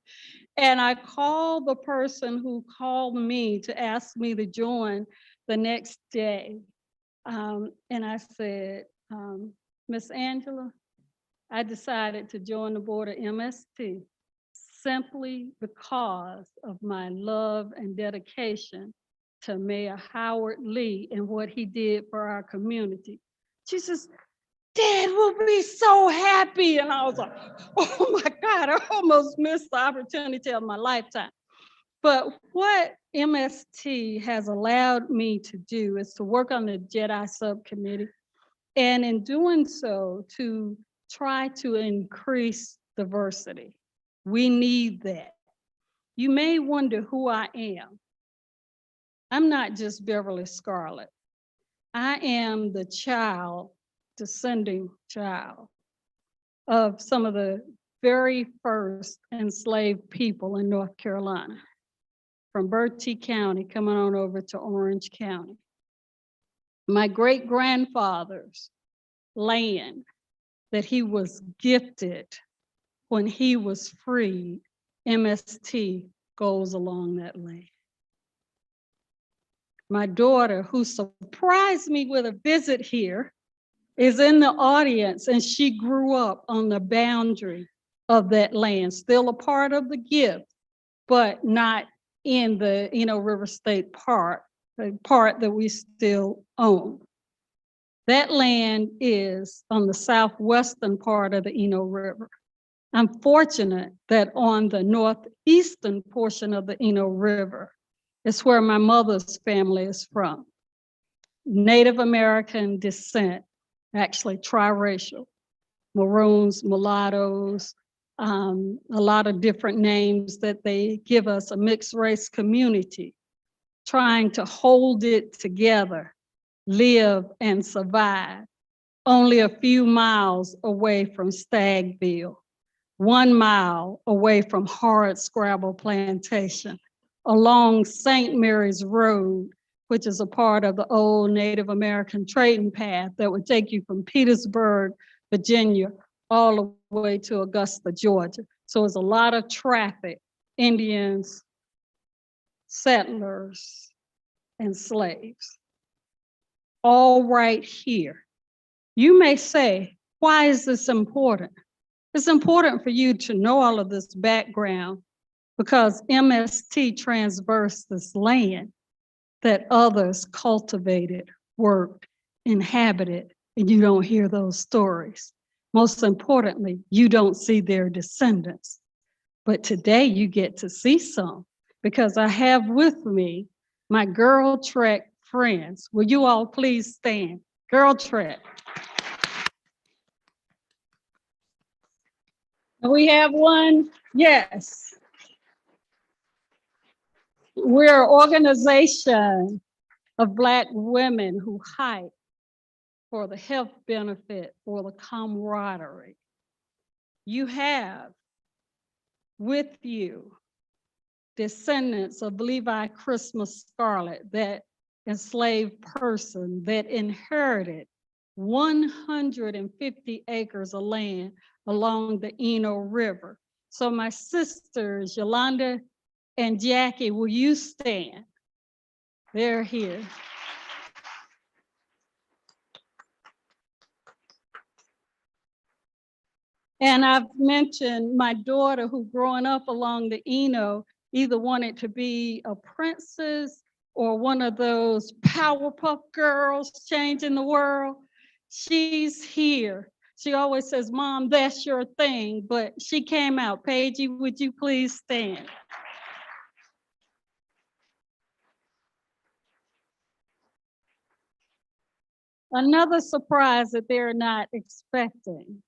[SPEAKER 17] And I called the person who called me to ask me to join the next day. And I said, Miss Angela, I decided to join the board of MST simply because of my love and dedication to Mayor Howard Lee and what he did for our community. She says, Dad will be so happy. And I was like, oh my God, I almost missed the opportunity of my lifetime. But what MST has allowed me to do is to work on the JEDI subcommittee. And in doing so, to try to increase diversity. We need that. You may wonder who I am. I'm not just Beverly Scarlett. I am the descending child of some of the very first enslaved people in North Carolina, from Bertie County coming on over to Orange County. My great-grandfather's land that he was gifted when he was freed, MST goes along that land. My daughter, who surprised me with a visit here, is in the audience, and she grew up on the boundary of that land, still a part of the gift, but not in the River State Park, the part that we still own. That land is on the southwestern part of the Eno River. I'm fortunate that on the northeastern portion of the Eno River is where my mother's family is from. Native American descent, actually triracial, maroons, mulattoes, a lot of different names that they give us, a mixed race community, trying to hold it together, live and survive. Only a few miles away from Stagville, 1 mile away from Hardscrabble Plantation, along St. Mary's Road, which is a part of the old Native American trading path that would take you from Petersburg, Virginia, all the way to Augusta, Georgia. So it's a lot of traffic, Indians, settlers, and slaves, all right here. You may say, why is this important? It's important for you to know all of this background because MST transversed this land that others cultivated, worked, inhabited, and you don't hear those stories. Most importantly, you don't see their descendants. But today you get to see some because I have with me my Girl Trek friends. Will you all please stand? Girl Trek. We have one, yes. We're an organization of Black women who hike for the health benefit, for the camaraderie. You have with you descendants of Levi Christmas Scarlett, that enslaved person that inherited 150 acres of land along the Eno River. So my sisters, Yolanda and Jackie, will you stand? They're here. And I've mentioned my daughter, who growing up along the Eno either wanted to be a princess or one of those Powerpuff Girls changing the world. She's here. She always says, Mom, that's your thing, but she came out. Paige, would you please stand? Another surprise that they're not expecting.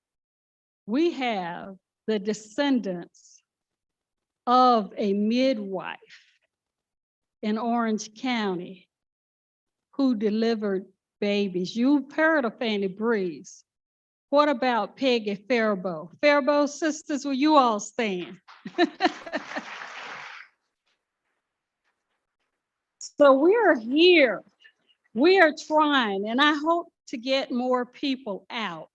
[SPEAKER 17] We have the descendants of a midwife in Orange County who delivered babies. You've heard of Fannie Breeze. What about Peggy Faribault? Faribault sisters, will you all stand? So we're here. We are trying, and I hope to get more people out.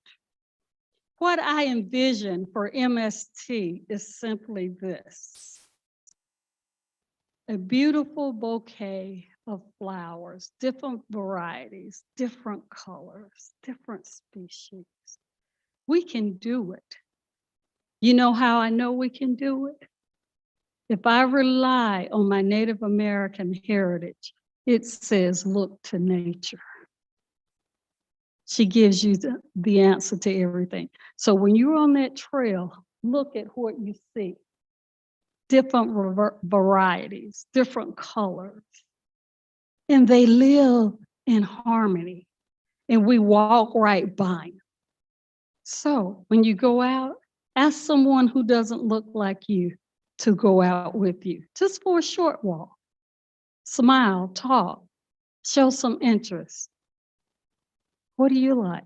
[SPEAKER 17] What I envision for MST is simply this: a beautiful bouquet of flowers, different varieties, different colors, different species. We can do it. You know how I know we can do it? If I rely on my Native American heritage, it says, look to nature. She gives you the answer to everything. So when you're on that trail, look at what you see. Different varieties, different colors. And they live in harmony. And we walk right by them. So when you go out, ask someone who doesn't look like you to go out with you, just for a short walk. Smile, talk, show some interest. What do you like?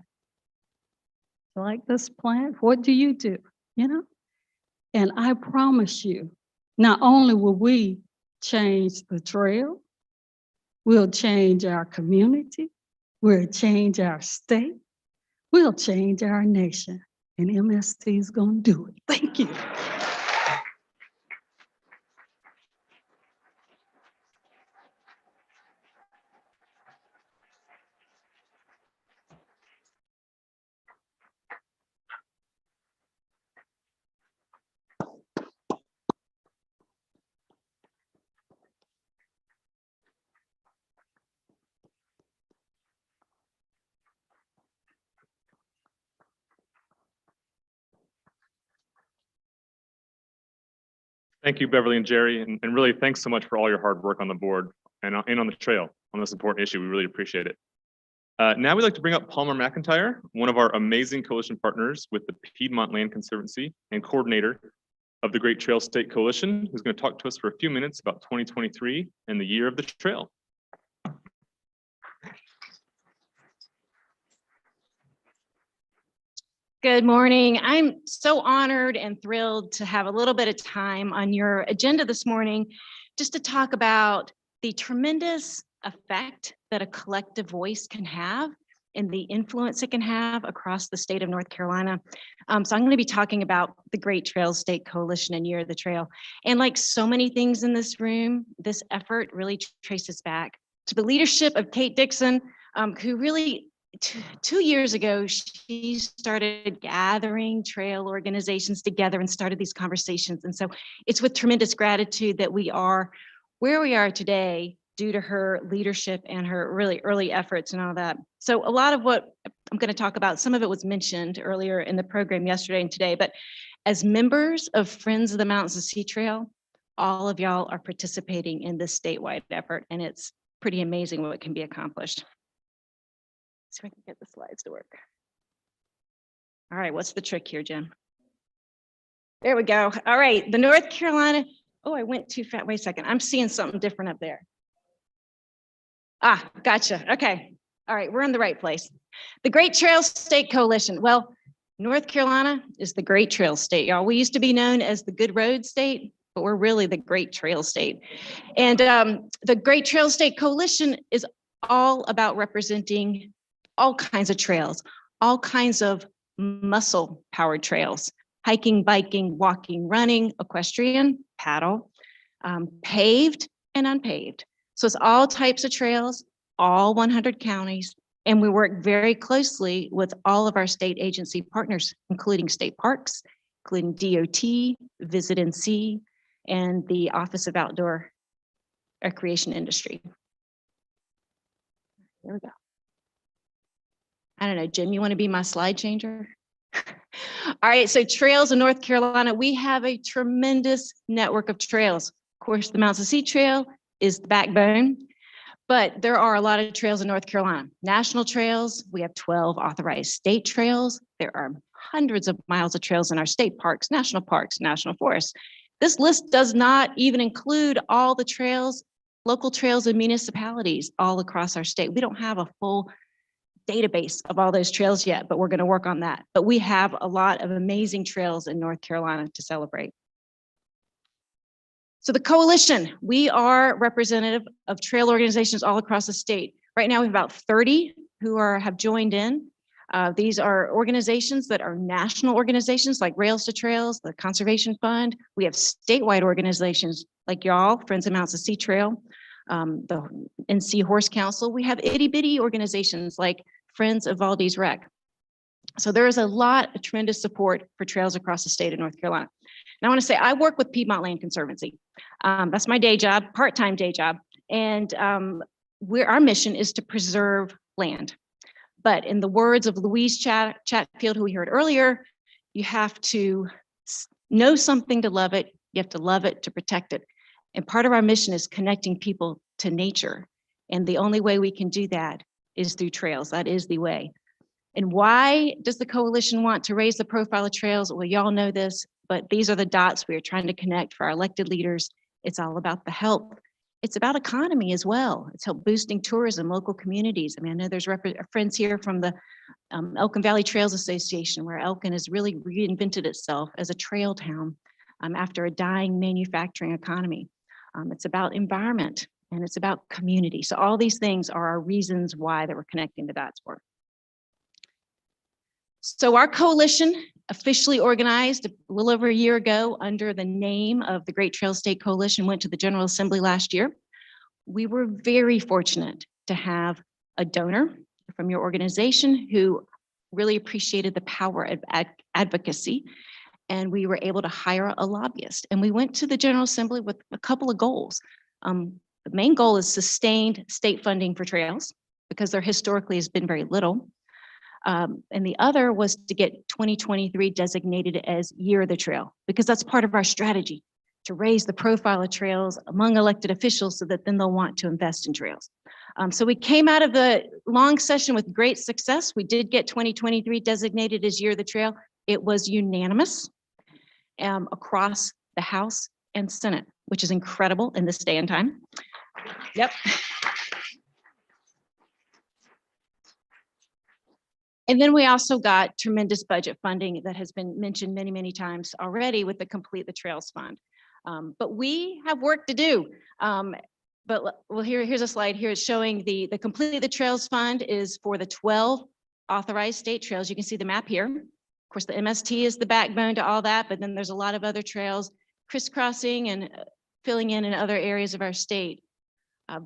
[SPEAKER 17] You like this plant? What do you do? You know? And I promise you, not only will we change the trail, we'll change our community, we'll change our state, we'll change our nation. And MST is going to do it. Thank you.
[SPEAKER 13] Thank you, Beverly and Jerry, and really thanks so much for all your hard work on the board and on the trail on this important issue. We really appreciate it. Now we'd like to bring up Palmer McIntyre, one of our amazing coalition partners with the Piedmont Land Conservancy and coordinator of the Great Trail State Coalition, who's going to talk to us for a few minutes about 2023 and the year of the trail.
[SPEAKER 18] Good morning. I'm so honored and thrilled to have a little bit of time on your agenda this morning just to talk about the tremendous effect that a collective voice can have and the influence it can have across the state of North Carolina. So I'm going to be talking about the Great Trails State Coalition and Year of the Trail. And like so many things in this room, this effort really traces back to the leadership of Kate Dixon, who really 2 years ago, she started gathering trail organizations together and started these conversations. And so it's with tremendous gratitude that we are where we are today due to her leadership and her really early efforts and all that. So a lot of what I'm going to talk about, some of it was mentioned earlier in the program yesterday and today, but as members of Friends of the Mountains of Sea Trail, all of y'all are participating in this statewide effort, and it's pretty amazing what can be accomplished. See if I can get the slides to work. All right, what's the trick here, Jen? There we go. All right, the North Carolina. Oh, I went too fast. Wait a second. I'm seeing something different up there. Ah, gotcha. Okay. All right, we're in the right place. The Great Trails State Coalition. Well, North Carolina is the Great Trails State, y'all. We used to be known as the Good Road State, but we're really the Great Trails State. And the Great Trails State Coalition is all about representing all kinds of trails, all kinds of muscle-powered trails, hiking, biking, walking, running, equestrian, paddle, paved and unpaved. So it's all types of trails, all 100 counties, and we work very closely with all of our state agency partners, including state parks, including DOT, Visit NC, and the Office of Outdoor Recreation Industry. There we go. I don't know, Jim, you want to be my slide changer? All right, so trails in North Carolina, we have a tremendous network of trails. Of course, the Mountains to Sea Trail is the backbone, but there are a lot of trails in North Carolina. National trails, we have 12 authorized state trails. There are hundreds of miles of trails in our state parks, national forests. This list does not even include all the trails, local trails and municipalities all across our state. We don't have a full database of all those trails yet, but we're going to work on that. But we have a lot of amazing trails in North Carolina to celebrate. So the coalition, we are representative of trail organizations all across the state. Right now we have about 30 who have joined in. These are organizations that are national organizations like Rails to Trails, the Conservation Fund. We have statewide organizations like y'all, Friends of Mountains to Sea Trail, the NC Horse Council. We have itty bitty organizations like Friends of Valdez Rec. So there is a lot of tremendous support for trails across the state of North Carolina. And I want to say I work with Piedmont Land Conservancy. That's my day job, part-time day job. And our mission is to preserve land. But in the words of Louise Chatfield, who we heard earlier, you have to know something to love it. You have to love it to protect it. And part of our mission is connecting people to nature. And the only way we can do that is through trails. That is the way. And why does the coalition want to raise the profile of trails? Well, y'all know this, but these are the dots we are trying to connect for our elected leaders. It's all about the health. It's about economy as well. It's help boosting tourism, local communities. I mean, I know there's friends here from the Elkin Valley Trails Association, where Elkin has really reinvented itself as a trail town after a dying manufacturing economy. It's about environment and it's about community. So all these things are our reasons why that we're connecting the dots for. So our coalition officially organized a little over a year ago under the name of the Great Trails State Coalition, went to the General Assembly last year. We were very fortunate to have a donor from your organization who really appreciated the power of advocacy. And we were able to hire a lobbyist. And we went to the General Assembly with a couple of goals. The main goal is sustained state funding for trails, because there historically has been very little. And the other was to get 2023 designated as Year of the Trail, because that's part of our strategy, to raise the profile of trails among elected officials so that then they'll want to invest in trails. So we came out of the long session with great success. We did get 2023 designated as Year of the Trail. It was unanimous across the House and Senate, which is incredible in this day and time. Yep. And then we also got tremendous budget funding that has been mentioned many, many times already with the Complete the Trails Fund. But we have work to do. Here's a slide here showing the Complete the Trails Fund is for the 12 authorized state trails. You can see the map here. Of course, the MST is the backbone to all that, but then there's a lot of other trails crisscrossing and filling in other areas of our state.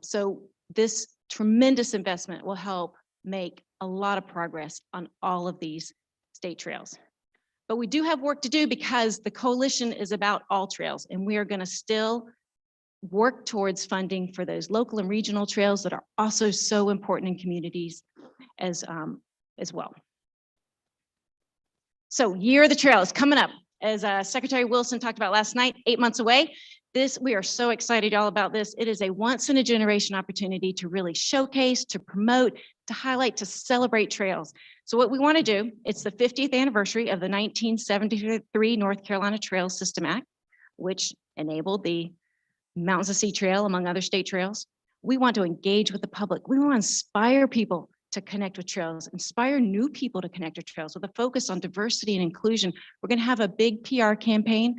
[SPEAKER 18] So this tremendous investment will help make a lot of progress on all of these state trails. But we do have work to do because the coalition is about all trails, and we are going to still work towards funding for those local and regional trails that are also so important in communities as well. So Year of the Trail is coming up. As Secretary Wilson talked about last night, 8 months away. We are so excited all about this. It is a once in a generation opportunity to really showcase, to promote, to highlight, to celebrate trails. So what we want to do, it's the 50th anniversary of the 1973 North Carolina Trail System Act, which enabled the Mountains to Sea Trail, among other state trails. We want to engage with the public. We want to inspire people to connect with trails, inspire new people to connect with trails with a focus on diversity and inclusion. We're going to have a big PR campaign.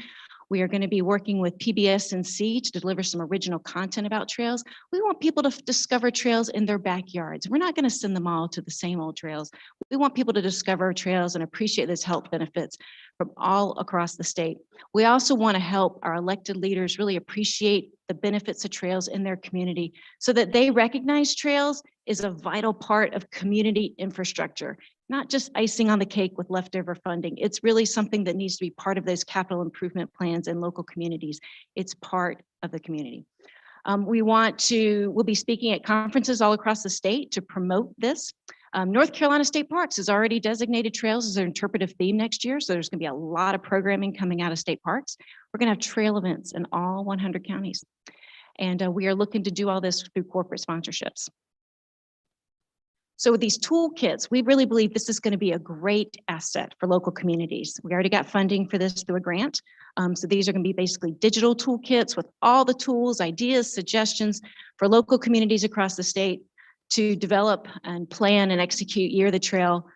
[SPEAKER 18] We are going to be working with PBS&C to deliver some original content about trails. We want people to discover trails in their backyards. We're not going to send them all to the same old trails. We want people to discover trails and appreciate those health benefits from all across the state. We also want to help our elected leaders really appreciate the benefits of trails in their community so that they recognize trails is a vital part of community infrastructure, not just icing on the cake with leftover funding. It's really something that needs to be part of those capital improvement plans in local communities. It's part of the community. We'll be speaking at conferences all across the state to promote this. North Carolina State Parks has already designated trails as their interpretive theme next year. So there's going to be a lot of programming coming out of state parks. We're going to have trail events in all 100 counties. And we are looking to do all this through corporate sponsorships. So with these toolkits, we really believe this is going to be a great asset for local communities. We already got funding for this through a grant. So these are going to be basically digital toolkits with all the tools, ideas, suggestions for local communities across the state to develop and plan and execute Year of the Trail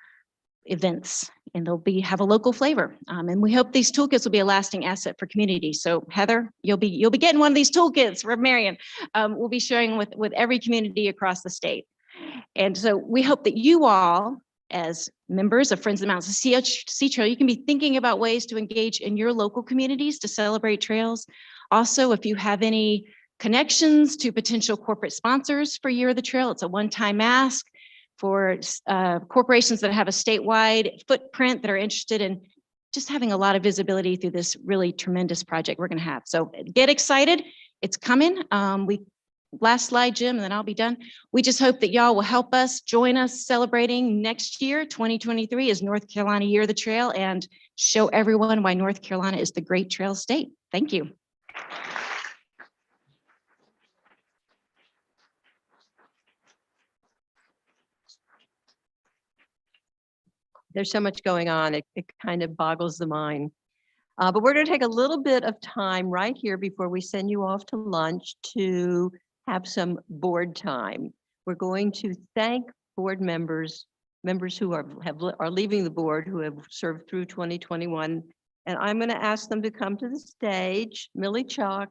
[SPEAKER 18] events. And they'll have a local flavor. And we hope these toolkits will be a lasting asset for communities. So Heather, you'll be getting one of these toolkits from Marion. We'll be sharing with every community across the state. And so we hope that you all, as members of Friends of the Mountains Sea Trail, you can be thinking about ways to engage in your local communities to celebrate trails. Also, if you have any connections to potential corporate sponsors for Year of the Trail, it's a one-time ask for corporations that have a statewide footprint that are interested in just having a lot of visibility through this really tremendous project we're going to have. So get excited. It's coming. Last slide, Jim, and then I'll be done. We just hope that y'all will help us, join us celebrating next year, 2023 is North Carolina Year of the Trail, and show everyone why North Carolina is the great trail state. Thank you.
[SPEAKER 1] There's so much going on, it kind of boggles the mind. But we're going to take a little bit of time right here before we send you off to lunch to have some board time. We're going to thank board members who are leaving the board, who have served through 2021. And I'm going to ask them to come to the stage. Millie Chalk,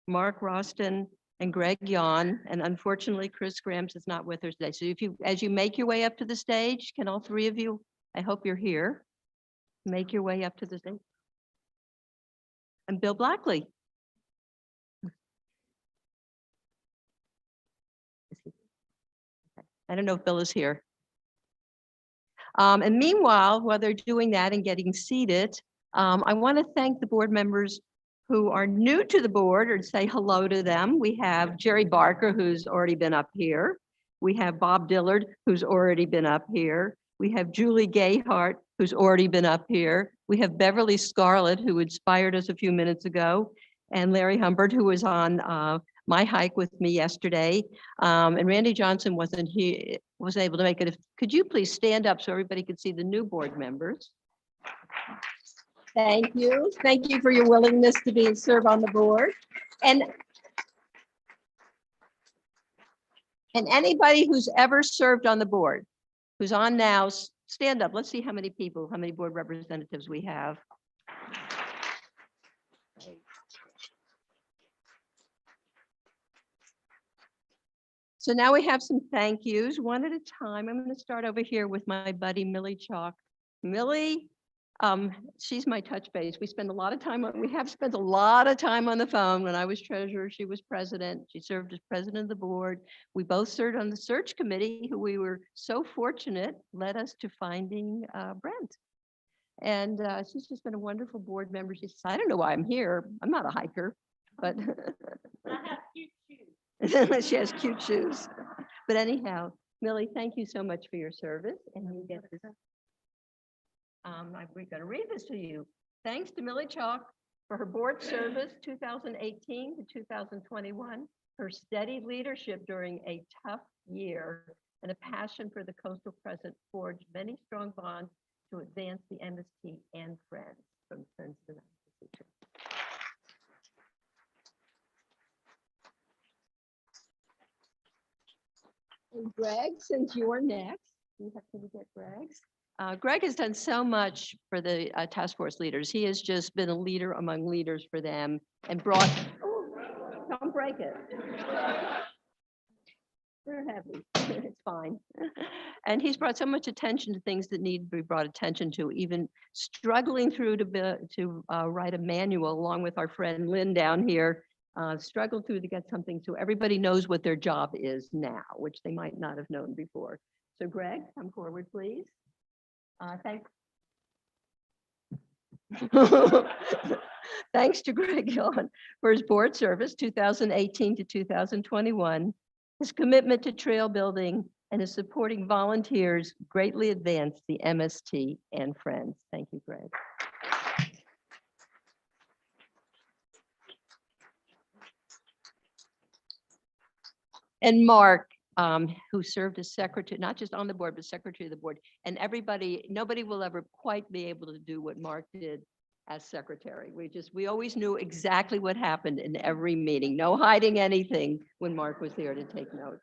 [SPEAKER 1] Mark Roston, and Greg Yon. And unfortunately, Chris Grams is not with us today. So as you make your way up to the stage, can all three of you, I hope you're here, make your way up to the stage. And Bill Blackley. I don't know if Bill is here. And meanwhile, while they're doing that and getting seated, I want to thank the board members who are new to the board or say hello to them. We have Jerry Barker, who's already been up here. We have Bob Dillard, who's already been up here. We have Julie Gayhart, who's already been up here. We have Beverly Scarlett, who inspired us a few minutes ago, and Larry Humbert, who was on my hike with me yesterday. And Randy Johnson wasn't able to make it. Could you please stand up so everybody could see the new board members? Thank you. Thank you for your willingness to serve on the board. And anybody who's ever served on the board, who's on now, stand up. Let's see how many board representatives we have. So now we have some thank yous, one at a time. I'm going to start over here with my buddy, Millie Chalk. Millie, she's my touch base. We have spent a lot of time on the phone. When I was treasurer, she was president. She served as president of the board. We both served on the search committee, who we were so fortunate led us to finding Brent. And she's just been a wonderful board member. She says, I don't know why I'm here. I'm not a hiker, but I have cute shoes. She has cute shoes. But anyhow, Millie, thank you so much for your service. And you get this. We're going to read this to you. Thanks to Millie Chalk For her board service, 2018 to 2021, her steady leadership during a tough year, and a passion for the Coastal Crescent forged many strong bonds to advance the MST and Friends from Friends of the Mountains to Sea Trail. And Greg, since you're next, can we get Greg's? Greg has done so much for the task force leaders. He has just been a leader among leaders for them and brought, oh, don't break it. They're heavy, it's fine. And he's brought so much attention to things that need to be brought attention to, even struggling through to write a manual along with our friend Lynn down here, struggled through to get something so everybody knows what their job is now, which they might not have known before. So Greg, come forward, please. Thanks to Greg Yon for his board service, 2018 to 2021. His commitment to trail building and his supporting volunteers greatly advanced the MST and Friends. Thank you, Greg. And Mark, who served as secretary, not just on the board, but secretary of the board. And nobody will ever quite be able to do what Mark did as secretary. We always knew exactly what happened in every meeting, no hiding anything when Mark was there to take notes.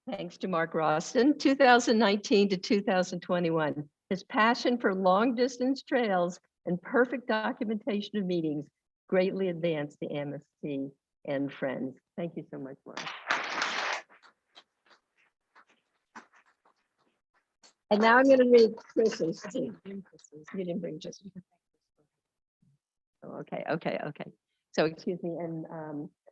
[SPEAKER 1] Thanks to Mark Roston, 2019 to 2021. His passion for long distance trails and perfect documentation of meetings greatly advanced the MST and Friends. Thank you so much, Mark. And now I'm going to read Chris's. You didn't bring just. Oh, okay. So excuse me, and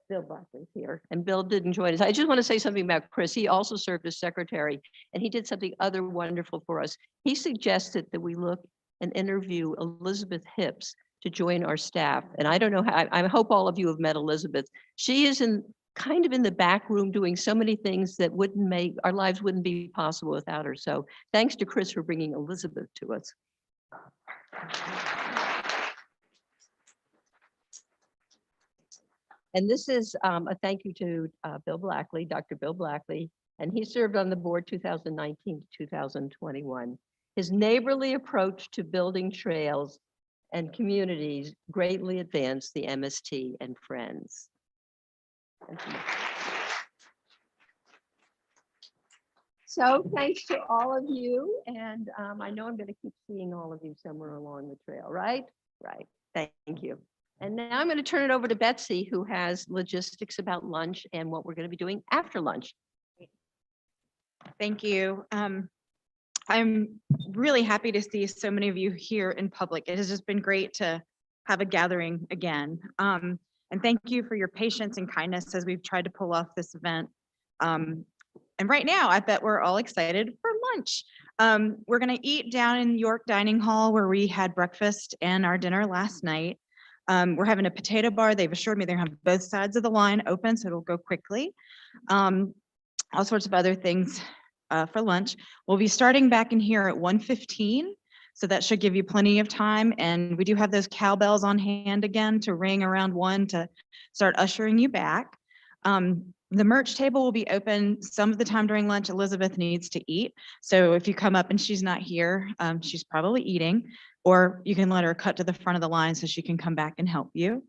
[SPEAKER 1] Bill Blackley's here, and Bill didn't join us. I just want to say something about Chris. He also served as secretary, and he did something other wonderful for us. He suggested that we look and interview Elizabeth Hips to join our staff. And I don't know how, I hope all of you have met Elizabeth. She is kind of in the back room doing so many things that wouldn't make, our lives wouldn't be possible without her. So thanks to Chris for bringing Elizabeth to us. And this is a thank you to Bill Blackley, Dr. Bill Blackley, and he served on the board 2019 to 2021. His neighborly approach to building trails and communities greatly advanced the MST and Friends. So thanks to all of you. And I know I'm going to keep seeing all of you somewhere along the trail, right? Right. Thank you. And now I'm going to turn it over to Betsy, who has logistics about lunch and what we're going to be doing after lunch.
[SPEAKER 19] Thank you. I'm really happy to see so many of you here in public. It has just been great to have a gathering again. And thank you for your patience and kindness as we've tried to pull off this event. And right now, I bet we're all excited for lunch. We're gonna eat down in York Dining Hall where we had breakfast and our dinner last night. We're having a potato bar. They've assured me they're gonna have both sides of the line open, so it'll go quickly. All sorts of other things for lunch. We'll be starting back in here at 1:15, so that should give you plenty of time. And we do have those cowbells on hand again to ring around 1 to start ushering you back. The merch table will be open some of the time during lunch. Elizabeth needs to eat. So if you come up and she's not here, she's probably eating, or you can let her cut to the front of the line so she can come back and help you.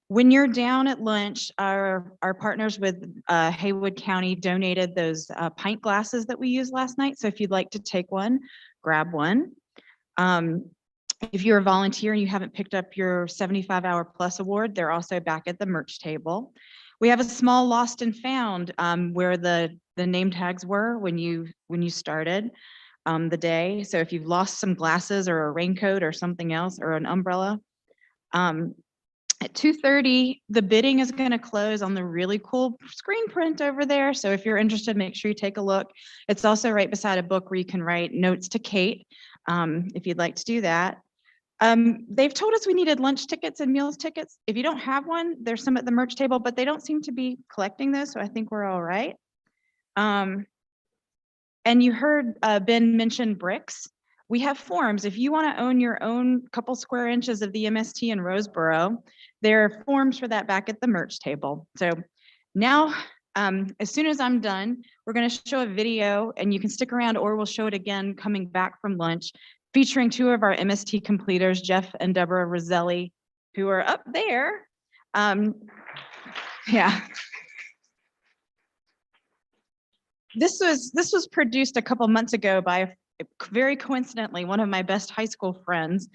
[SPEAKER 19] When you're down at lunch, our partners with Haywood County donated those pint glasses that we used last night. So if you'd like to take one, grab one. If you're a volunteer and you haven't picked up your 75-hour plus award, they're also back at the merch table. We have a small lost and found where the name tags were when you started the day. So if you've lost some glasses or a raincoat or something else or an umbrella, at 2:30, the bidding is going to close on the really cool screen print over there. So if you're interested, make sure you take a look. It's also right beside a book where you can write notes to Kate if you'd like to do that. They've told us we needed lunch tickets and meals tickets. If you don't have one, there's some at the merch table, but they don't seem to be collecting those. So I think we're all right. And you heard Ben mention bricks. we have forms. If you want to own your own couple square inches of the MST in Roseboro, there are forms for that back at the merch table. So now, as soon as I'm done, we're going to show a video, and you can stick around, or we'll show it again coming back from lunch, featuring two of our MST completers, Jeff and Deborah Roselli, who are up there. Yeah. This was produced a couple months ago by, very coincidentally, one of my best high school friends.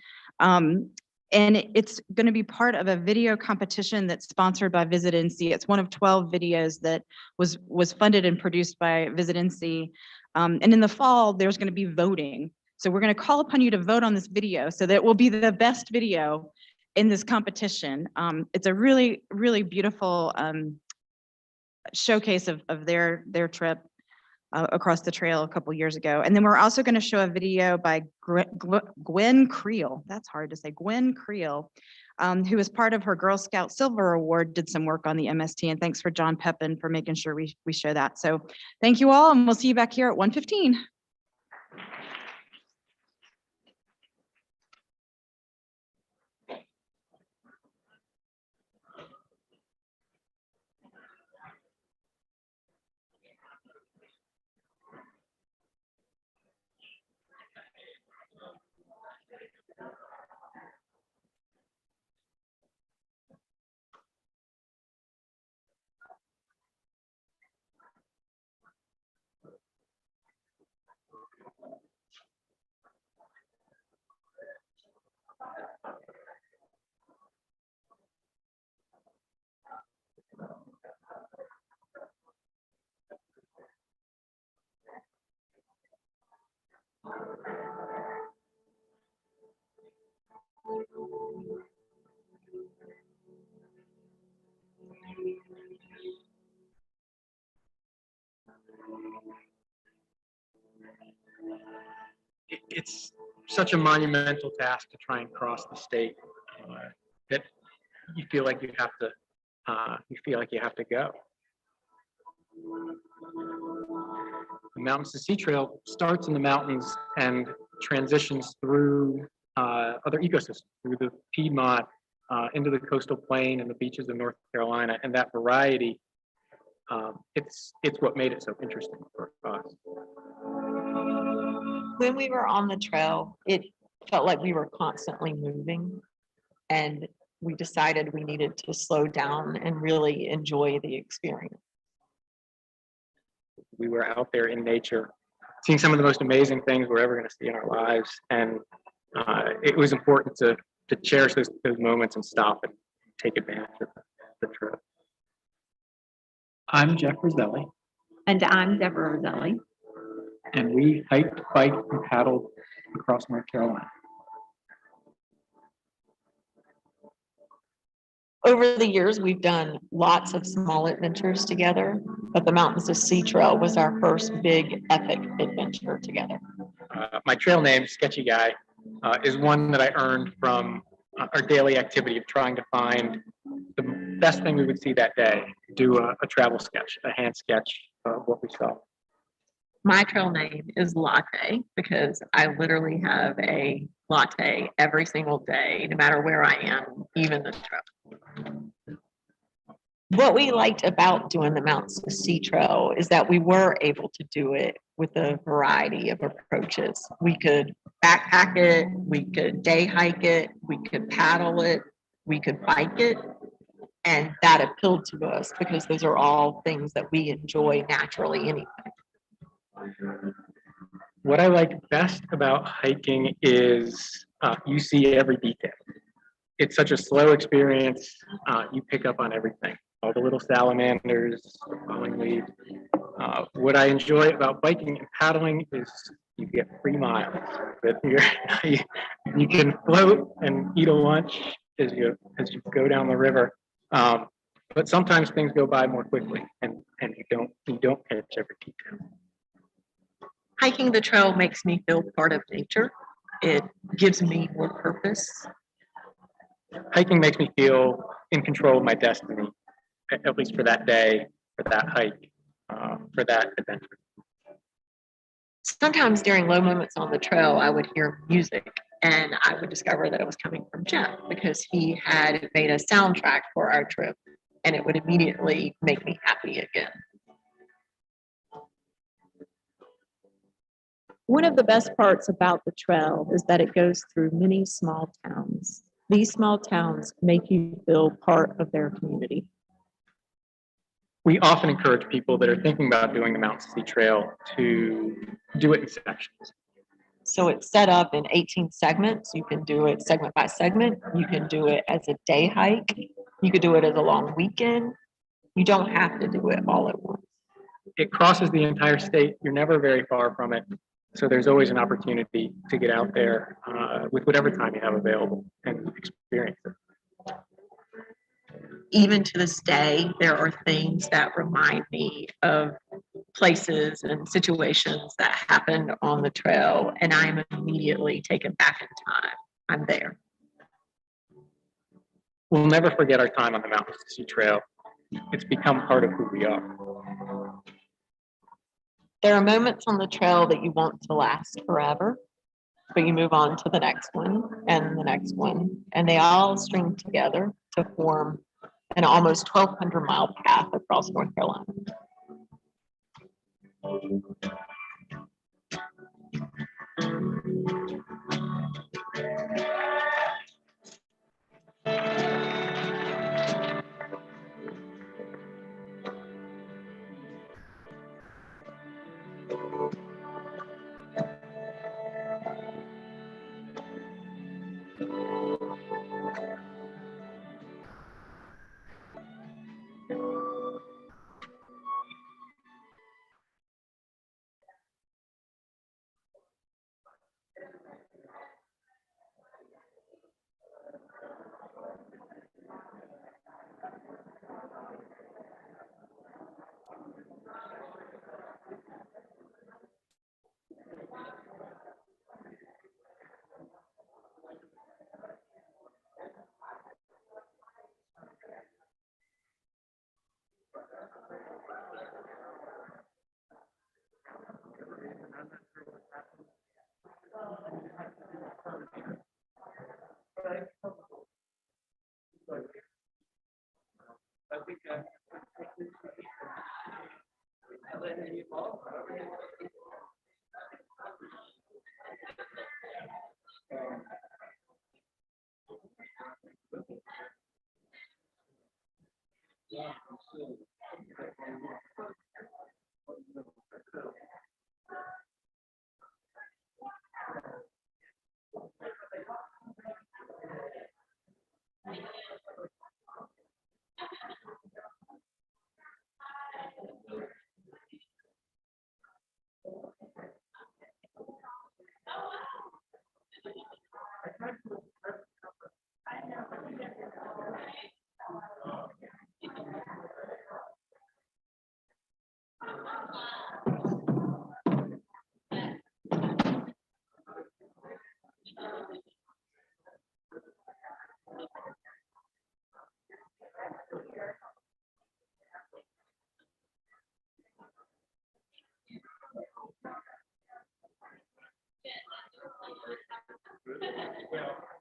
[SPEAKER 19] And it's going to be part of a video competition that's sponsored by Visit NC. It's one of 12 videos that was funded and produced by Visit NC. And in the fall, there's going to be voting. So we're going to call upon you to vote on this video so that it will be the best video in this competition. It's a really, really beautiful showcase of their trip across the trail a couple years ago. And then we're also going to show a video by Gwen Creel. That's hard to say. Gwen Creel, who as part of her Girl Scout Silver Award did some work on the MST. And thanks for John Pepin for making sure we show that. So thank you all, and we'll see you back here at 1:15.
[SPEAKER 20] It's such a monumental task to try and cross the state that you feel like you have to go. The Mountains to Sea Trail starts in the mountains and transitions through other ecosystems, through the Piedmont, into the coastal plain and the beaches of North Carolina, and that variety, it's what made it so interesting for us.
[SPEAKER 21] When we were on the trail, it felt like we were constantly moving, and we decided we needed to slow down and really enjoy the experience.
[SPEAKER 20] We were out there in nature, seeing some of the most amazing things we're ever going to see in our lives, and it was important to cherish those moments and stop and take advantage of the trip. I'm Jeff Roselli.
[SPEAKER 21] And I'm Deborah Roselli.
[SPEAKER 20] And we hiked, biked, and paddled across North Carolina.
[SPEAKER 21] Over the years, we've done lots of small adventures together, but the Mountains to Sea Trail was our first big epic adventure together.
[SPEAKER 20] My trail name, Sketchy Guy, is one that I earned from our daily activity of trying to find the best thing we would see that day, do a travel sketch, a hand sketch of what we saw.
[SPEAKER 21] My trail name is Latte because I literally have a latte every single day, no matter where I am, even the trail. What we liked about doing the Mountains to Sea Trail is that we were able to do it with a variety of approaches. We could backpack it, we could day hike it, we could paddle it, we could bike it. And that appealed to us because those are all things that we enjoy naturally anyway.
[SPEAKER 20] What I like best about hiking is you see every detail. It's such a slow experience. You pick up on everything, all the little salamanders, falling leaves. What I enjoy about biking and paddling is you get 3 miles. You can float and eat a lunch as you go down the river. But sometimes things go by more quickly, and you don't catch every detail.
[SPEAKER 21] Hiking the trail makes me feel part of nature. It gives me more purpose.
[SPEAKER 20] Hiking makes me feel in control of my destiny, at least for that day, for that hike, for that adventure.
[SPEAKER 21] Sometimes during low moments on the trail, I would hear music and I would discover that it was coming from Jeff because he had made a soundtrack for our trip and it would immediately make me happy again. One of the best parts about the trail is that it goes through many small towns. These small towns make you feel part of their community.
[SPEAKER 20] We often encourage people that are thinking about doing the Mountain to Sea Trail to do it in sections.
[SPEAKER 21] So it's set up in 18 segments. You can do it segment by segment. You can do it as a day hike. You could do it as a long weekend. You don't have to do it all at once.
[SPEAKER 20] It crosses the entire state. You're never very far from it. So there's always an opportunity to get out there with whatever time you have available and experience it.
[SPEAKER 21] Even to this day, there are things that remind me of places and situations that happened on the trail, and I'm immediately taken back in time. I'm there.
[SPEAKER 20] We'll never forget our time on the Mountain to Sea Trail. It's become part of who we are.
[SPEAKER 21] There are moments on the trail that you want to last forever, but you move on to the next one and the next one, and they all string together to form an almost 1,200 mile path across North Carolina.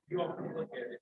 [SPEAKER 20] You all can look at it.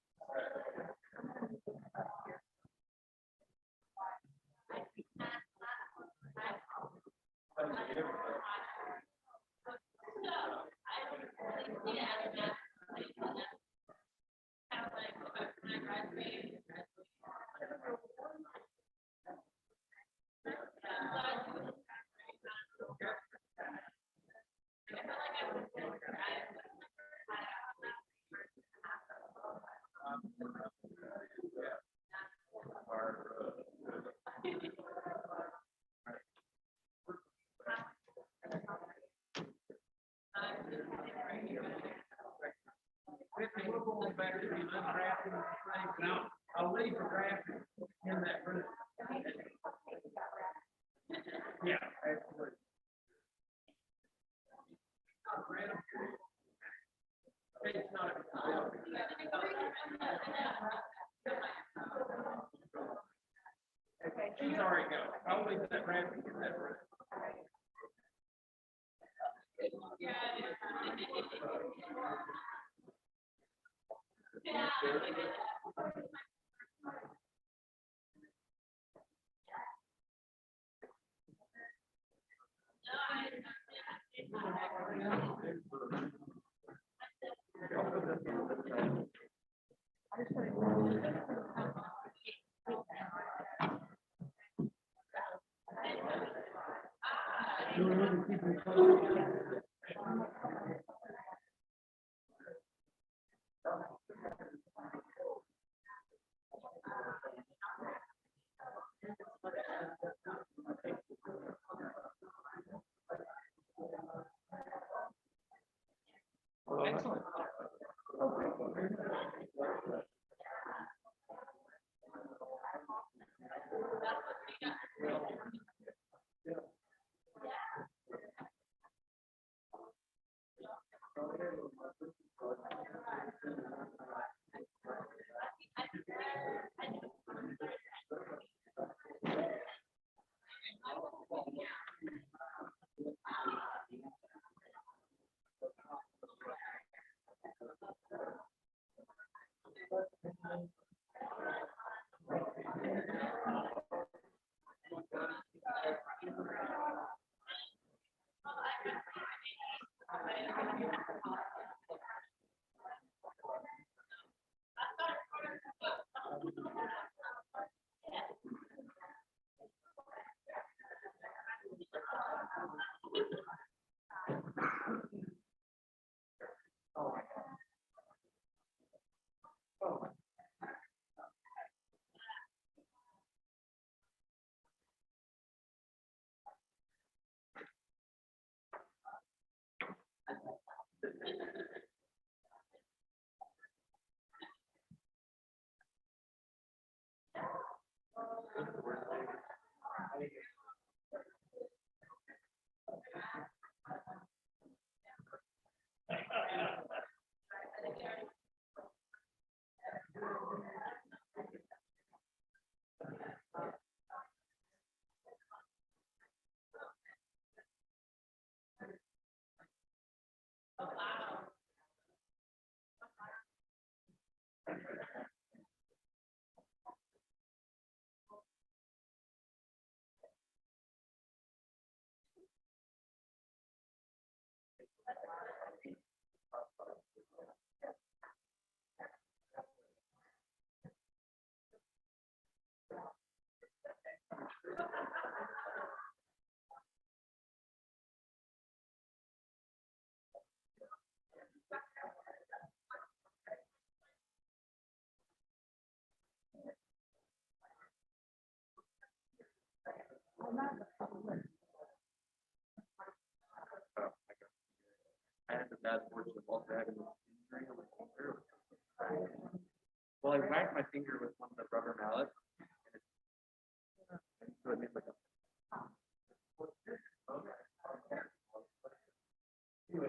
[SPEAKER 20] I'll leave the graphic in that room. Yeah, absolutely. It's not. Okay, she's already got it. I'll leave that graphic in that room.
[SPEAKER 5] Excellent.
[SPEAKER 2] I had the bad fortune of also having an injury on my finger. Well, I whacked my finger with one of the rubber mallets. And so it made like a. Anyway.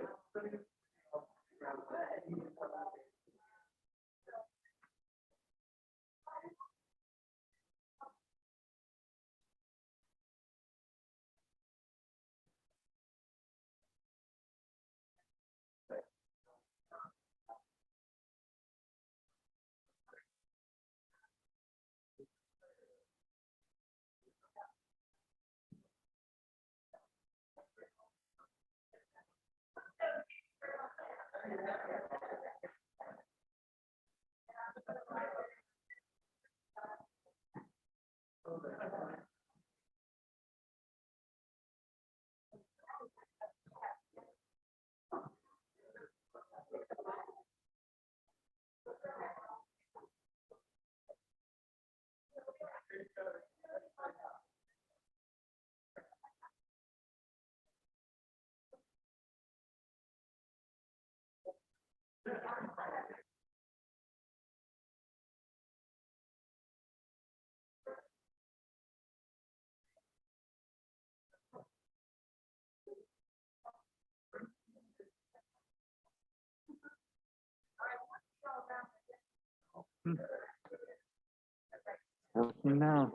[SPEAKER 2] Working now.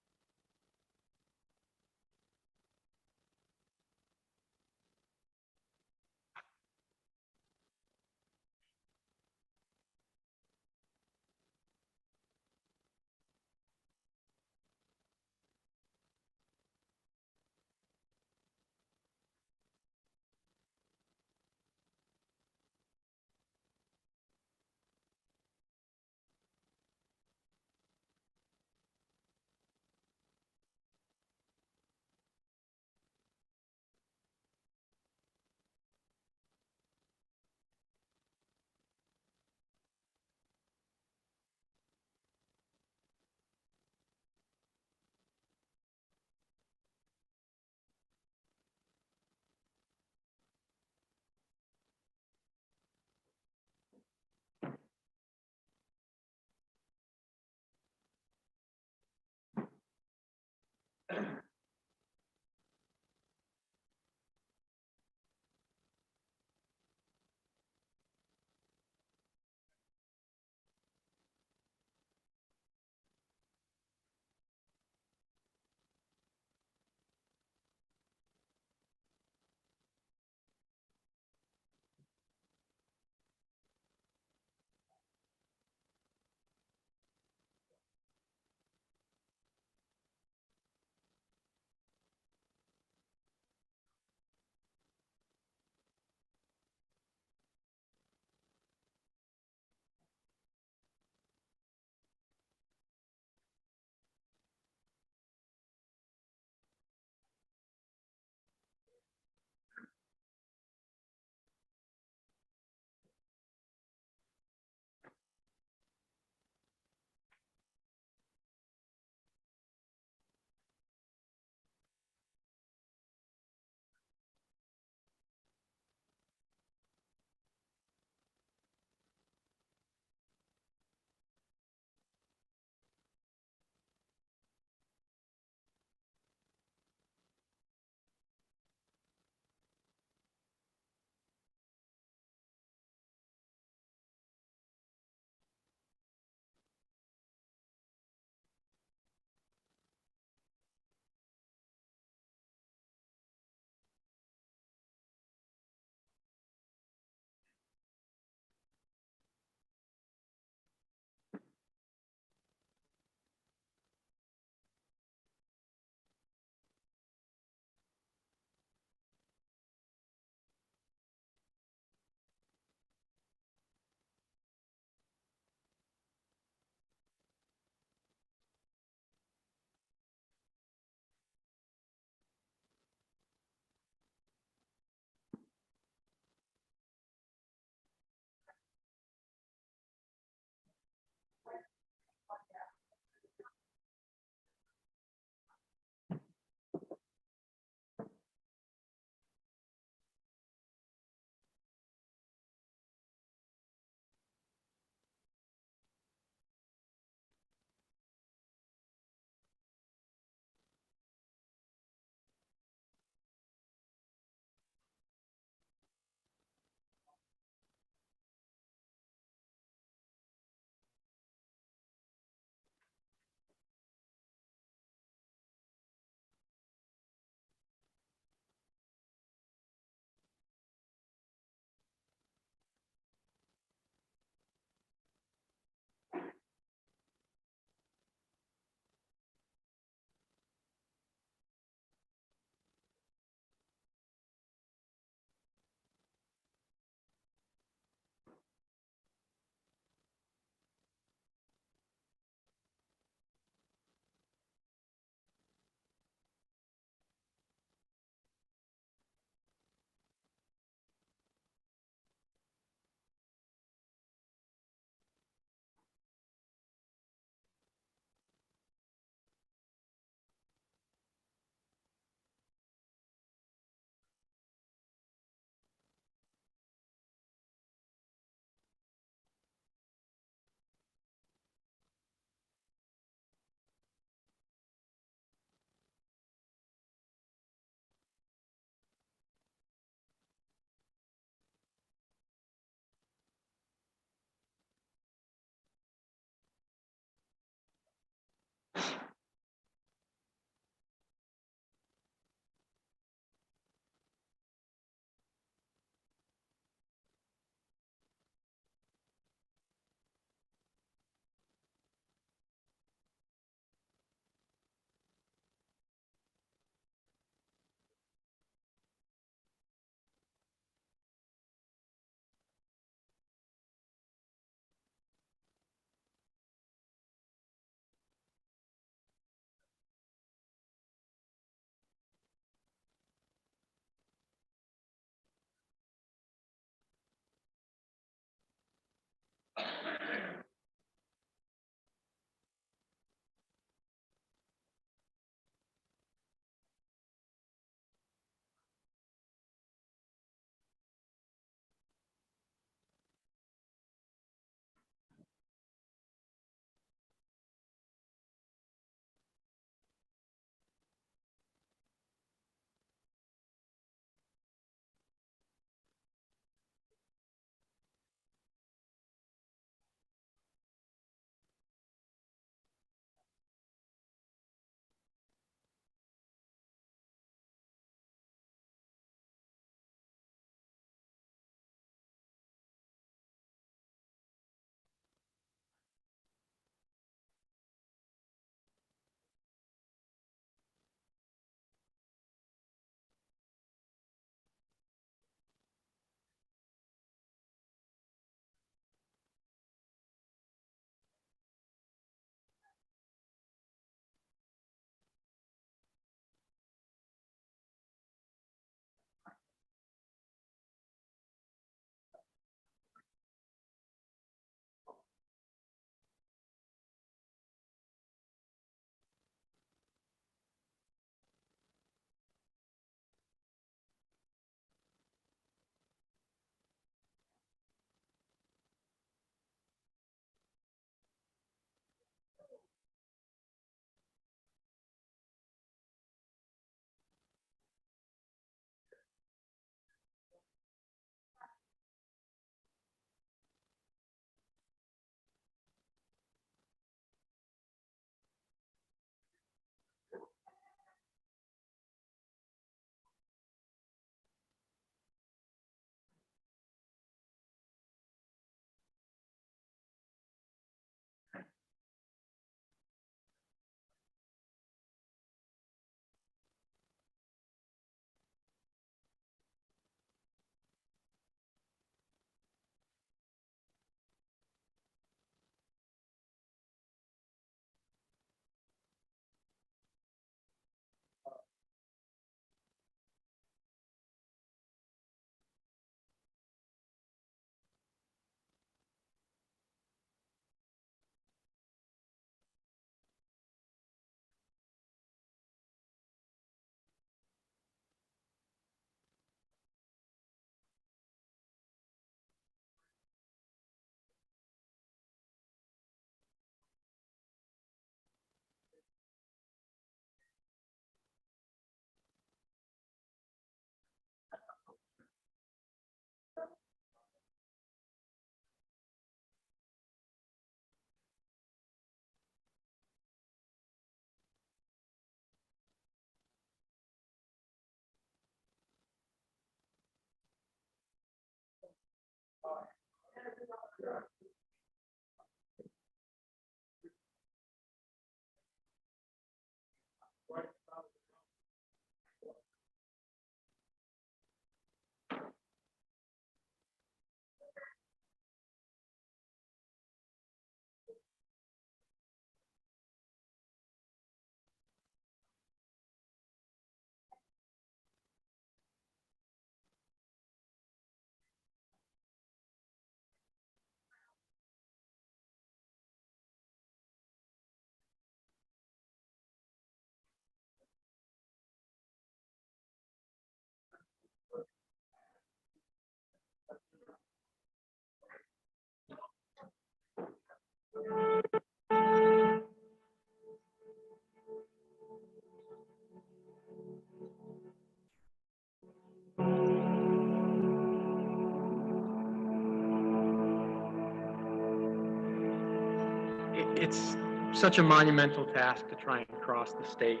[SPEAKER 20] It's such a monumental task to try and cross the state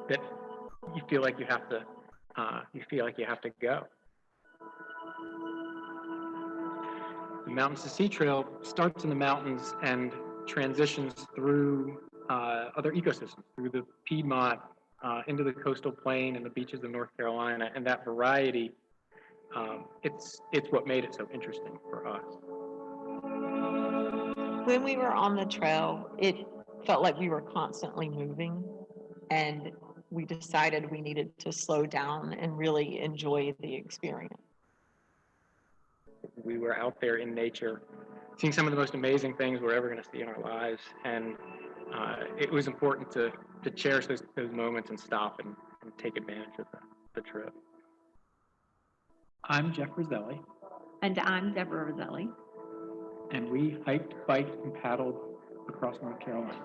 [SPEAKER 20] that you feel like you have to go. The Mountains to Sea Trail starts in the mountains and transitions through other ecosystems, through the Piedmont, into the coastal plain and the beaches of North Carolina, and that variety, it's what made it so interesting for us.
[SPEAKER 21] When we were on the trail, it felt like we were constantly moving, and we decided we needed to slow down and really enjoy the experience.
[SPEAKER 20] We were out there in nature, seeing some of the most amazing things we're ever going to see in our lives, and it was important to cherish those moments and stop and take advantage of the trip. I'm Jeff Roselli.
[SPEAKER 3] And I'm Deborah Roselli.
[SPEAKER 20] And we hiked, biked, and paddled across North Carolina.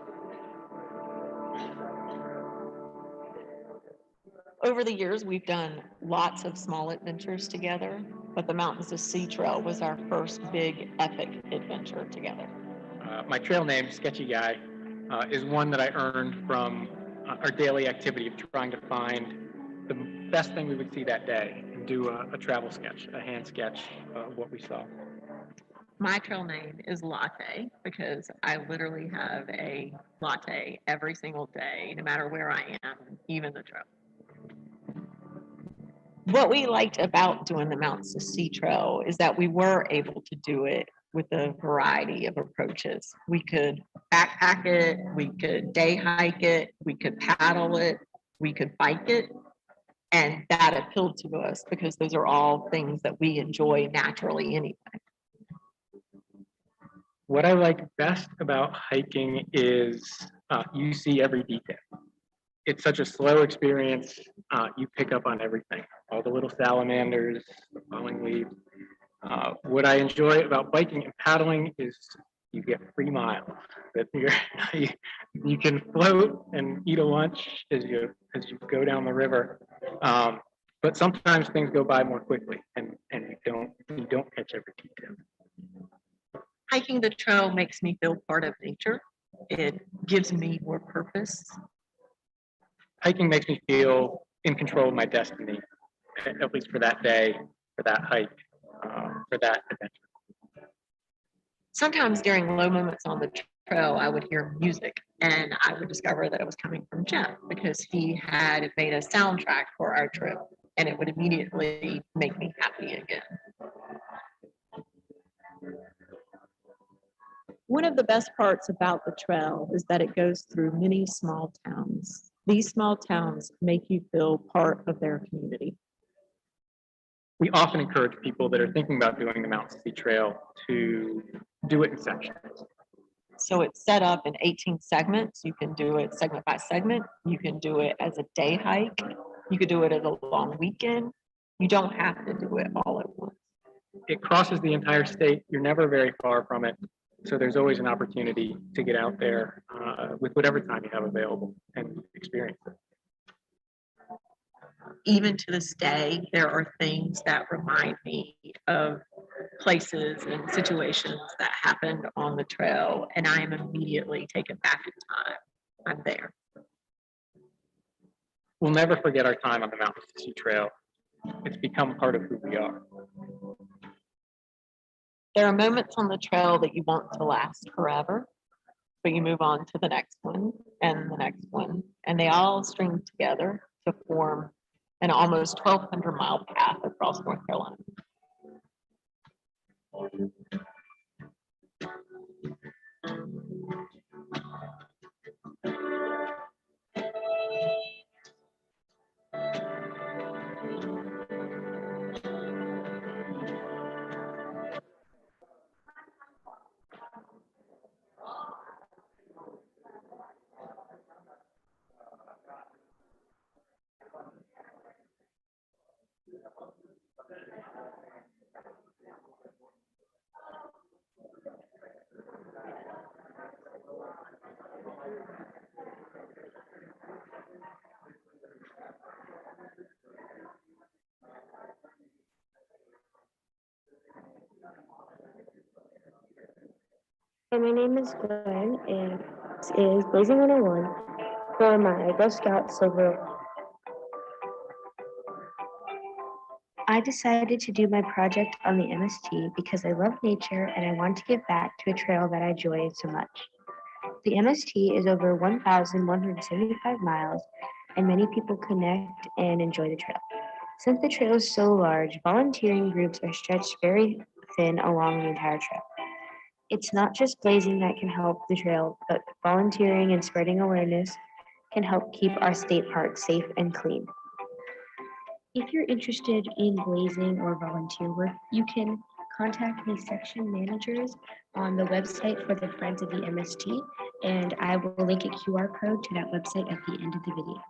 [SPEAKER 21] Over the years, we've done lots of small adventures together, but the Mountains to Sea Trail was our first big epic adventure together.
[SPEAKER 20] My trail name, Sketchy Guy, is one that I earned from our daily activity of trying to find the best thing we would see that day and do a travel sketch, a hand sketch of what we saw.
[SPEAKER 21] My trail name is Latte because I literally have a latte every single day, no matter where I am, even the trail. What we liked about doing the Mountains to Sea Trail is that we were able to do it with a variety of approaches. We could backpack it, we could day hike it, we could paddle it, we could bike it, and that appealed to us because those are all things that we enjoy naturally anyway.
[SPEAKER 20] What I like best about hiking is you see every detail. It's such a slow experience. You pick up on everything, all the little salamanders, the falling leaves. What I enjoy about biking and paddling is you get free miles. That you can float and eat a lunch as you go down the river. But sometimes things go by more quickly, and you don't catch every detail.
[SPEAKER 21] Hiking the trail makes me feel part of nature. It gives me more purpose.
[SPEAKER 20] Hiking makes me feel in control of my destiny, at least for that day, for that hike, for that adventure.
[SPEAKER 21] Sometimes during low moments on the trail, I would hear music and I would discover that it was coming from Jeff because he had made a soundtrack for our trip and it would immediately make me happy again. One of the best parts about the trail is that it goes through many small towns. These small towns make you feel part of their community.
[SPEAKER 20] We often encourage people that are thinking about doing the Mountains to Sea Trail to do it in sections.
[SPEAKER 21] So it's set up in 18 segments. You can do it segment by segment. You can do it as a day hike. You could do it as a long weekend. You don't have to do it all at once.
[SPEAKER 20] It crosses the entire state. You're never very far from it. So there's always an opportunity to get out there with whatever time you have available and experience it.
[SPEAKER 21] Even to this day, there are things that remind me of places and situations that happened on the trail, and I am immediately taken back in time. I'm there.
[SPEAKER 20] We'll never forget our time on the Mountains to Sea Trail. It's become part of who we are.
[SPEAKER 21] There are moments on the trail that you want to last forever, but you move on to the next one and the next one, and they all string together to form an almost 1,200-mile path across North Carolina.
[SPEAKER 4] Hi, my name is Glenn, and this is Blazing 101 for my Girl Scout Silver. I decided to do my project on the MST because I love nature and I want to give back to a trail that I enjoy so much. The MST is over 1,175 miles, and many people connect and enjoy the trail. Since the trail is so large, volunteering groups are stretched very thin along the entire trail. It's not just blazing that can help the trail, but volunteering and spreading awareness can help keep our state parks safe and clean. If you're interested in blazing or volunteer work, you can contact the section managers on the website for the Friends of the MST, and I will link a QR code to that website at the end of the video.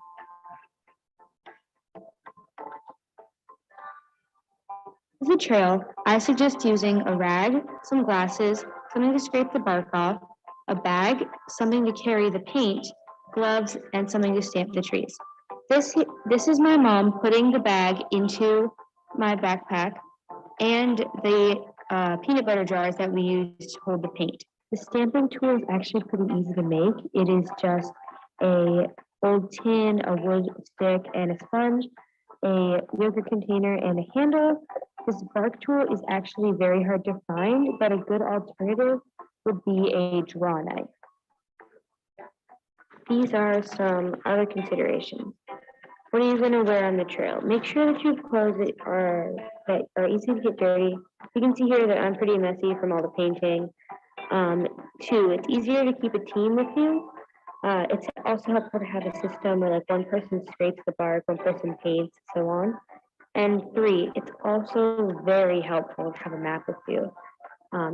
[SPEAKER 4] For the trail, I suggest using a rag, some glasses, something to scrape the bark off, a bag, something to carry the paint, gloves, and something to stamp the trees. This is my mom putting the bag into my backpack and the peanut butter jars that we use to hold the paint. The stamping tool is actually pretty easy to make. It is just a old tin, a wood stick, and a sponge, a yogurt container, and a handle. This bark tool is actually very hard to find, but a good alternative would be a draw knife. These are some other considerations. What are you going to wear on the trail? Make sure that you have clothes that are easy to get dirty. You can see here that I'm pretty messy from all the painting. 2, it's easier to keep a team with you. It's also helpful to have a system where like one person scrapes the bark, one person paints, so on. And 3, it's also very helpful to have a map with you,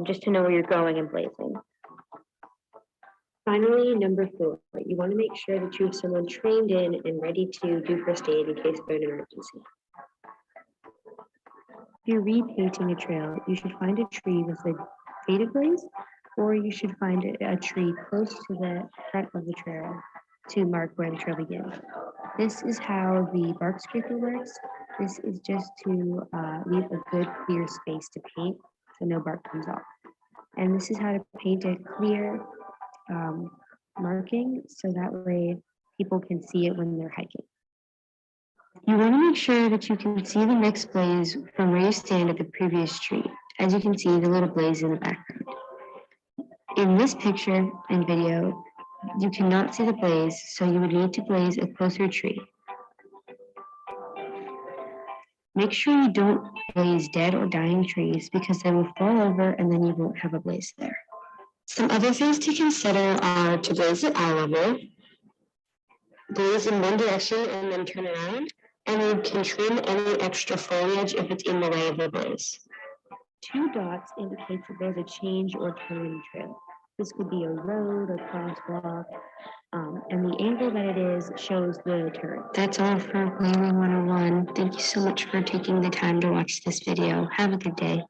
[SPEAKER 4] just to know where you're going and blazing. Finally, number 4, you want to make sure that you have someone trained in and ready to do first aid in case there's an emergency. If you're repainting a trail, you should find a tree with a faded blaze, or you should find a tree close to the front of the trail to mark where the trail begins. This is how the bark scraper works. This is just to leave a good clear space to paint so no bark comes off. And this is how to paint a clear marking so that way people can see it when they're hiking. You want to make sure that you can see the next blaze from where you stand at the previous tree. As you can see, the little blaze in the background. In this picture and video, you cannot see the blaze, so you would need to blaze a closer tree. Make sure you don't blaze dead or dying trees because they will fall over and then you won't have a blaze there. Some other things to consider are to blaze at eye level, blaze in one direction and then turn around, and you can trim any extra foliage if it's in the way of the blaze. 2 dots indicates that there's a change or turn in the trail. This could be a road or crosswalk, and the angle that it is shows the turn. That's all for Blazing 101. Thank you so much for taking the time to watch this video. Have a good day.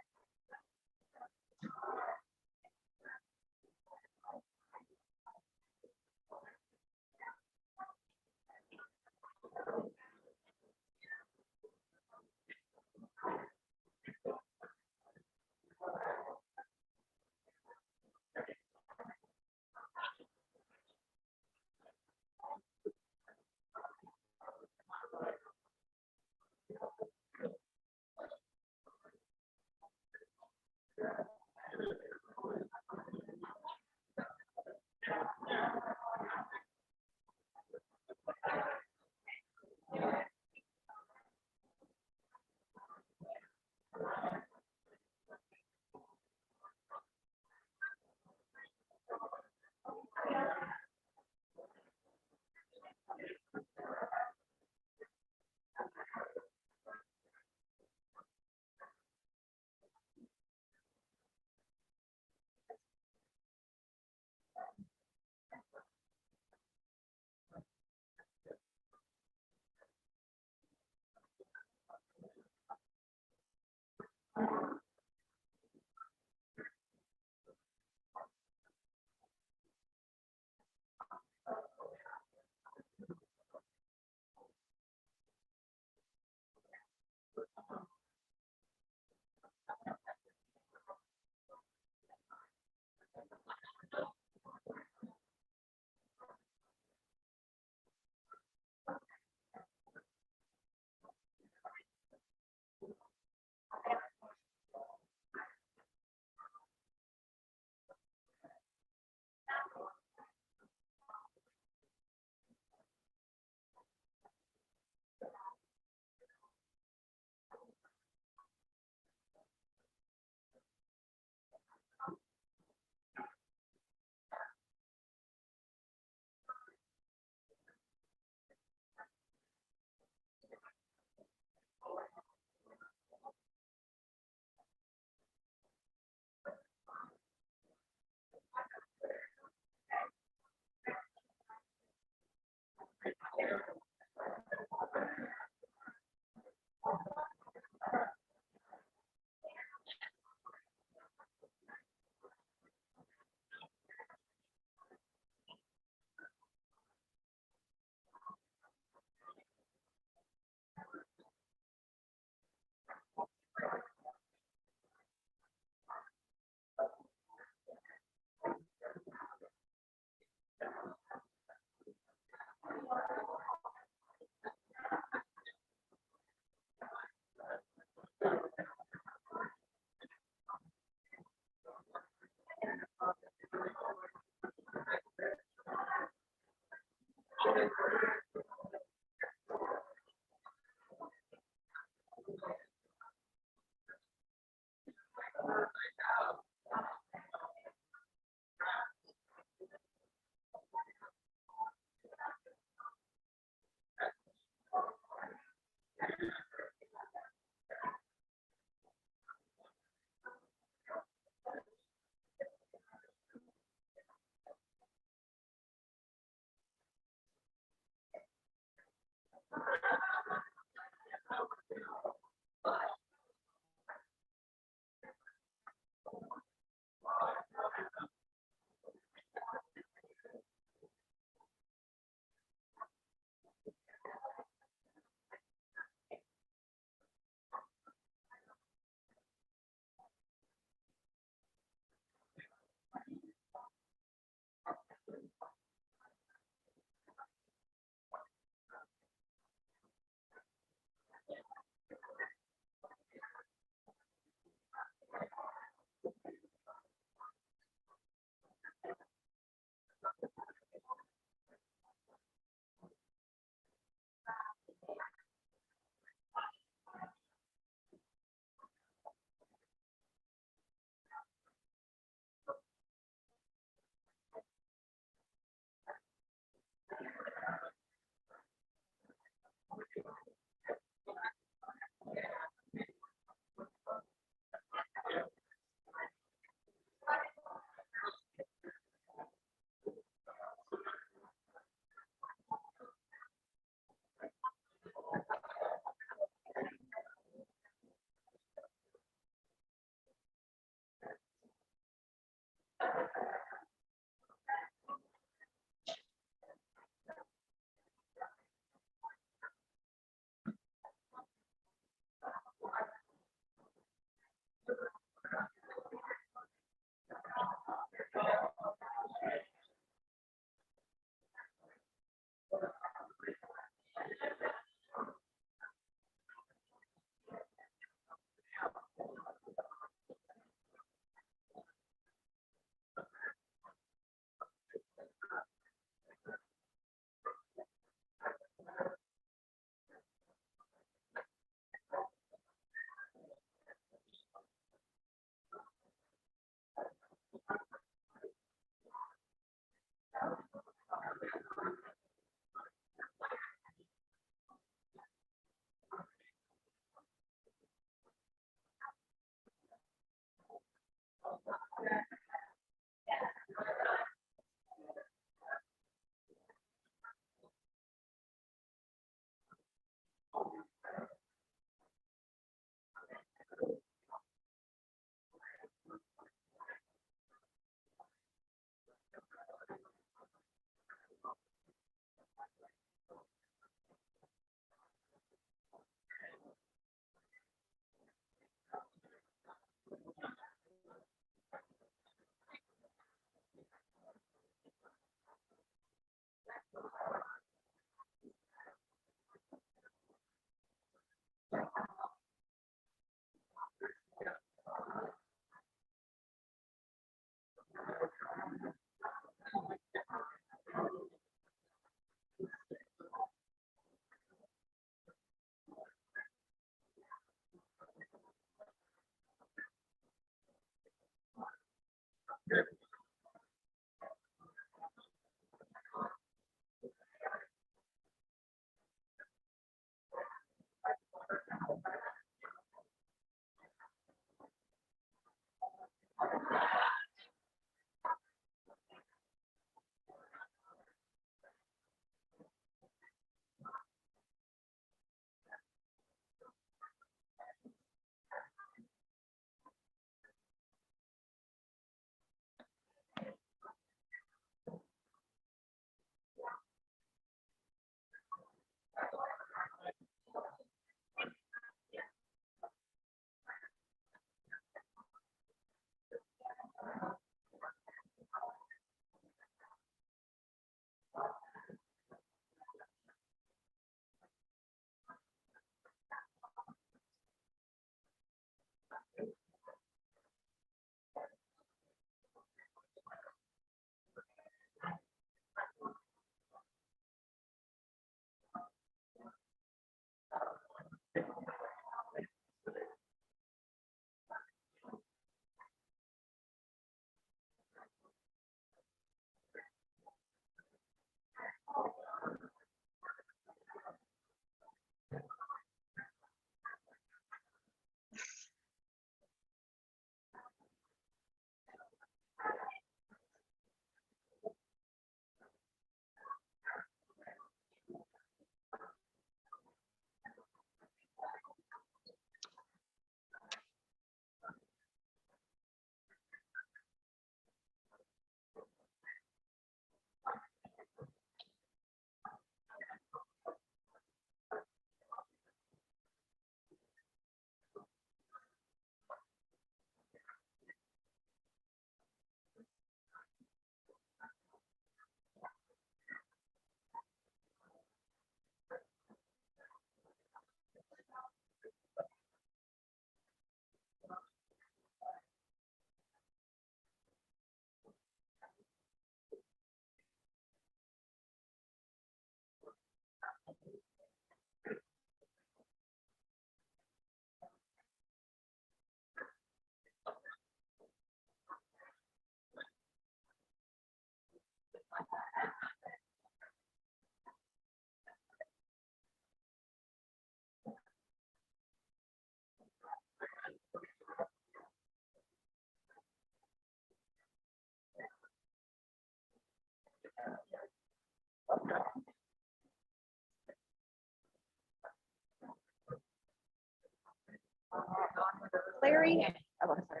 [SPEAKER 19] Larry, oh, I'm sorry.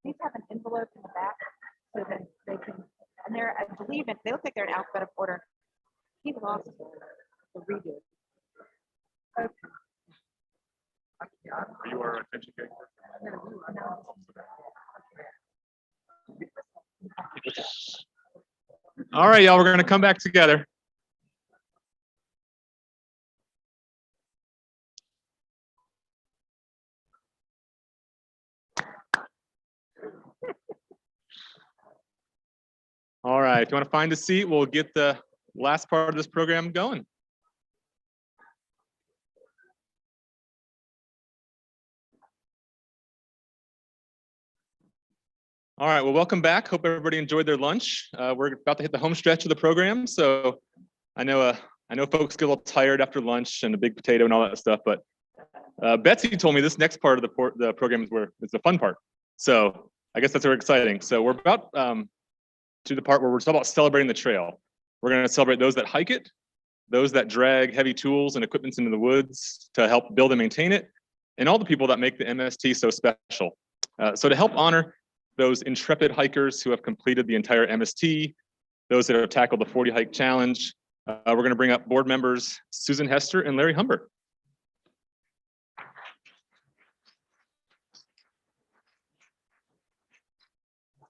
[SPEAKER 19] These have an envelope in the back so that they can, and they're, I believe, they look like they're in alphabetical order. He lost the redo. Okay.
[SPEAKER 13] Are you our attention getting? All right, y'all, we're gonna come back together. All right, if you want to find a seat, we'll get the last part of this program going. All right, well, welcome back. Hope everybody enjoyed their lunch. We're about to hit the home stretch of the program, so I know folks get a little tired after lunch and a big potato and all that stuff, but Betsy told me this next part of the program is the fun part. So I guess that's very exciting. So we're about to the part where we're talking about celebrating the trail. We're going to celebrate those that hike it, those that drag heavy tools and equipment into the woods to help build and maintain it, and all the people that make the MST so special. So to help honor those intrepid hikers who have completed the entire MST, those that have tackled the 40 hike challenge, we're going to bring up board members Susan Hester and Larry Humbert.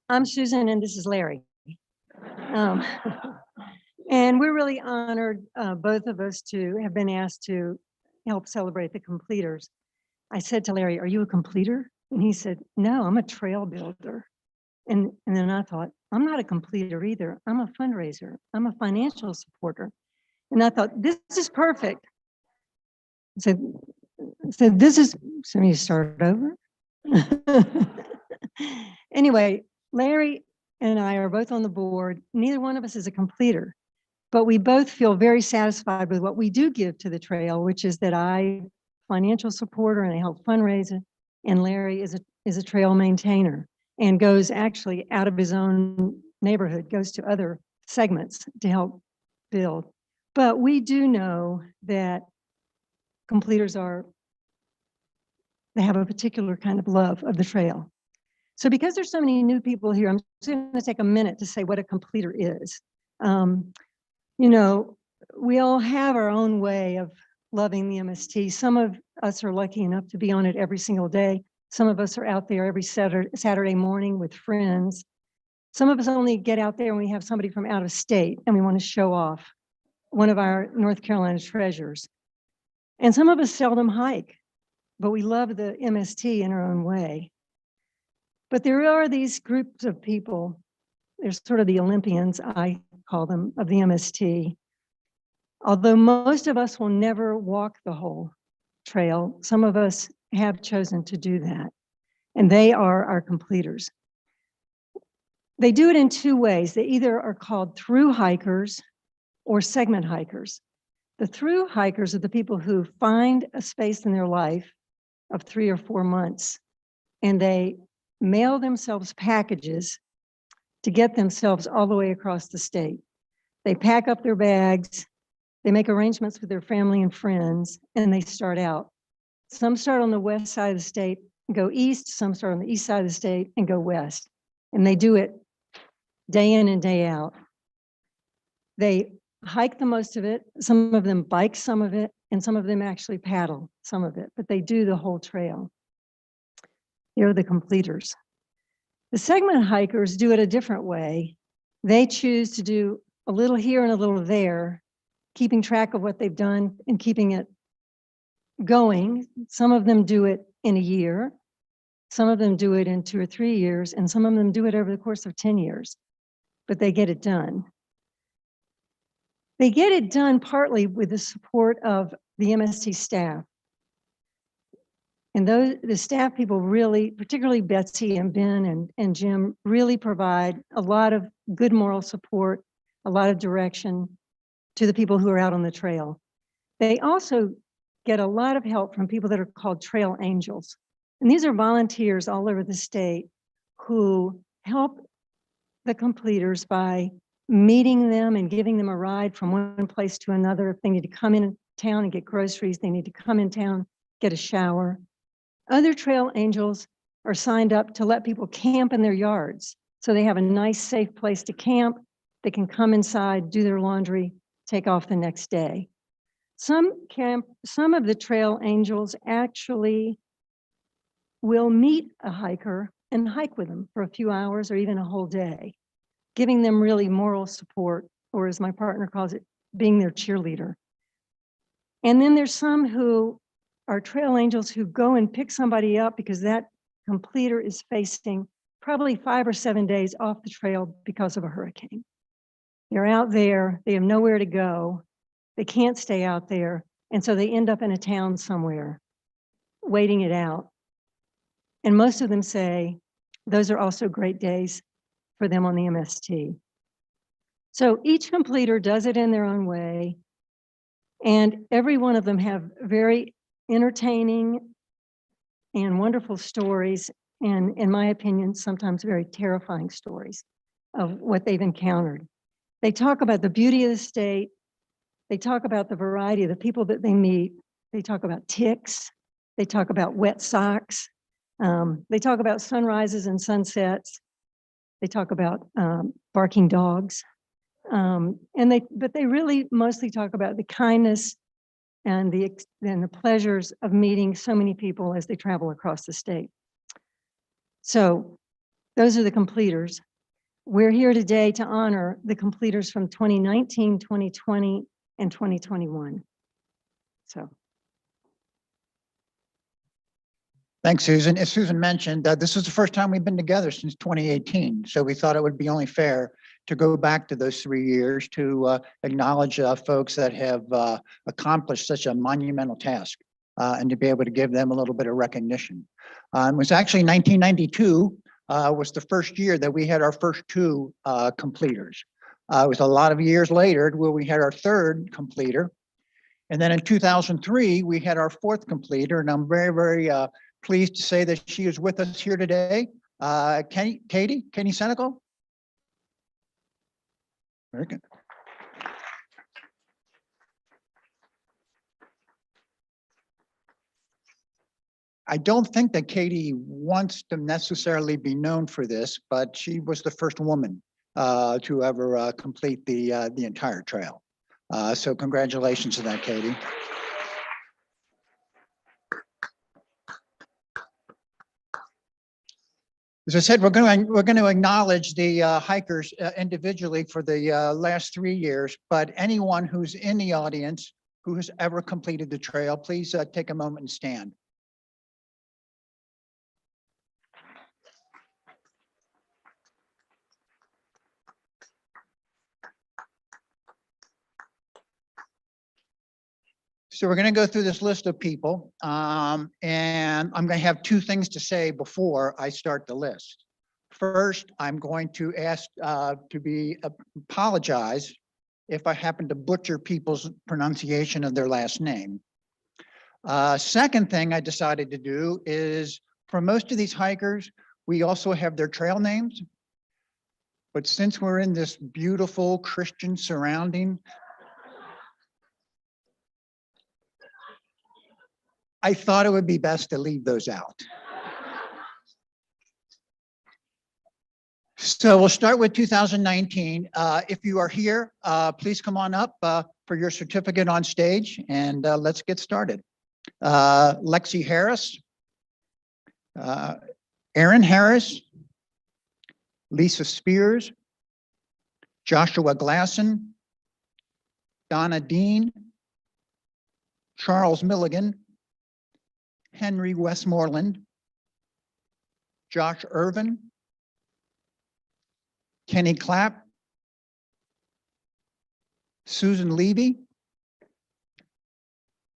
[SPEAKER 8] I'm Susan and this is Larry. And we're really honored, both of us, to have been asked to help celebrate the completers. I said to Larry, "Are you a completer?" And he said, "No, I'm a trail builder." And then I thought, I'm not a completer either. I'm a fundraiser. I'm a financial supporter. And I thought, this is perfect. So this is, so you start over. Anyway, Larry and I are both on the board. Neither one of us is a completer, but we both feel very satisfied with what we do give to the trail, which is that I financial supporter and I help fundraise it, and Larry is a trail maintainer and goes actually out of his own neighborhood, goes to other segments to help build. But we do know that completers they have a particular kind of love of the trail. So because there's so many new people here, I'm just going to take a minute to say what a completer is. You know, we all have our own way of loving the MST. Some of us are lucky enough to be on it every single day. Some of us are out there every Saturday morning with friends. Some of us only get out there when we have somebody from out of state and we want to show off one of our North Carolina treasures. And some of us seldom hike, but we love the MST in our own way. But there are these groups of people, they're sort of the Olympians, I call them, of the MST. Although most of us will never walk the whole trail, some of us have chosen to do that. And they are our completers. They do it in two ways. They either are called through hikers or segment hikers. The through hikers are the people who find a space in their life of 3 or 4 months, and they mail themselves packages to get themselves all the way across the state. They pack up their bags, they make arrangements with their family and friends, and they start out. Some start on the west side of the state and go east, some start on the east side of the state and go west. And they do it day in and day out. They hike the most of it, some of them bike some of it, and some of them actually paddle some of it, but they do the whole trail. They're the completers. The segment hikers do it a different way. They choose to do a little here and a little there, keeping track of what they've done and keeping it going. Some of them do it in a year. Some of them do it in 2 or 3 years, and some of them do it over the course of 10 years, but they get it done. They get it done partly with the support of the MST staff. And the staff people really, particularly Betsy and Ben and Jim, really provide a lot of good moral support, a lot of direction to the people who are out on the trail. They also get a lot of help from people that are called trail angels. And these are volunteers all over the state who help the completers by meeting them and giving them a ride from one place to another. If they need to come in town and get groceries, they need to come in town, get a shower. Other trail angels are signed up to let people camp in their yards. So they have a nice, safe place to camp. They can come inside, do their laundry, take off the next day. Some of the trail angels actually will meet a hiker and hike with them for a few hours or even a whole day, giving them really moral support, or as my partner calls it, being their cheerleader. And then there's some who are trail angels who go and pick somebody up because that completer is facing probably 5 or 7 days off the trail because of a hurricane. They're out there, they have nowhere to go, they can't stay out there, and so they end up in a town somewhere, waiting it out. And most of them say those are also great days for them on the MST. So each completer does it in their own way, and every one of them have very entertaining and wonderful stories, and in my opinion, sometimes very terrifying stories of what they've encountered. They talk about the beauty of the state. They talk about the variety of the people that they meet. They talk about ticks. They talk about wet socks. They talk about sunrises and sunsets. They talk about barking dogs. But they really mostly talk about the kindness and the pleasures of meeting so many people as they travel across the state. So those are the completers. We're here today to honor the completers from 2019, 2020, and 2021. So.
[SPEAKER 9] Thanks, Susan. As Susan mentioned, this is the first time we've been together since 2018. So we thought it would be only fair to go back to those 3 years to acknowledge folks that have accomplished such a monumental task and to be able to give them a little bit of recognition. It was actually 1992 was the first year that we had our first 2 completers. It was a lot of years later where we had our 3rd completer. And then in 2003, we had our 4th completer, and I'm very, very pleased to say that she is with us here today. Katie Senecal. Very good. I don't think that Katie wants to necessarily be known for this, but she was the first woman to ever complete the entire trail. So congratulations to that, Katie. As I said, we're going to acknowledge the hikers individually for the last 3 years, but anyone who's in the audience who has ever completed the trail, please take a moment and stand. So we're going to go through this list of people, and I'm going to have 2 things to say before I start the list. First, I'm going to ask to apologize if I happen to butcher people's pronunciation of their last name. Second thing I decided to do is, for most of these hikers, we also have their trail names. But since we're in this beautiful Christian surrounding, I thought it would be best to leave those out. So we'll start with 2019. If you are here, please come on up for your certificate on stage, and let's get started. Lexi Harris, Aaron Harris, Lisa Spears, Joshua Glasson, Donna Dean, Charles Milligan, Henry Westmoreland, Josh Irvin, Kenny Clapp, Susan Levy,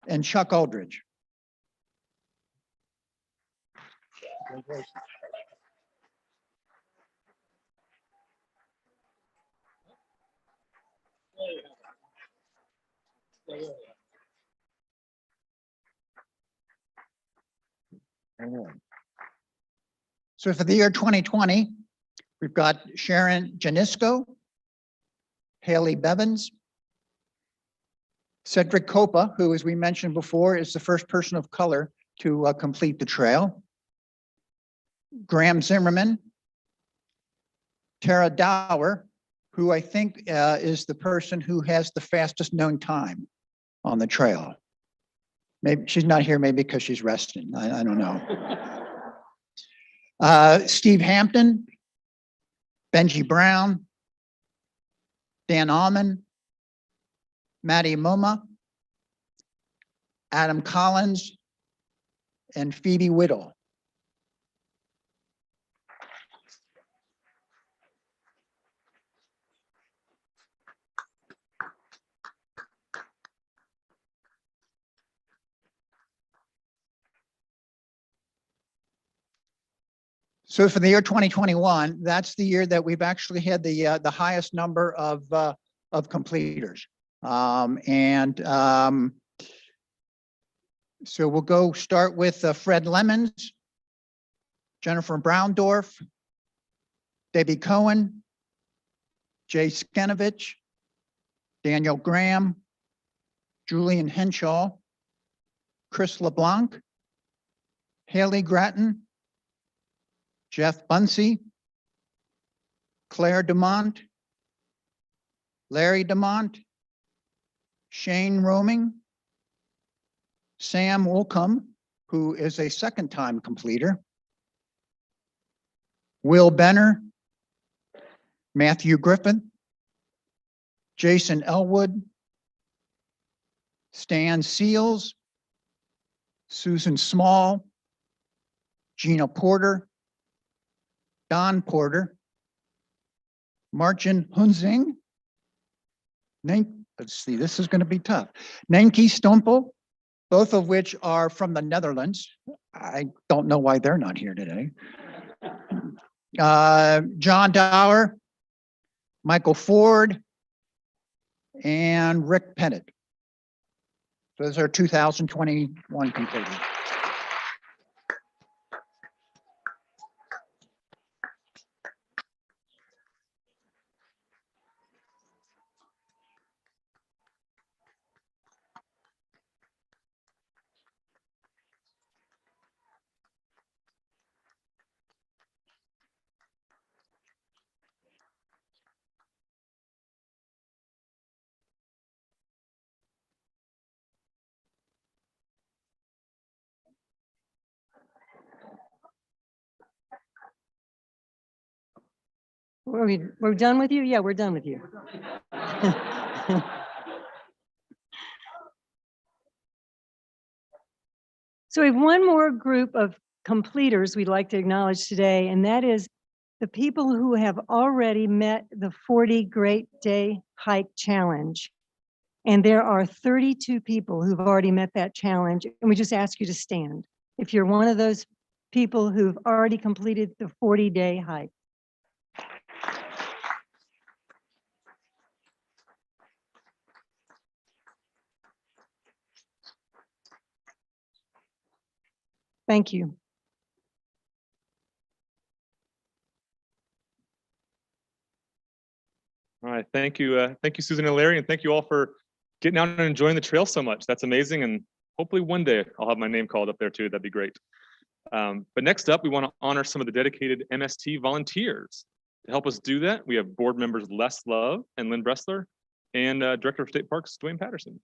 [SPEAKER 9] and Chuck Aldridge. So for the year 2020, we've got Sharon Janisco, Haley Bevins, Cedric Copa, who, as we mentioned before, is the first person of color to complete the trail. Graham Zimmerman, Tara Dower, who I think is the person who has the fastest known time on the trail. Maybe she's not here, maybe because she's resting. I don't know. Steve Hampton, Benji Brown, Dan Alman, Maddie Moma, Adam Collins, and Phoebe Whittle. So for the year 2021, that's the year that we've actually had the highest number of completers. So we'll start with Fred Lemons, Jennifer Browndorf, Debbie Cohen, Jay Skenovich, Daniel Graham, Julian Henshaw, Chris LeBlanc, Haley Grattan, Jeff Bunsey, Claire Demont, Larry Demont, Shane Roaming, Sam Wolcombe, who is a second-time completer, Will Benner, Matthew Griffin, Jason Elwood, Stan Seals, Susan Small, Gina Porter, Don Porter, Martin Hunzing, let's see, this is going to be tough. Nenki Stompel, both of which are from the Netherlands. I don't know why they're not here today. John Dower, Michael Ford, and Rick Pennant. Those are 2021 completed.
[SPEAKER 8] We're done with you? Yeah, we're done with you. So we have one more group of completers we'd like to acknowledge today, and that is the people who have already met the 40 Great Day Hike Challenge. And there are 32 people who've already met that challenge, and we just ask you to stand if you're one of those people who've already completed the 40-day hike. Thank you.
[SPEAKER 13] All right, thank you, Susan and Larry, and thank you all for getting out and enjoying the trail so much. That's amazing, and hopefully one day I'll have my name called up there too. That'd be great. But next up, we want to honor some of the dedicated MST volunteers. To help us do that, we have board members Les Love and Lynn Bressler, and Director of State Parks, Dwayne Patterson.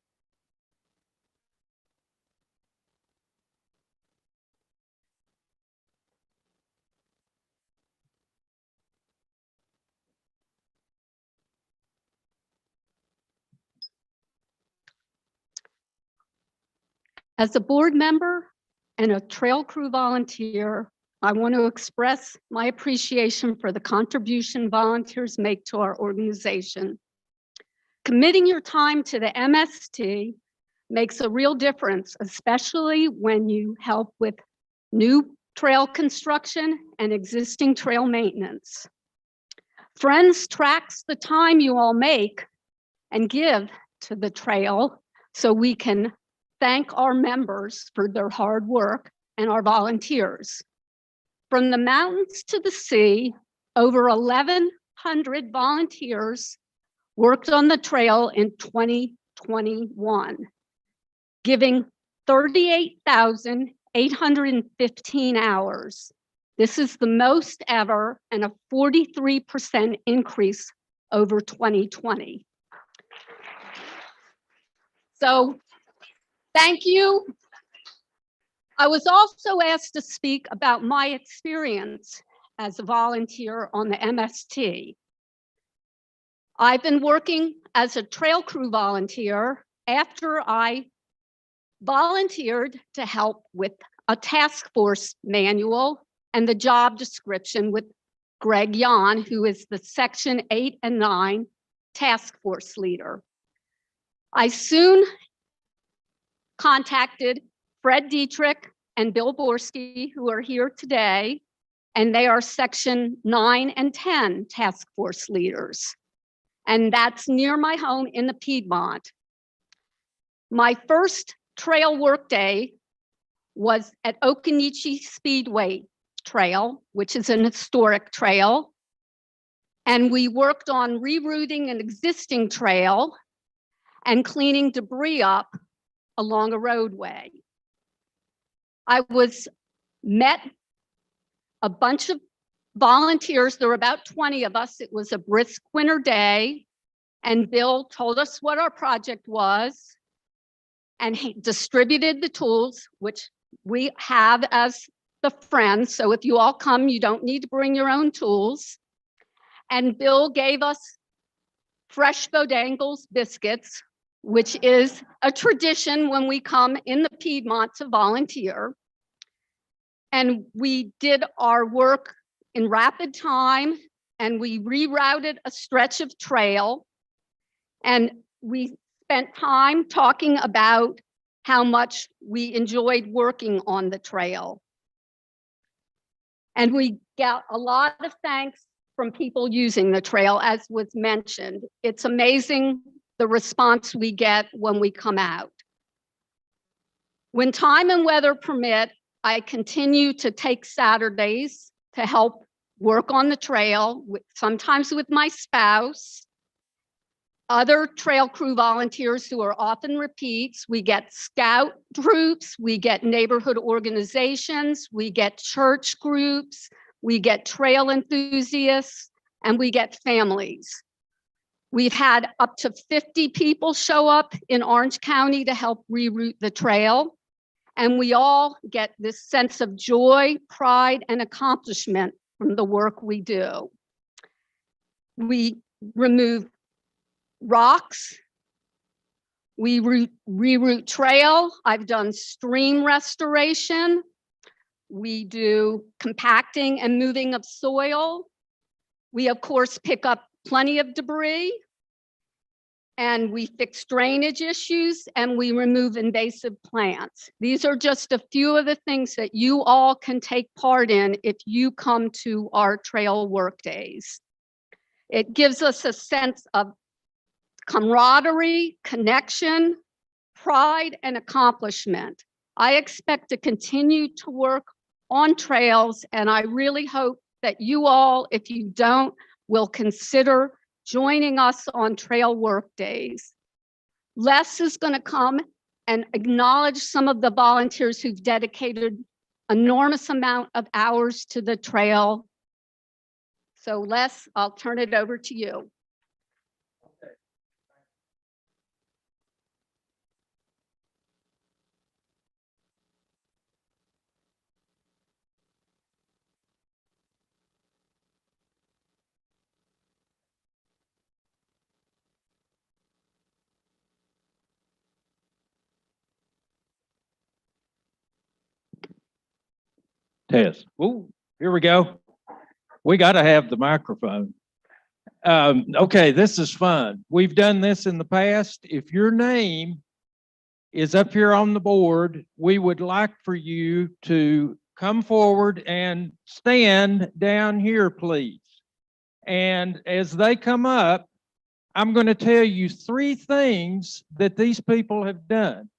[SPEAKER 17] As a board member and a trail crew volunteer, I want to express my appreciation for the contribution volunteers make to our organization. Committing your time to the MST makes a real difference, especially when you help with new trail construction and existing trail maintenance. Friends tracks the time you all make and give to the trail so we can thank our members for their hard work and our volunteers. From the mountains to the sea, over 1,100 volunteers worked on the trail in 2021, giving 38,800 815 hours. This is the most ever and a 43% increase over 2020. So thank you. I was also asked to speak about my experience as a volunteer on the MST. I've been working as a trail crew volunteer after I volunteered to help with a task force manual and the job description with Greg Yan, who is the Section 8 and 9 task force leader. I soon contacted Fred Dietrich and Bill Borski, who are here today, and they are Section 9 and 10 task force leaders. And that's near my home in the Piedmont. My first trail workday was at Okanichi Speedway Trail, which is an historic trail. And we worked on rerouting an existing trail and cleaning debris up along a roadway. I met a bunch of volunteers. There were about 20 of us. It was a brisk winter day. And Bill told us what our project was. And he distributed the tools, which we have as the friends. So if you all come, you don't need to bring your own tools. And Bill gave us fresh Bodangles biscuits, which is a tradition when we come in the Piedmont to volunteer. And we did our work in rapid time, and we rerouted a stretch of trail. And we spent time talking about how much we enjoyed working on the trail. And we got a lot of thanks from people using the trail, as was mentioned. It's amazing the response we get when we come out. When time and weather permit, I continue to take Saturdays to help work on the trail, sometimes with my spouse, other trail crew volunteers who are often repeats. We get scout groups, we get neighborhood organizations, we get church groups, we get trail enthusiasts, and we get families. We've had up to 50 people show up in Orange County to help reroute the trail. And we all get this sense of joy, pride, and accomplishment from the work we do. We remove rocks. We reroute trail. I've done stream restoration. We do compacting and moving of soil. We, of course, pick up plenty of debris, and we fix drainage issues, and we remove invasive plants. These are just a few of the things that you all can take part in if you come to our trail work days. It gives us a sense of camaraderie, connection, pride, and accomplishment. I expect to continue to work on trails, and I really hope that you all, if you don't, will consider joining us on trail work days. Les is going to come and acknowledge some of the volunteers who've dedicated enormous amount of hours to the trail. So Les, I'll turn it over to you.
[SPEAKER 10] Test. Ooh, here we go. We got to have the microphone. Okay, this is fun. We've done this in the past. If your name is up here on the board, we would like for you to come forward and stand down here, please. And as they come up, I'm going to tell you 3 things that these people have done.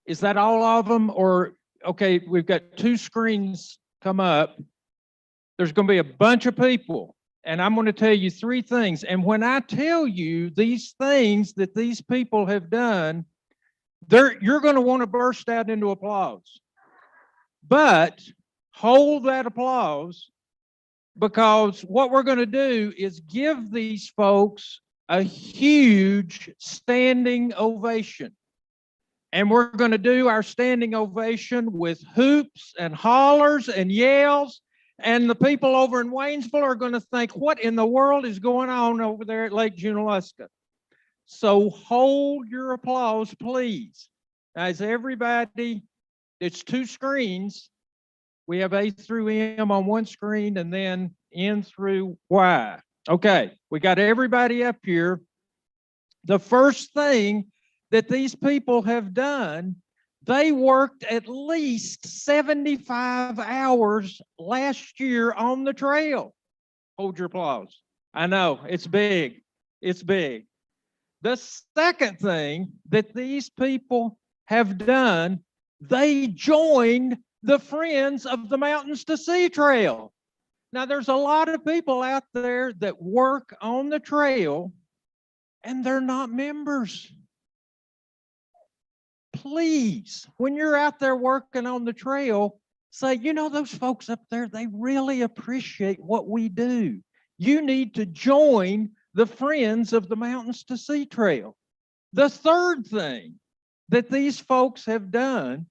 [SPEAKER 10] Is that all of them? Or, okay, we've got 2 screens come up. There's going to be a bunch of people, and I'm going to tell you 3 things. And when I tell you these things that these people have done, you're going to want to burst out into applause. But hold that applause, because what we're going to do is give these folks a huge standing ovation. And we're going to do our standing ovation with hoops and hollers and yells. And the people over in Waynesville are going to think, what in the world is going on over there at Lake Junaluska? So hold your applause, please. As everybody, it's 2 screens. We have A through M on one screen and then N through Y. Okay, we got everybody up here. The first thing that these people have done, they worked at least 75 hours last year on the trail. Hold your applause. I know, it's big. It's big. The second thing that these people have done, they joined the Friends of the Mountains to Sea Trail. Now, there's a lot of people out there that work on the trail and they're not members. Please, when you're out there working on the trail, say, you know, those folks up there, they really appreciate what we do. You need to join the Friends of the Mountains to Sea Trail. The third thing that these folks have done,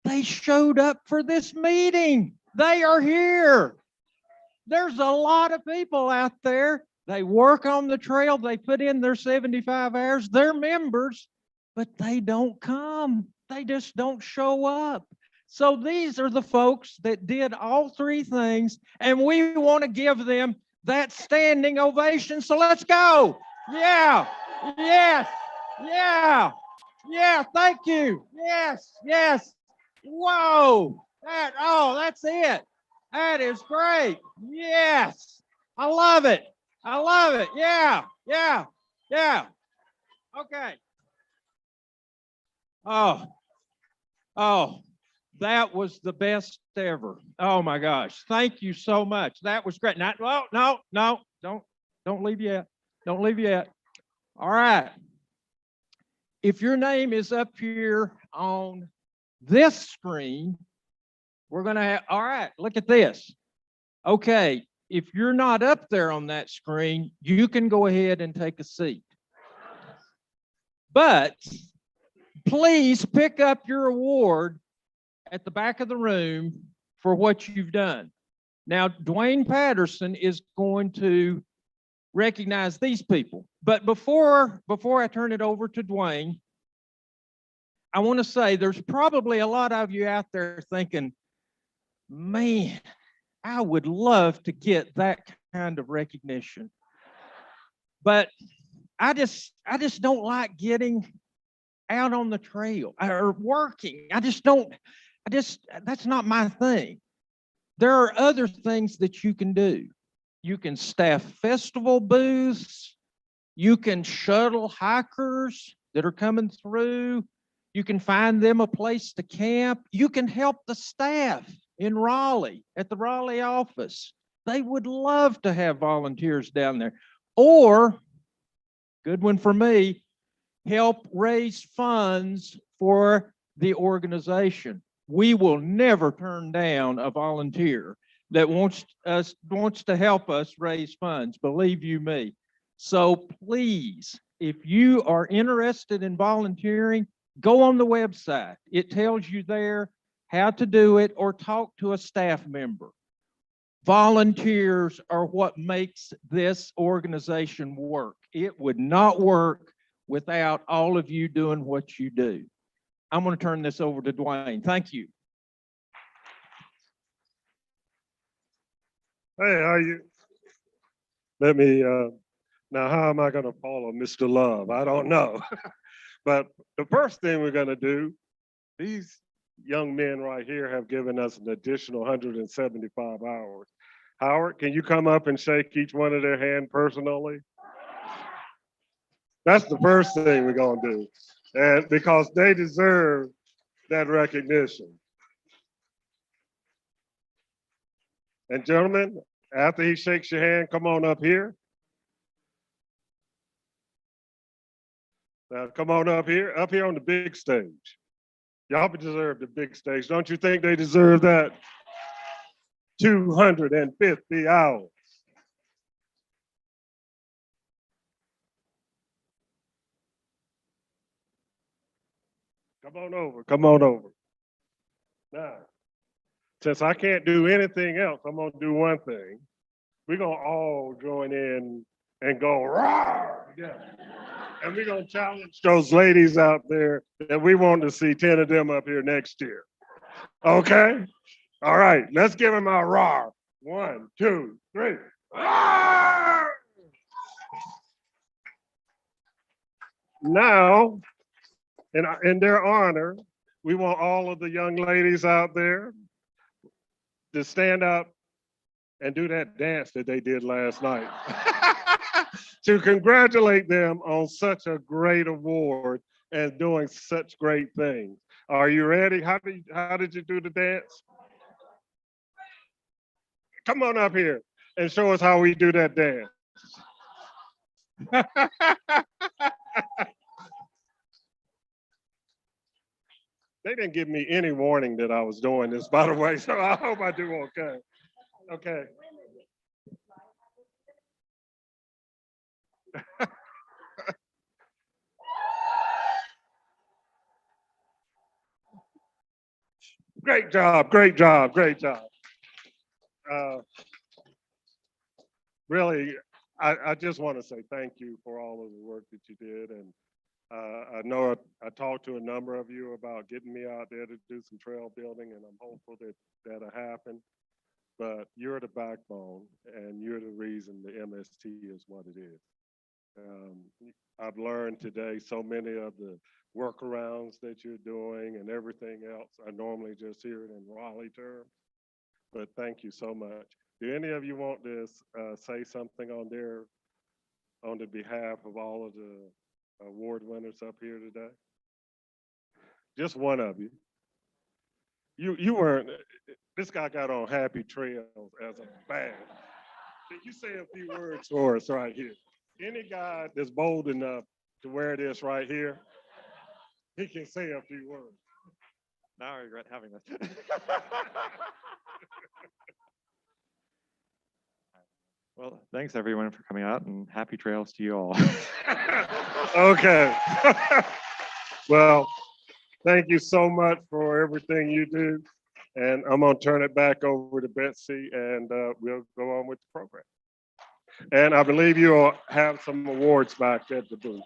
[SPEAKER 10] they showed up for this meeting. They are here. There's a lot of people out there. They work on the trail. They put in their 75 hours. They're members, but they don't come. They just don't show up. So these are the folks that did all 3 things, and we want to give them that standing ovation. So let's go. Yeah. Yes. Yeah. Yeah. Thank you. Yes. Yes. Whoa. That's it. That is great. Yes. I love it. I love it. Yeah. Yeah. Yeah. Okay. Oh, that was the best ever. Oh my gosh. Thank you so much. That was great. No, don't leave yet. Don't leave yet. All right. If your name is up here on this screen, we're going to have, all right, look at this. Okay. If you're not up there on that screen, you can go ahead and take a seat. But please pick up your award at the back of the room for what you've done. Now, Dwayne Patterson is going to recognize these people. But before I turn it over to Dwayne, I want to say there's probably a lot of you out there thinking, man, I would love to get that kind of recognition. But I just don't like getting out on the trail or working. That's not my thing. There are other things that you can do. You can staff festival booths. You can shuttle hikers that are coming through. You can find them a place to camp. You can help the staff in Raleigh at the Raleigh office. They would love to have volunteers down there. Or, good one for me, help raise funds for the organization. We will never turn down a volunteer that wants to help us raise funds, believe you me. So please, if you are interested in volunteering, go on the website. It tells you there how to do it, or talk to a staff member. Volunteers are what makes this organization work. It would not work without all of you doing what you do. I'm going to turn this over to Dwayne. Thank you.
[SPEAKER 6] Hey, how you? Let me, now how am I gonna follow Mr. Love? I don't know. But the first thing we're gonna do, these young men right here have given us an additional 175 hours. Howard, can you come up and shake each one of their hand personally? That's the first thing we're gonna do. And because they deserve that recognition. And gentlemen, after he shakes your hand, come on up here. Now come on up here on the big stage. Y'all deserve the big stage. Don't you think they deserve that? 250 hours. Come on over, come on over. Now, since I can't do anything else, I'm gonna do one thing. We're gonna all join in and go roar together. And we're gonna challenge those ladies out there that we want to see 10 of them up here next year. Okay? All right, let's give them a roar. 1, 2, 3. Roar! Now, in their honor, we want all of the young ladies out there to stand up and do that dance that they did last night. To congratulate them on such a great award and doing such great things. Are you ready? How did you do the dance? Come on up here and show us how we do that dance. They didn't give me any warning that I was doing this, by the way, so I hope I do okay. Okay. Great job, great job, great job. Really, I just want to say thank you for all of the work that you did. And I know I talked to a number of you about getting me out there to do some trail building, and I'm hopeful that that'll happen. But you're the backbone, and you're the reason the MST is what it is. I've learned today so many of the workarounds that you're doing and everything else. I normally just hear it in Raleigh terms, but thank you so much. Do any of you want to say something on the behalf of all of the award winners up here today? Just one of you. You weren't, this guy got on Happy Trails as a badge. Can you say a few words for us right here? Any guy that's bold enough to wear this right here, he can say a few words.
[SPEAKER 2] Now I regret having this. Well, thanks everyone for coming out, and happy trails to you all.
[SPEAKER 6] Okay. Well, thank you so much for everything you do. And I'm gonna turn it back over to Betsy, and we'll go on with the program. And I believe you'll have some awards back at the booth.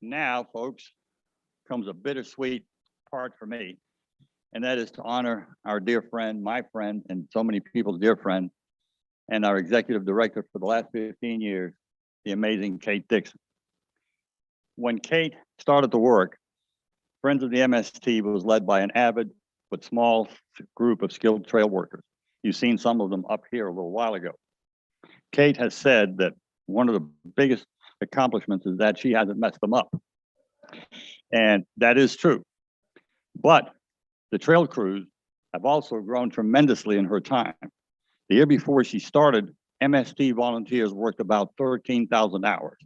[SPEAKER 5] Now, folks, comes a bittersweet part for me, and that is to honor our dear friend, my friend, and so many people's dear friend, and our executive director for the last 15 years, the amazing Kate Dixon. When Kate started to work, Friends of the MST was led by an avid but small group of skilled trail workers. You've seen some of them up here a little while ago. Kate has said that one of the biggest accomplishments is that she hasn't messed them up. And that is true. But the trail crews have also grown tremendously in her time. The year before she started, MST volunteers worked about 13,000 hours.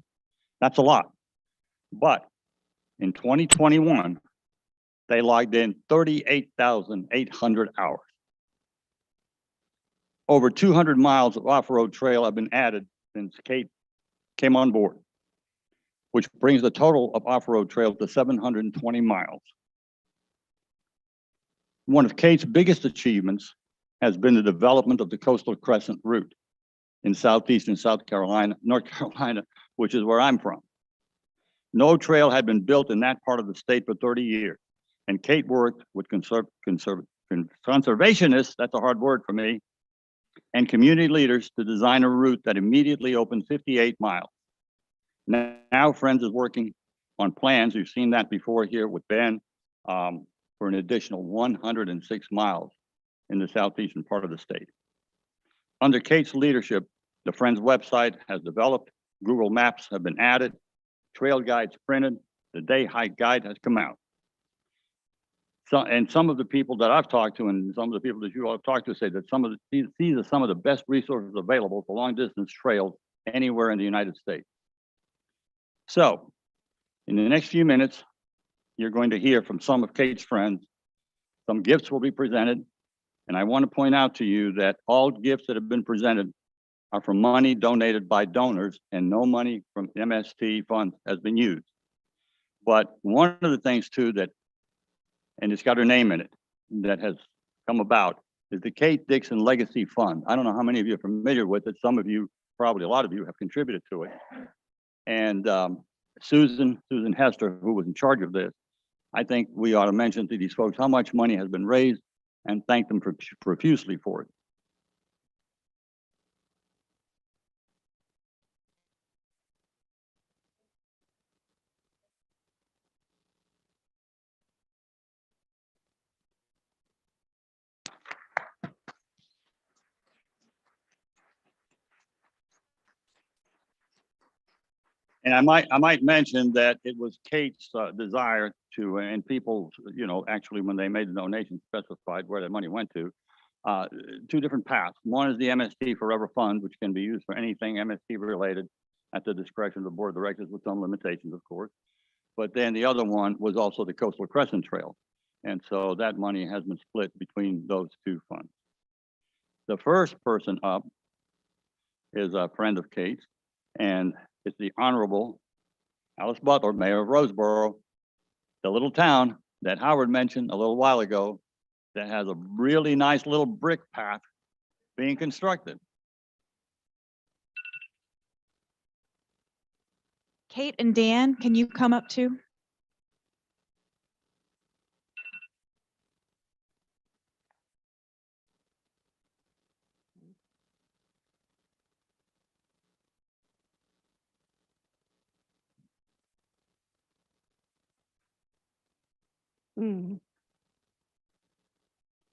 [SPEAKER 5] That's a lot. But in 2021, they logged in 38,800 hours. Over 200 miles of off-road trail have been added since Kate came on board, which brings the total of off-road trail to 720 miles. One of Kate's biggest achievements has been the development of the Coastal Crescent route in southeastern North Carolina, which is where I'm from. No trail had been built in that part of the state for 30 years. And Kate worked with conservationists, that's a hard word for me, and community leaders to design a route that immediately opened 58 miles. Now Friends is working on plans, you've seen that before here with Ben, for an additional 106 miles in the southeastern part of the state. Under Kate's leadership, the Friends website has developed, Google Maps have been added, trail guides printed, the day hike guide has come out. So, and some of the people that I've talked to and some of the people that you all have talked to say that these are some of the best resources available for long distance trails anywhere in the United States. So in the next few minutes, you're going to hear from some of Kate's friends. Some gifts will be presented. And I want to point out to you that all gifts that have been presented are from money donated by donors and no money from MST funds has been used. But one of the things too that, and it's got her name in it, that has come about is the Kate Dixon Legacy Fund. I don't know how many of you are familiar with it. Some of you, probably a lot of you have contributed to it. And Susan Hester, who was in charge of this, I think we ought to mention to these folks how much money has been raised and thank them profusely for it. And I might mention that it was Kate's desire to, and people, you know, actually when they made the donation specified where the money went to, two different paths. One is the MST Forever Fund, which can be used for anything MST related at the discretion of the board of directors with some limitations, of course. But then the other one was also the Coastal Crescent Trail. And so that money has been split between those two funds. The first person up is a friend of Kate's, and it's the Honorable Alice Butler, Mayor of Roseboro, the little town that Howard mentioned a little while ago that has a really nice little brick path being constructed.
[SPEAKER 19] Kate and Dan, can you come up too?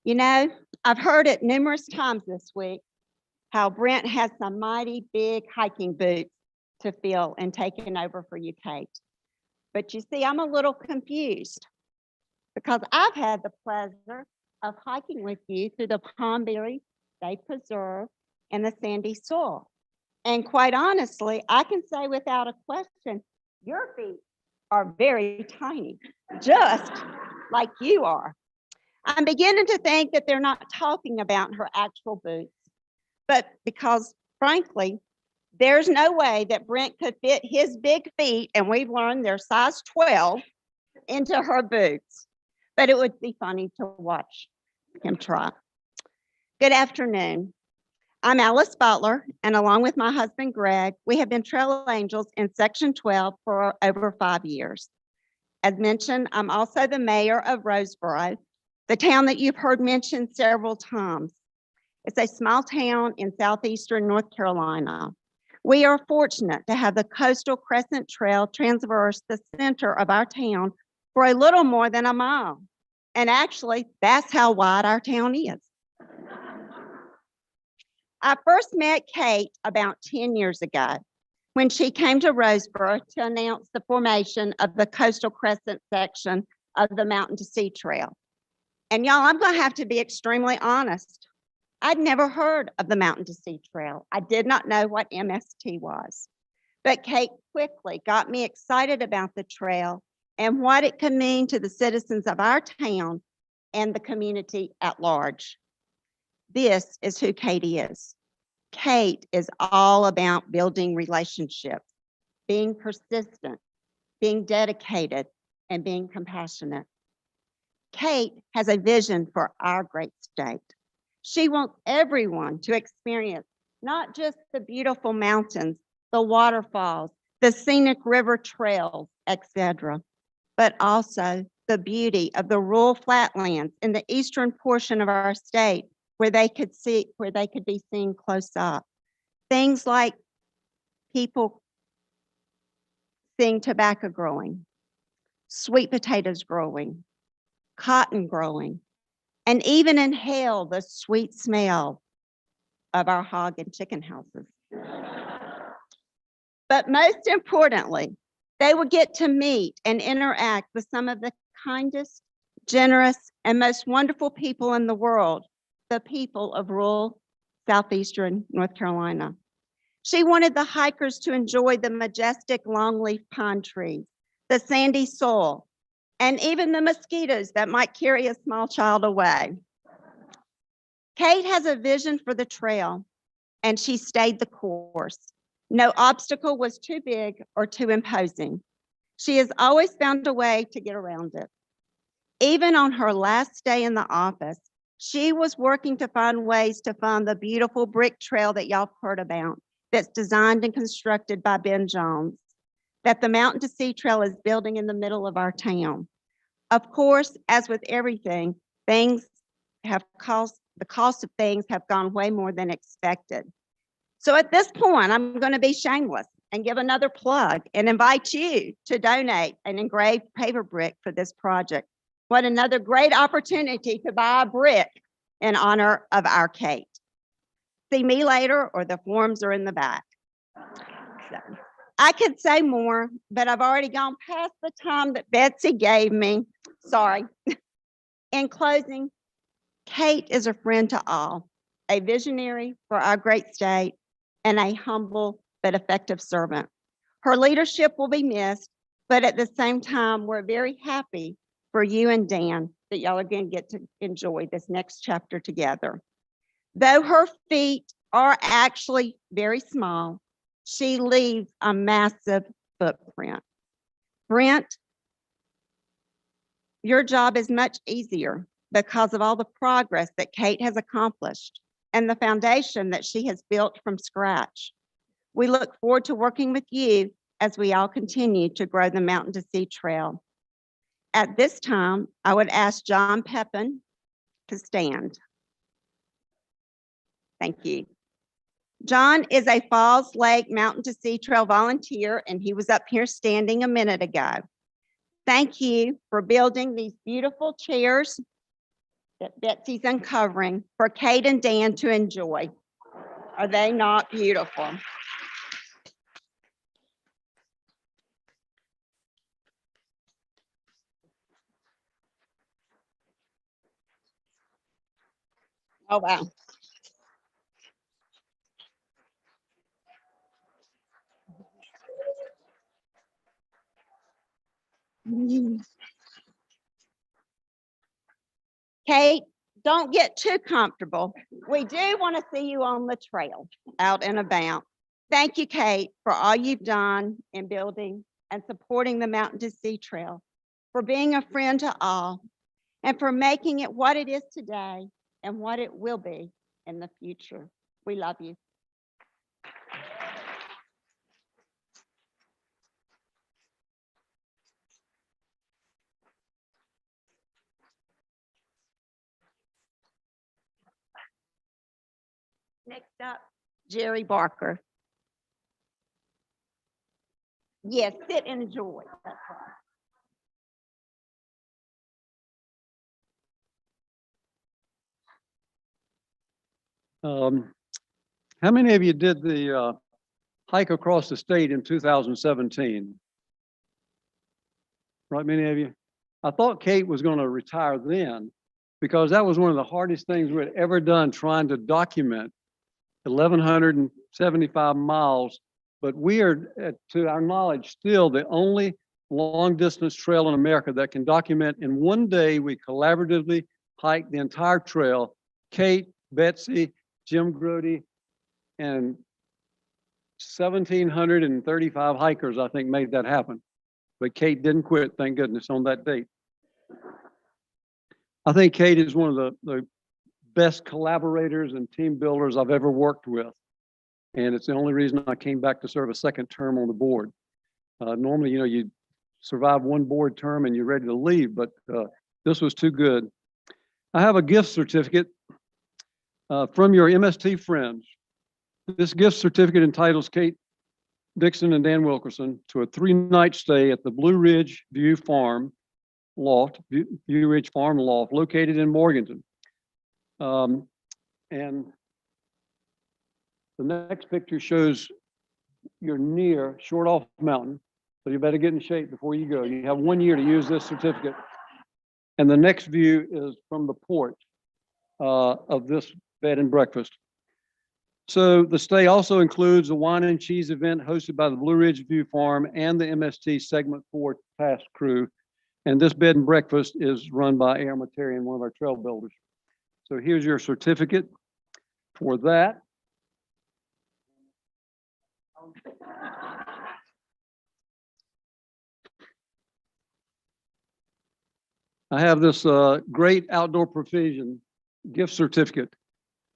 [SPEAKER 11] You know, I've heard it numerous times this week, how Brent has some mighty big hiking boots to fill and taking over for you, Kate. But you see, I'm a little confused because I've had the pleasure of hiking with you through the Palmberry State Preserve and the sandy soil. And quite honestly, I can say without a question, your feet are very tiny, just like you are. I'm beginning to think that they're not talking about her actual boots, but because frankly, there's no way that Brent could fit his big feet, and we've learned they're size 12, into her boots. But it would be funny to watch him try. Good afternoon. I'm Alice Butler, and along with my husband, Greg, we have been Trail Angels in Section 12 for over 5 years. As mentioned, I'm also the mayor of Roseboro, the town that you've heard mentioned several times. It's a small town in southeastern North Carolina. We are fortunate to have the Coastal Crescent Trail traverse the center of our town for a little more than a mile. And actually, that's how wide our town is. I first met Kate about 10 years ago when she came to Roseboro to announce the formation of the Coastal Crescent section of the Mountain to Sea Trail. And y'all, I'm gonna have to be extremely honest. I'd never heard of the Mountain to Sea Trail. I did not know what MST was. But Kate quickly got me excited about the trail and what it could mean to the citizens of our town and the community at large. This is who Kate is. Kate is all about building relationships, being persistent, being dedicated, and being compassionate. Kate has a vision for our great state. She wants everyone to experience not just the beautiful mountains, the waterfalls, the scenic river trails, etc., but also the beauty of the rural flatlands in the eastern portion of our state where they could be seen close up. Things like people seeing tobacco growing, sweet potatoes growing, cotton growing, and even inhale the sweet smell of our hog and chicken houses. But most importantly, they will get to meet and interact with some of the kindest, generous, and most wonderful people in the world, the people of rural southeastern North Carolina. She wanted the hikers to enjoy the majestic longleaf pine trees, the sandy soil, and even the mosquitoes that might carry a small child away. Kate has a vision for the trail, and she stayed the course. No obstacle was too big or too imposing. She has always found a way to get around it. Even on her last day in the office, she was working to find ways to find the beautiful brick trail that y'all heard about, that's designed and constructed by Ben Jones, that the Mountain to Sea Trail is building in the middle of our town. Of course, as with everything, the cost of things have gone way more than expected. So at this point, I'm going to be shameless and give another plug and invite you to donate an engraved paper brick for this project. What another great opportunity to buy a brick in honor of our Kate. See me later, or the forms are in the back. So, I could say more, but I've already gone past the time that Betsy gave me. Sorry. In closing, Kate is a friend to all, a visionary for our great state, and a humble but effective servant. Her leadership will be missed, but at the same time, we're very happy for you and Dan that y'all are going to get to enjoy this next chapter together. Though her feet are actually very small, she leaves a massive footprint. Brent, your job is much easier because of all the progress that Kate has accomplished and the foundation that she has built from scratch. We look forward to working with you as we all continue to grow the Mountain to Sea Trail. At this time, I would ask John Pepin to stand. Thank you. John is a Falls Lake Mountain to Sea Trail volunteer, and he was up here standing a minute ago. Thank you for building these beautiful chairs that Betsy's uncovering for Kate and Dan to enjoy. Are they not beautiful? Oh, wow. Kate, don't get too comfortable. We do want to see you on the trail, out and about. Thank you, Kate, for all you've done in building and supporting the Mountain to Sea Trail, for being a friend to all, and for making it what it is today and what it will be in the future. We love you. Next up, Jerry Barker. Yes, sit and enjoy. That's right.
[SPEAKER 16] How many of you did the hike across the state in 2017? Right, many of you? I thought Kate was going to retire then because that was one of the hardest things we had ever done, trying to document 1,175 miles. But we are, to our knowledge, still the only long distance trail in America that can document in one day. We collaboratively hiked the entire trail. Kate, Betsy, Jim Grody, and 1,735 hikers, I think, made that happen. But Kate didn't quit, thank goodness, on that date. I think Kate is one of the best collaborators and team builders I've ever worked with. And it's the only reason I came back to serve a second term on the board. Normally, you know, you survive one board term and you're ready to leave, but this was too good. I have a gift certificate From your MST friends. This gift certificate entitles Kate Dixon and Dan Wilkerson to a 3-night stay at the Blue Ridge View Farm Loft, View Ridge Farm Loft, located in Morganton. And the next picture shows you're near Short Off Mountain, so you better get in shape before you go. You have 1 year to use this certificate. And the next view is from the porch of this bed and breakfast. So the stay also includes a wine and cheese event hosted by the Blue Ridge View Farm and the MST Segment 4 task crew. And this bed and breakfast is run by Aaron Matarian, one of our trail builders. So here's your certificate for that. I have this great outdoor provision gift certificate,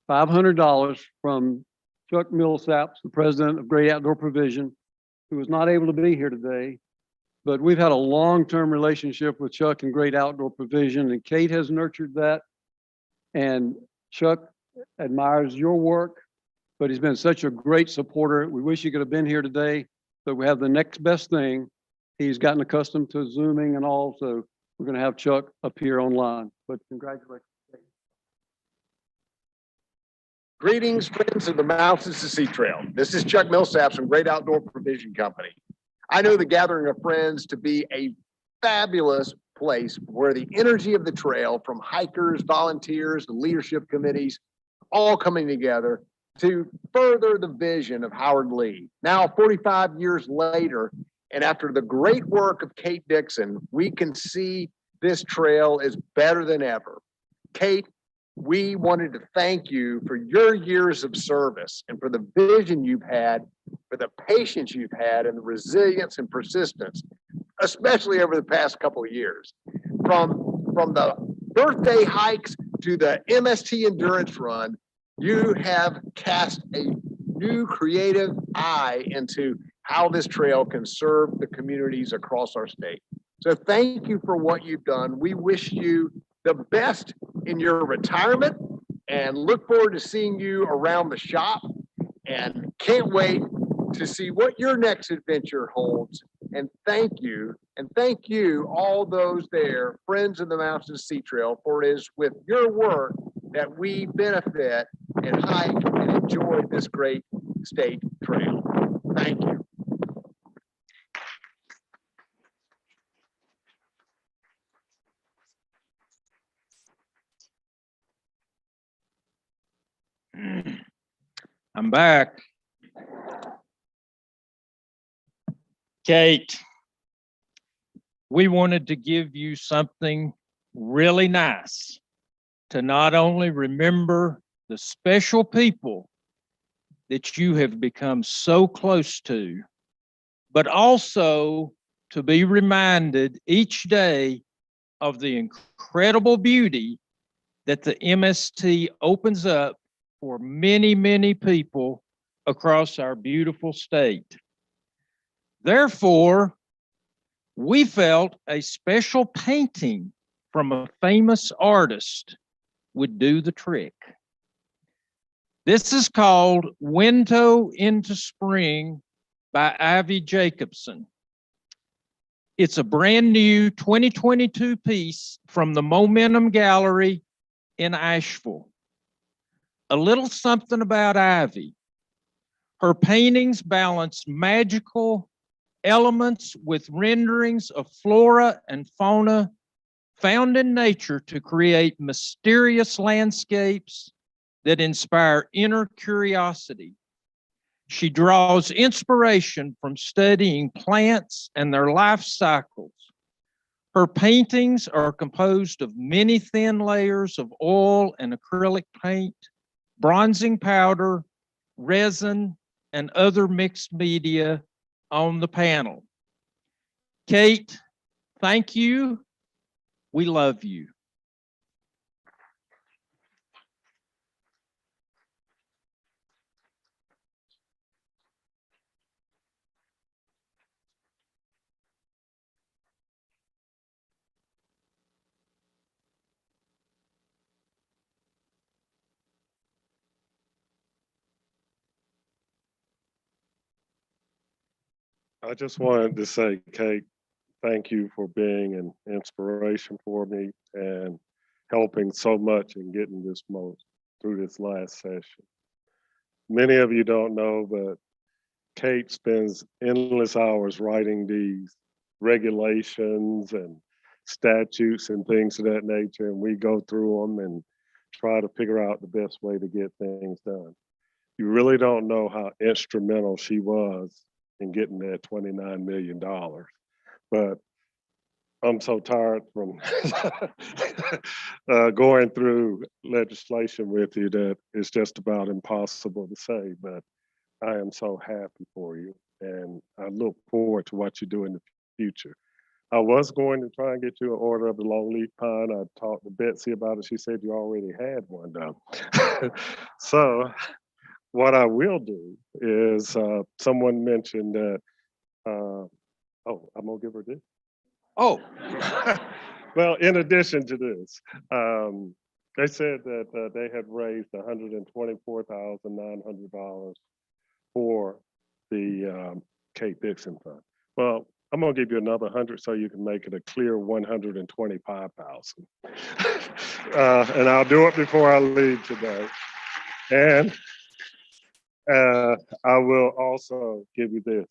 [SPEAKER 16] $500 from Chuck Millsaps, the president of Great Outdoor Provision, who was not able to be here today. But we've had a long-term relationship with Chuck and Great Outdoor Provision, and Kate has nurtured that. And Chuck admires your work, but he's been such a great supporter. We wish he could have been here today, but we have the next best thing. He's gotten accustomed to Zooming and all, so we're going to have Chuck up here online. But congratulations.
[SPEAKER 7] Greetings, friends of the Mountains to Sea Trail. This is Chuck Millsaps from Great Outdoor Provision Company. I know the gathering of friends to be a fabulous place where the energy of the trail from hikers, volunteers, and leadership committees all coming together to further the vision of Howard Lee. Now, 45 years later, and after the great work of Kate Dixon, we can see this trail is better than ever. Kate, we wanted to thank you for your years of service and for the vision you've had, for the patience you've had, and the resilience and persistence, especially over the past couple of years. From the birthday hikes to the MST Endurance Run, you have cast a new creative eye into how this trail can serve the communities across our state. So thank you for what you've done. We wish you the best in your retirement and look forward to seeing you around the shop, and can't wait to see what your next adventure holds. And thank you all those there, friends of the Mountains Sea Trail, for it is with your work that we benefit and hike and enjoy this great state trail. Thank you.
[SPEAKER 10] I'm back. Kate, we wanted to give you something really nice to not only remember the special people that you have become so close to, but also to be reminded each day of the incredible beauty that the MST opens up for many, many people across our beautiful state. Therefore, we felt a special painting from a famous artist would do the trick. This is called Window into Spring by Ivy Jacobson. It's a brand new 2022 piece from the Momentum Gallery in Asheville. A little something about Ivy. Her paintings balance magical elements with renderings of flora and fauna found in nature to create mysterious landscapes that inspire inner curiosity. She draws inspiration from studying plants and their life cycles. Her paintings are composed of many thin layers of oil and acrylic paint, bronzing powder, resin, and other mixed media on the panel. Kate, thank you. We love you.
[SPEAKER 6] I just wanted to say, Kate, thank you for being an inspiration for me and helping so much in getting this most through this last session. Many of you don't know, but Kate spends endless hours writing these regulations and statutes and things of that nature, and we go through them and try to figure out the best way to get things done. You really don't know how instrumental she was in getting that $29 million. But I'm so tired from going through legislation with you that it's just about impossible to say, but I am so happy for you. And I look forward to what you do in the future. I was going to try and get you an order of the longleaf pine. I talked to Betsy about it. She said you already had one though. So what I will do is someone mentioned that, oh, I'm gonna give her this. Oh, well, in addition to this, they said that they had raised $124,900 for the Kate Dixon Fund. Well, I'm gonna give you another 100 so you can make it a clear 125,000. And I'll do it before I leave today. And I will also give you this.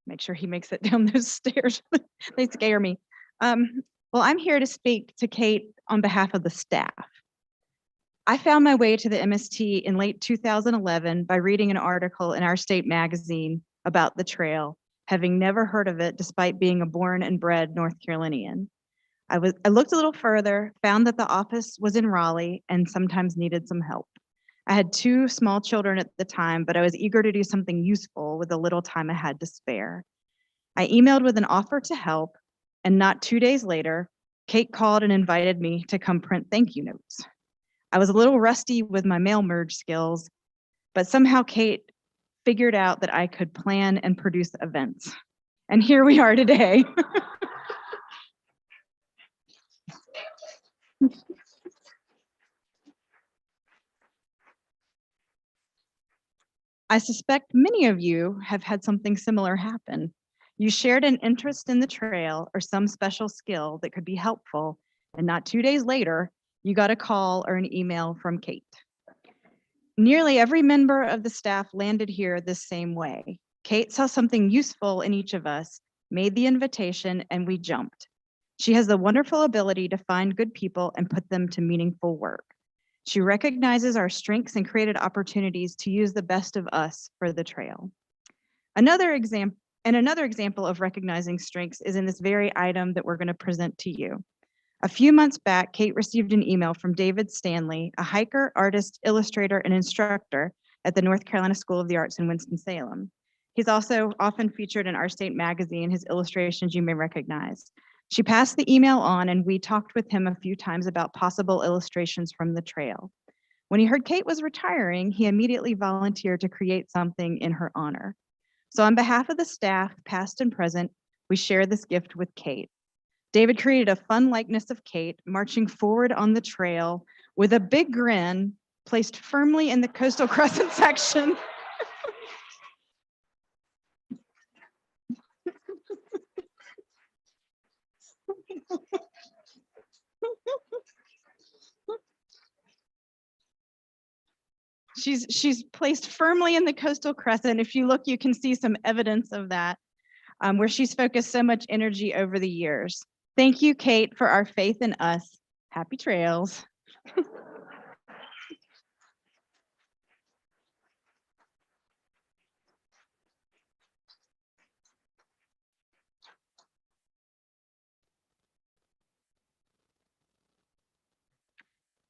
[SPEAKER 19] Make sure he makes it down those stairs. They scare me. Well, I'm here to speak to Kate on behalf of the staff. I found my way to the MST in late 2011 by reading an article in our state magazine about the trail, having never heard of it despite being a born and bred North Carolinian. I looked a little further, found that the office was in Raleigh and sometimes needed some help. I had 2 small children at the time, but I was eager to do something useful with the little time I had to spare. I emailed with an offer to help, and not 2 days later, Kate called and invited me to come print thank you notes. I was a little rusty with my mail merge skills, but somehow Kate figured out that I could plan and produce events. And here we are today. I suspect many of you have had something similar happen. You shared an interest in the trail or some special skill that could be helpful, and not 2 days later, you got a call or an email from Kate. Nearly every member of the staff landed here the same way. Kate saw something useful in each of us, made the invitation, and we jumped. She has the wonderful ability to find good people and put them to meaningful work. She recognizes our strengths and created opportunities to use the best of us for the trail. Another example of recognizing strengths is in this very item that we're going to present to you. A few months back, Kate received an email from David Stanley, a hiker, artist, illustrator, and instructor at the North Carolina School of the Arts in Winston-Salem. He's also often featured in our state magazine. His illustrations you may recognize. She passed the email on, and we talked with him a few times about possible illustrations from the trail. When he heard Kate was retiring, he immediately volunteered to create something in her honor. So on behalf of the staff, past and present, we share this gift with Kate. David created a fun likeness of Kate marching forward on the trail with a big grin placed firmly in the coastal crescent section. She's placed firmly in the coastal crescent. If you look, you can see some evidence of that, where she's focused so much energy over the years. Thank you, Kate, for our faith in us. Happy trails.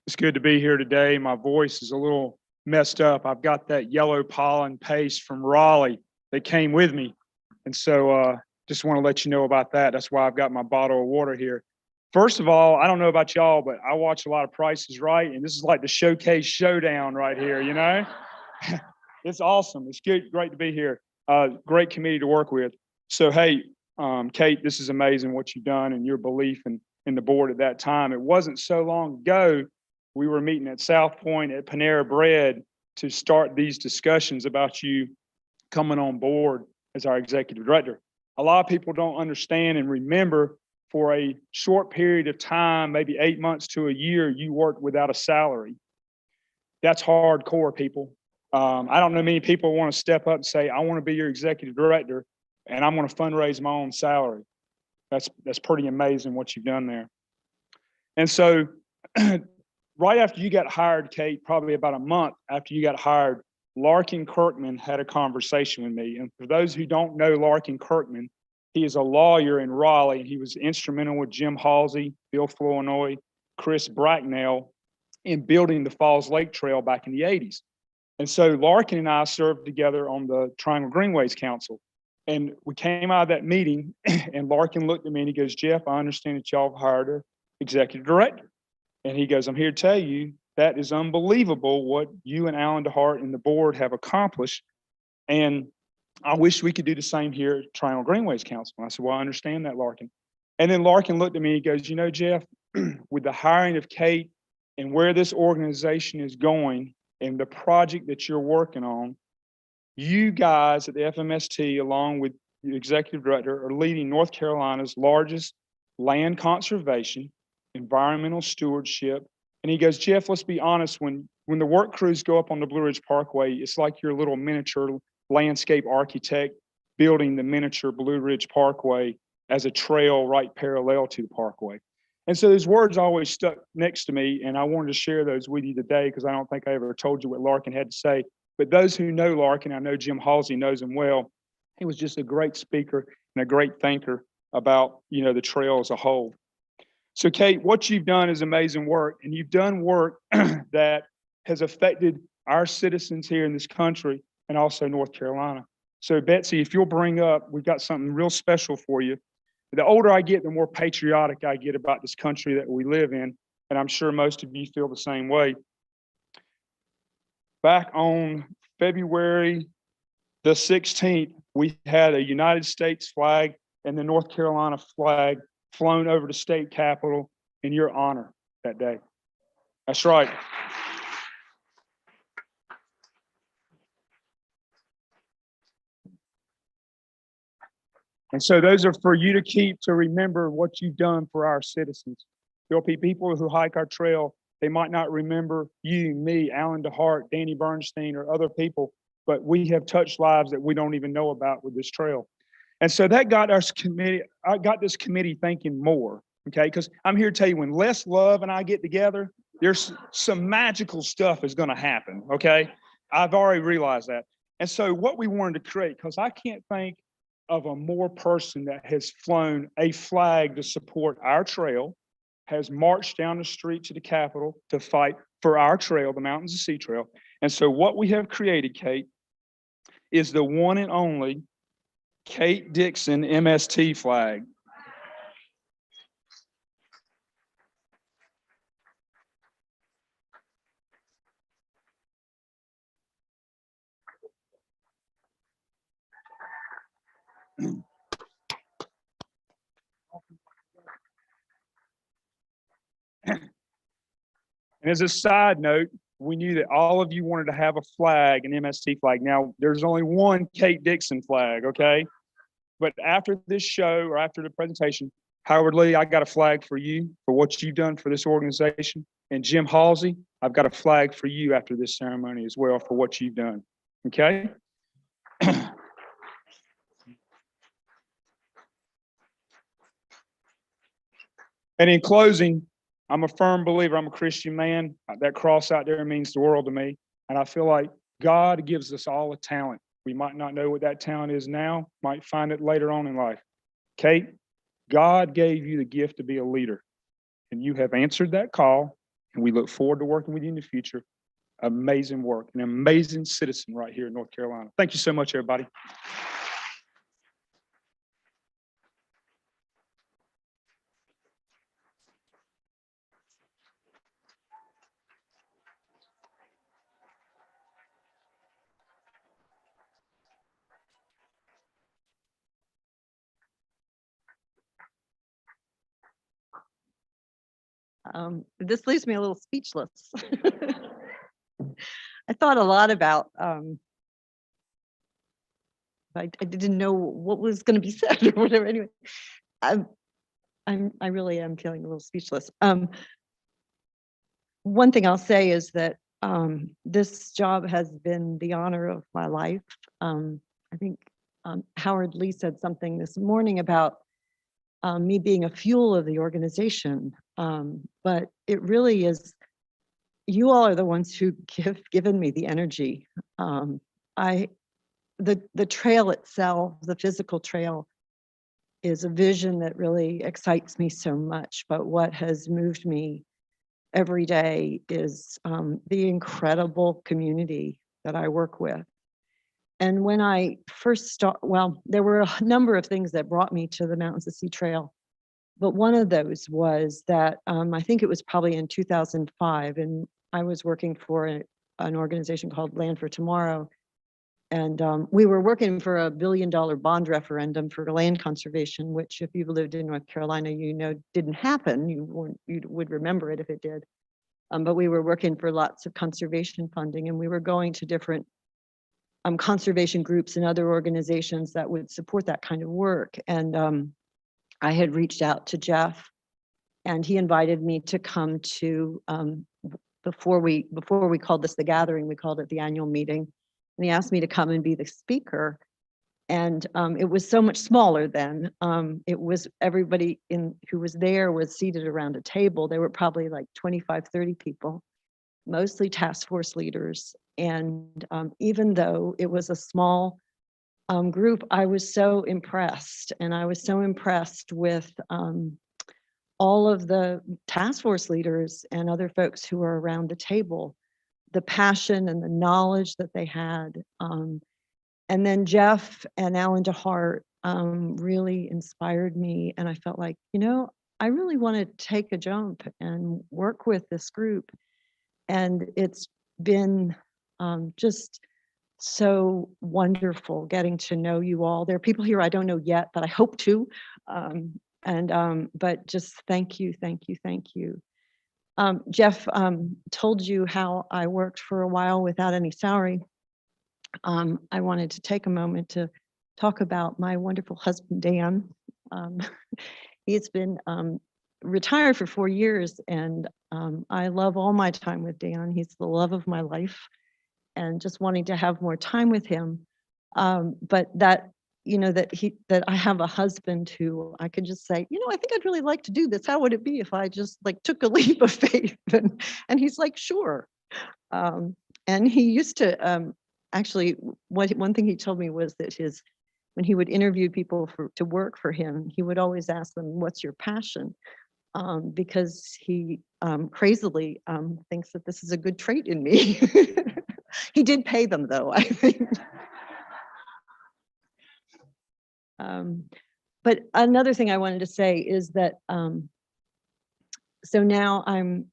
[SPEAKER 12] It's good to be here today. My voice is a little messed up. I've got that yellow pollen paste from Raleigh that came with me. And so just want to let you know about that. That's why I've got my bottle of water here. First of all, I don't know about y'all, but I watch a lot of Price is Right, and this is like the showcase showdown right here, you know? It's awesome. It's good, great to be here. Great committee to work with. So, hey, Kate, this is amazing what you've done and your belief in the board at that time. It wasn't so long ago, we were meeting at South Point at Panera Bread to start these discussions about you coming on board as our executive director. A lot of people don't understand and remember for a short period of time, maybe 8 months to a year, you worked without a salary. That's hardcore, people. I don't know many people want to step up and say, I want to be your executive director and I'm going to fundraise my own salary. That's pretty amazing what you've done there. And so right after you got hired, Kate, probably about a month after you got hired, Larkin Kirkman had a conversation with me. And for those who don't know Larkin Kirkman, he is a lawyer in Raleigh, and he was instrumental with Jim Halsey, Bill Flournoy, Chris Bracknell in building the Falls Lake Trail back in the 80s. And so Larkin and I served together on the Triangle Greenways Council. And we came out of that meeting, and Larkin looked at me and he goes, Jeff, I understand that y'all have hired an executive director. And he goes, I'm here to tell you that is unbelievable what you and Alan DeHart and the board have accomplished. And I wish we could do the same here at Triangle Greenways Council. And I said, well, I understand that, Larkin. And then Larkin looked at me and he goes, you know, Jeff, with the hiring of Kate and where this organization is going and the project that you're working on, you guys at the FMST, along with the executive director, are leading North Carolina's largest land conservation, environmental stewardship. And he goes, Jeff, let's be honest, when the work crews go up on the Blue Ridge Parkway, it's like your little miniature landscape architect building the miniature Blue Ridge Parkway as a trail right parallel to the parkway. And so those words always stuck next to me, and I wanted to share those with you today because I don't think I ever told you what Larkin had to say. But those who know Larkin, I know Jim Halsey knows him well. He was just a great speaker and a great thinker about, you know, the trail as a whole. So Kate, what you've done is amazing work, and you've done work that has affected our citizens here in this country and also North Carolina. So Betsy, if you'll bring up, we've got something real special for you. The older I get, the more patriotic I get about this country that we live in, and I'm sure most of you feel the same way. Back on February the 16th, we had a United States flag and the North Carolina flag flown over the state capitol in your honor that day. That's right. And so those are for you to keep, to remember what you've done for our citizens. There'll be people who hike our trail. They might not remember you, me, Alan DeHart, Danny Bernstein, or other people, but we have touched lives that we don't even know about with this trail. And so that got us committee, I got this committee thinking more, okay? Because I'm here to tell you, when Les Love and I get together, there's some magical stuff is gonna happen, okay? I've already realized that. And so what we wanted to create, because I can't think of a more person that has flown a flag to support our trail, has marched down the street to the Capitol to fight for our trail, the Mountains of Sea Trail. And so what we have created, Kate, is the one and only Kate Dixon MST flag. And as a side note, we knew that all of you wanted to have a flag, an MST flag. Now, there's only one Kate Dixon flag, okay? But after this show or after the presentation, Howard Lee, I got a flag for you for what you've done for this organization. And Jim Halsey, I've got a flag for you after this ceremony as well for what you've done, okay? And in closing, I'm a firm believer, I'm a Christian man. That cross out there means the world to me. And I feel like God gives us all a talent. We might not know what that talent is now, might find it later on in life. Kate, God gave you the gift to be a leader, and you have answered that call, and we look forward to working with you in the future. Amazing work, an amazing citizen right here in North Carolina. Thank you so much, everybody.
[SPEAKER 14] This leaves me a little speechless. I thought a lot about, I didn't know what was going to be said or whatever. Anyway, I really am feeling a little speechless. One thing I'll say is that this job has been the honor of my life. I think Howard Lee said something this morning about me being a fuel of the organization. But it really is, you all are the ones who given me the energy. The trail itself, the physical trail, is a vision that really excites me so much. But what has moved me every day is the incredible community that I work with. And when I first well, there were a number of things that brought me to the Mountains to Sea Trail. But one of those was that I think it was probably in 2005, and I was working for an organization called Land for Tomorrow. And we were working for $1 billion bond referendum for land conservation, which if you've lived in North Carolina, you know, didn't happen. You would remember it if it did. But we were working for lots of conservation funding, and we were going to different conservation groups and other organizations that would support that kind of work. And I had reached out to Jeff, and he invited me to come to, before we called this the gathering, we called it the annual meeting. And he asked me to come and be the speaker. And it was so much smaller then. It was everybody who was there was seated around a table. There were probably like 25, 30 people, mostly task force leaders. And even though it was a small group, I was so impressed. And I was so impressed with all of the task force leaders and other folks who were around the table, the passion and the knowledge that they had. And then Jeff and Alan DeHart really inspired me. And I felt like, you know, I really want to take a jump and work with this group. And it's been just so wonderful getting to know you all. There are people here I don't know yet, but I hope to. But just thank you, thank you, thank you. Jeff told you how I worked for a while without any salary. I wanted to take a moment to talk about my wonderful husband, Dan. He's been retired for 4 years, and I love all my time with Dan. He's the love of my life, and just wanting to have more time with him. But that, you know, that I have a husband who I could just say, you know, I think I'd really like to do this. How would it be if I just like took a leap of faith? And he's like, sure. And he used to actually, one thing he told me was that when he would interview people to work for him, he would always ask them, what's your passion? Because he crazily thinks that this is a good trait in me. He did pay them though, I think. But another thing I wanted to say is that, so now I'm,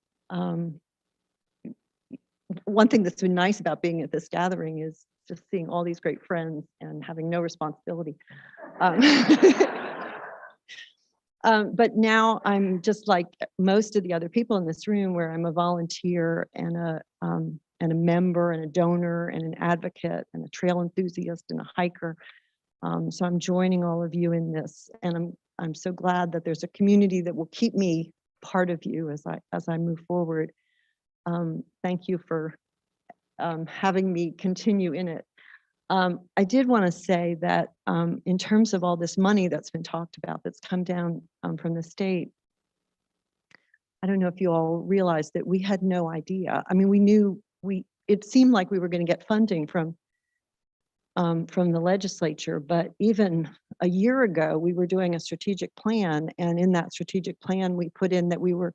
[SPEAKER 14] one thing that's been nice about being at this gathering is just seeing all these great friends and having no responsibility. But now I'm just like most of the other people in this room, where I'm a volunteer and a member and a donor and an advocate and a trail enthusiast and a hiker. So I'm joining all of you in this, and I'm so glad that there's a community that will keep me part of you as I move forward. Thank you for having me continue in it. I did want to say that in terms of all this money that's been talked about, that's come down from the state, I don't know if you all realized that we had no idea. I mean, we knew it seemed like we were going to get funding from the legislature, but even a year ago, we were doing a strategic plan, and in that strategic plan, we put in that we were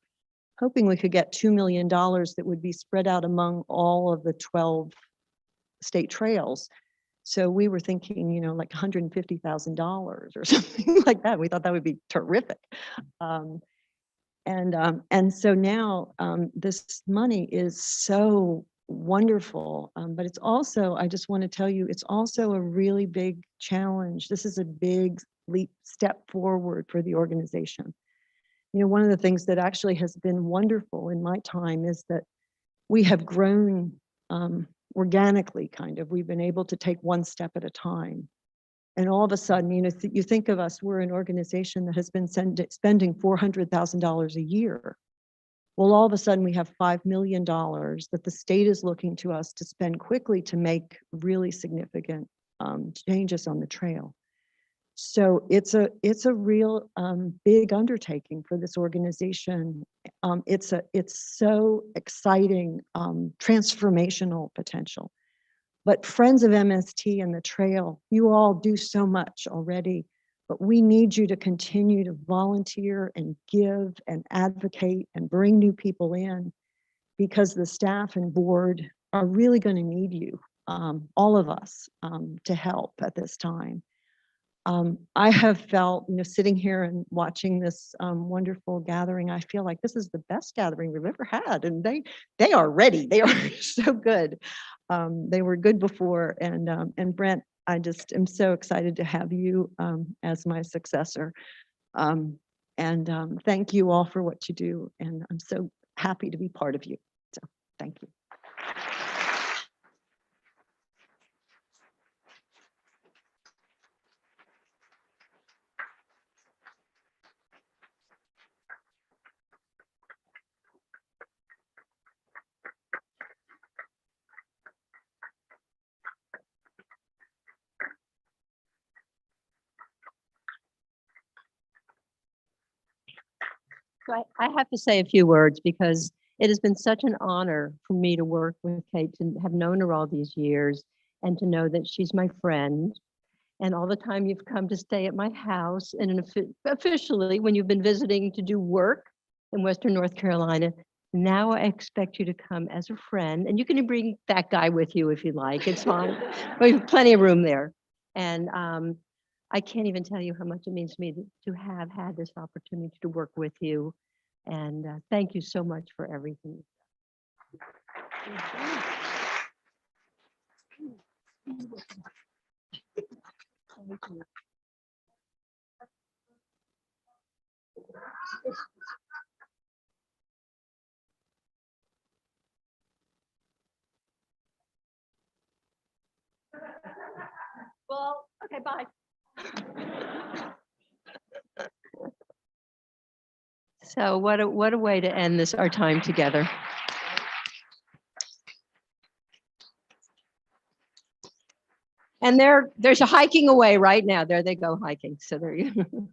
[SPEAKER 14] hoping we could get $2 million that would be spread out among all of the 12 state trails. So we were thinking, you know, like $150,000 or something like that. We thought that would be terrific. And so now this money is so wonderful, but it's also, I just want to tell you, it's also a really big challenge. This is a big step forward for the organization. One of the things that actually has been wonderful in my time is that we have grown organically, kind of. We've been able to take one step at a time. And all of a sudden, you think of us, we're an organization that has been spending $400,000 a year. Well, all of a sudden we have $5 million that the state is looking to us to spend quickly to make really significant changes on the trail. So it's a real big undertaking for this organization. It's so exciting, transformational potential. But Friends of MST and the trail, you all do so much already, but we need you to continue to volunteer and give and advocate and bring new people in, because the staff and board are really going to need you, all of us, to help at this time. I have felt, sitting here and watching this wonderful gathering, I feel like this is the best gathering we've ever had, and they are ready. They are so good. They were good before, and Brent, I just am so excited to have you as my successor. Thank you all for what you do, and I'm so happy to be part of you. So thank you.
[SPEAKER 1] So I have to say a few words because it has been such an honor for me to work with Kate, to have known her all these years and to know that she's my friend. And all the time you've come to stay at my house, and officially when you've been visiting to do work in Western North Carolina, now I expect you to come as a friend, and you can bring that guy with you if you like, it's fine. We have plenty of room there. And I can't even tell you how much it means to me to have had this opportunity to work with you. And thank you so much for everything. Well, okay, bye. So what a way to end our time together. And there's a hiking away right now. There they go hiking. So there you go.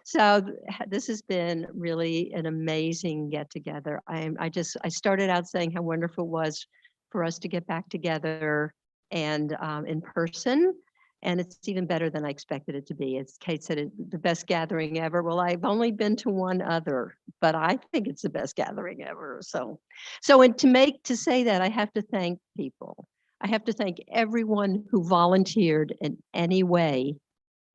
[SPEAKER 1] So this has been really an amazing get together. I started out saying how wonderful it was for us to get back together and in person. And it's even better than I expected it to be. As Kate said, the best gathering ever. Well, I've only been to one other, but I think it's the best gathering ever. So to say that, I have to thank people. I have to thank everyone who volunteered in any way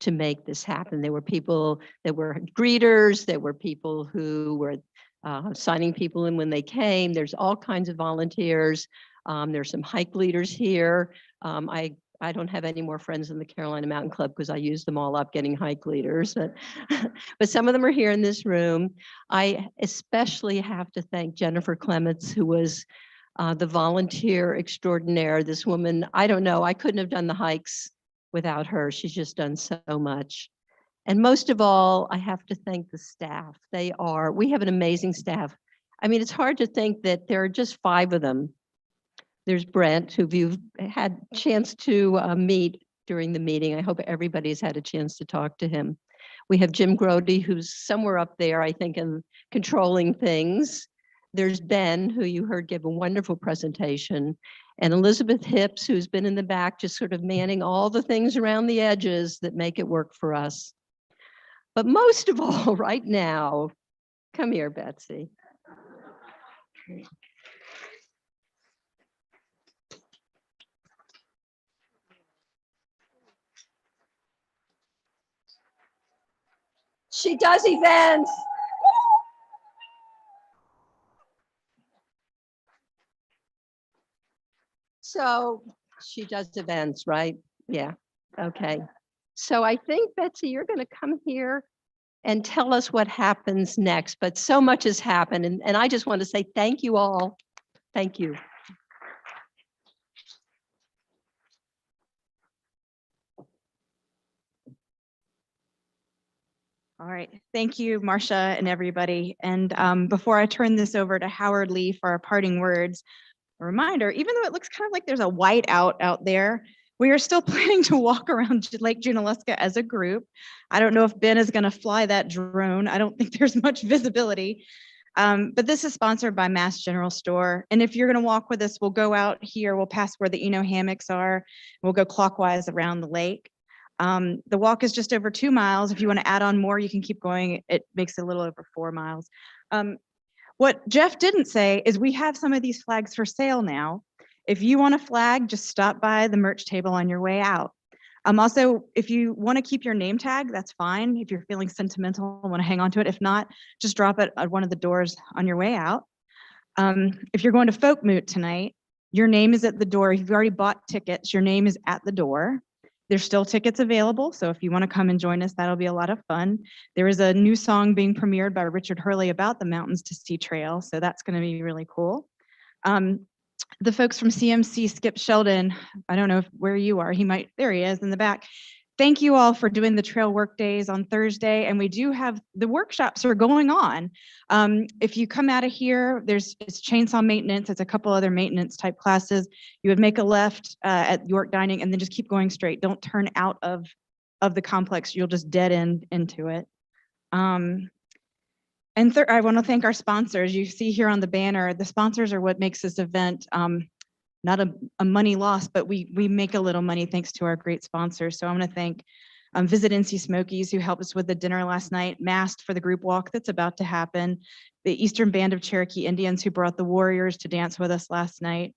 [SPEAKER 1] to make this happen. There were people that were greeters, there were people who were signing people in when they came. There's all kinds of volunteers. There's some hike leaders here. I don't have any more friends in the Carolina Mountain Club because I used them all up getting hike leaders, but some of them are here in this room. I especially have to thank Jennifer Clements, who was the volunteer extraordinaire. This woman, I don't know, I couldn't have done the hikes without her. She's just done so much. And most of all, I have to thank the staff. We have an amazing staff. I mean, it's hard to think that there are just 5 of them. There's Brent, who you've had a chance to meet during the meeting. I hope everybody's had a chance to talk to him. We have Jim Grody, who's somewhere up there, I think, in controlling things. There's Ben, who you heard give a wonderful presentation, and Elizabeth Hips, who's been in the back, just sort of manning all the things around the edges that make it work for us. But most of all, right now, come here, Betsy. She does events. So she does events, right? Yeah. Okay. So I think, Betsy, you're going to come here and tell us what happens next. But so much has happened, and I just want to say thank you all. Thank you.
[SPEAKER 19] All right, thank you, Marcia and everybody. And before I turn this over to Howard Lee for our parting words, a reminder, even though it looks kind of like there's a whiteout out there, we are still planning to walk around Lake Junaluska as a group. I don't know if Ben is going to fly that drone. I don't think there's much visibility. But this is sponsored by Mass General Store. And if you're going to walk with us, we'll go out here, we'll pass where the hammocks are. We'll go clockwise around the lake. The walk is just over 2 miles. If you want to add on more, you can keep going. It makes it a little over 4 miles. What Jeff didn't say is we have some of these flags for sale now. If you want a flag, just stop by the merch table on your way out. Also, if you want to keep your name tag, that's fine. If you're feeling sentimental and want to hang on to it. If not, just drop it at one of the doors on your way out. If you're going to Folk Moot tonight, your name is at the door. If you've already bought tickets, your name is at the door. There's still tickets available, so if you want to come and join us, that'll be a lot of fun. There is a new song being premiered by Richard Hurley about the Mountains to Sea Trail, so that's going to be really cool. The folks from CMC, Skip Sheldon, I don't know where you are. There he is in the back. Thank you all for doing the trail work days on Thursday, and we do have the workshops are going on. If you come out of here, it's chainsaw maintenance. It's a couple other maintenance type classes. You would make a left at York Dining and then just keep going straight. Don't turn out of the complex. You'll just dead end into it. And I want to thank our sponsors. You see here on the banner, the sponsors are what makes this event not a money loss, but we make a little money thanks to our great sponsors. So I want to thank Visit NC Smokies, who helped us with the dinner last night, Mast for the group walk that's about to happen, the Eastern Band of Cherokee Indians who brought the Warriors to dance with us last night,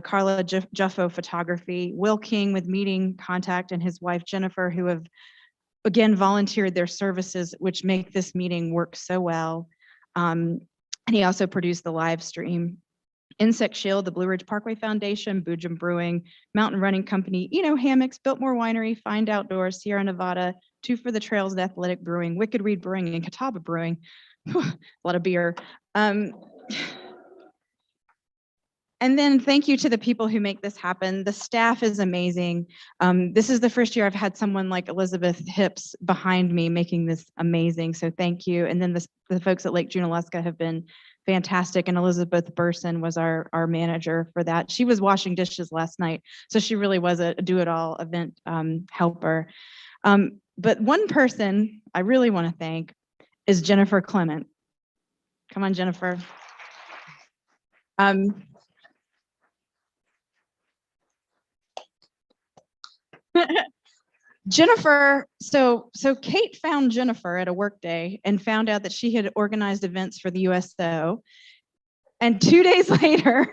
[SPEAKER 19] Carla Juffo Photography, Will King with Meeting Contact and his wife Jennifer, who have again volunteered their services, which make this meeting work so well. And he also produced the live stream. Insect Shield, the Blue Ridge Parkway Foundation, Boojum Brewing, Mountain Running Company, Hammocks, Biltmore Winery, Find Outdoors, Sierra Nevada, Two for the Trails, and Athletic Brewing, Wicked Reed Brewing, and Catawba Brewing. A lot of beer. And then thank you to the people who make this happen. The staff is amazing. This is the first year I've had someone like Elizabeth Hips behind me making this amazing. So thank you. And then the folks at Lake Junaluska have been fantastic. And Elizabeth Burson was our manager for that. She was washing dishes last night. So she really was a do-it-all event helper. But one person I really want to thank is Jennifer Clement. Come on, Jennifer. Jennifer, so Kate found Jennifer at a work day and found out that she had organized events for the USO. And 2 days later,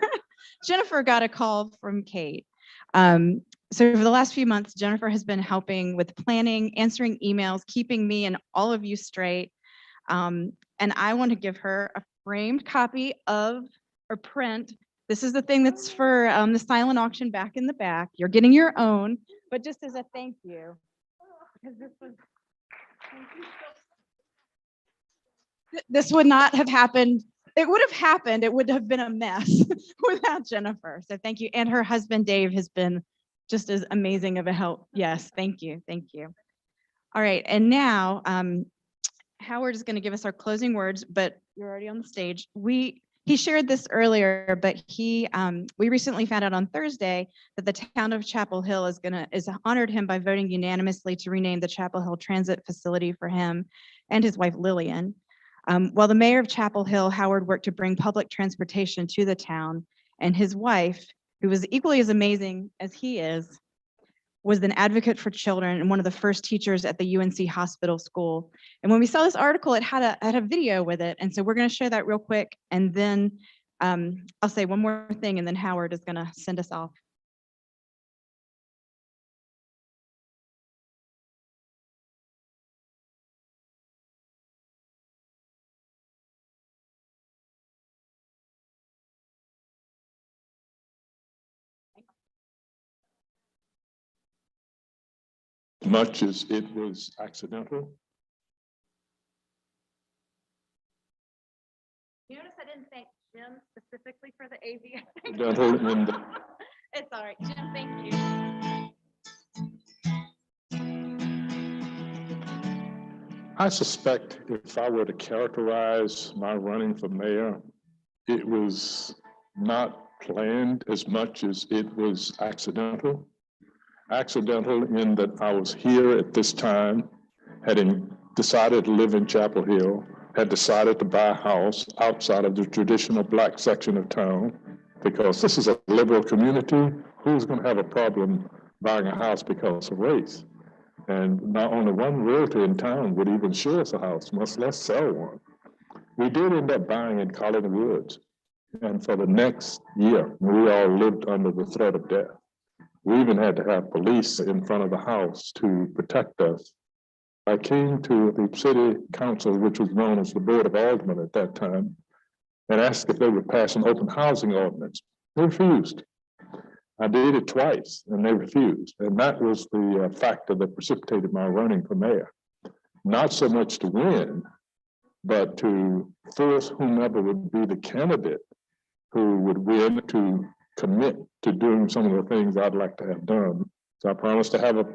[SPEAKER 19] Jennifer got a call from Kate. So for the last few months, Jennifer has been helping with planning, answering emails, keeping me and all of you straight. And I want to give her a framed copy of a print. This is the thing that's for the silent auction back in the back. You're getting your own, but just as a thank you. Because this would not have happened. It would have happened. It would have been a mess without Jennifer. So thank you. And her husband, Dave, has been just as amazing of a help. Yes, thank you. Thank you. All right. And now Howard is going to give us our closing words, but you're already on the stage. He shared this earlier, but we recently found out on Thursday that the town of Chapel Hill is honored him by voting unanimously to rename the Chapel Hill Transit Facility for him and his wife Lillian. While the mayor of Chapel Hill, Howard, worked to bring public transportation to the town, and his wife, who was equally as amazing as he is, was an advocate for children and one of the first teachers at the UNC Hospital School. And when we saw this article, it had a video with it. And so we're going to show that real quick. And then I'll say one more thing, and then Howard is going to send us off.
[SPEAKER 6] Much as it was accidental,
[SPEAKER 19] didn't thank Jim specifically for the AV. It's all right, Jim, thank you.
[SPEAKER 15] I suspect if I were to characterize my running for mayor, it was not planned as much as it was accidental. Accidental in that I was here at this time, having decided to live in Chapel Hill, had decided to buy a house outside of the traditional Black section of town, because this is a liberal community. Who's going to have a problem buying a house because of race? And not only one realtor in town would even show us a house, much less sell one. We did end up buying in Colin Woods. And for the next year, we all lived under the threat of death. We even had to have police in front of the house to protect us. I came to the city council, which was known as the Board of Aldermen at that time, and asked if they would pass an open housing ordinance. They refused. I did it twice and they refused. And that was the factor that precipitated my running for mayor. Not so much to win, but to force whomever would be the candidate who would win to commit to doing some of the things I'd like to have done. So I promised to have a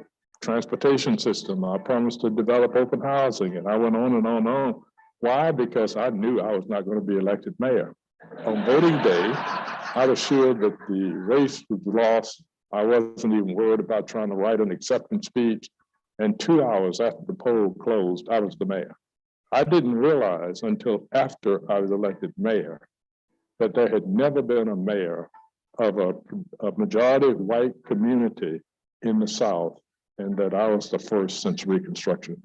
[SPEAKER 15] transportation system. I promised to develop open housing, and I went on and on and on. Why? Because I knew I was not going to be elected mayor. On voting day, I was sure that the race was lost. I wasn't even worried about trying to write an acceptance speech. And 2 hours after the poll closed, I was the mayor. I didn't realize until after I was elected mayor that there had never been a mayor of a majority white community in the South, and that I was the first since Reconstruction.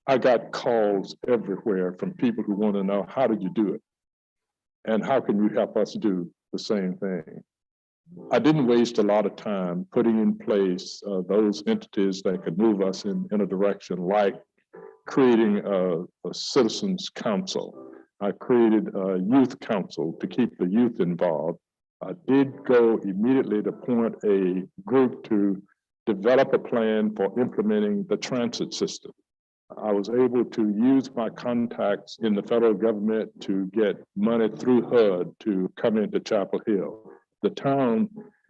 [SPEAKER 15] I got calls everywhere from people who want to know, how did you do it? And how can you help us do the same thing? I didn't waste a lot of time putting in place those entities that could move us in a direction, like creating a citizens council. I created a youth council to keep the youth involved. I did go immediately to appoint a group to develop a plan for implementing the transit system. I was able to use my contacts in the federal government to get money through HUD to come into Chapel Hill. The town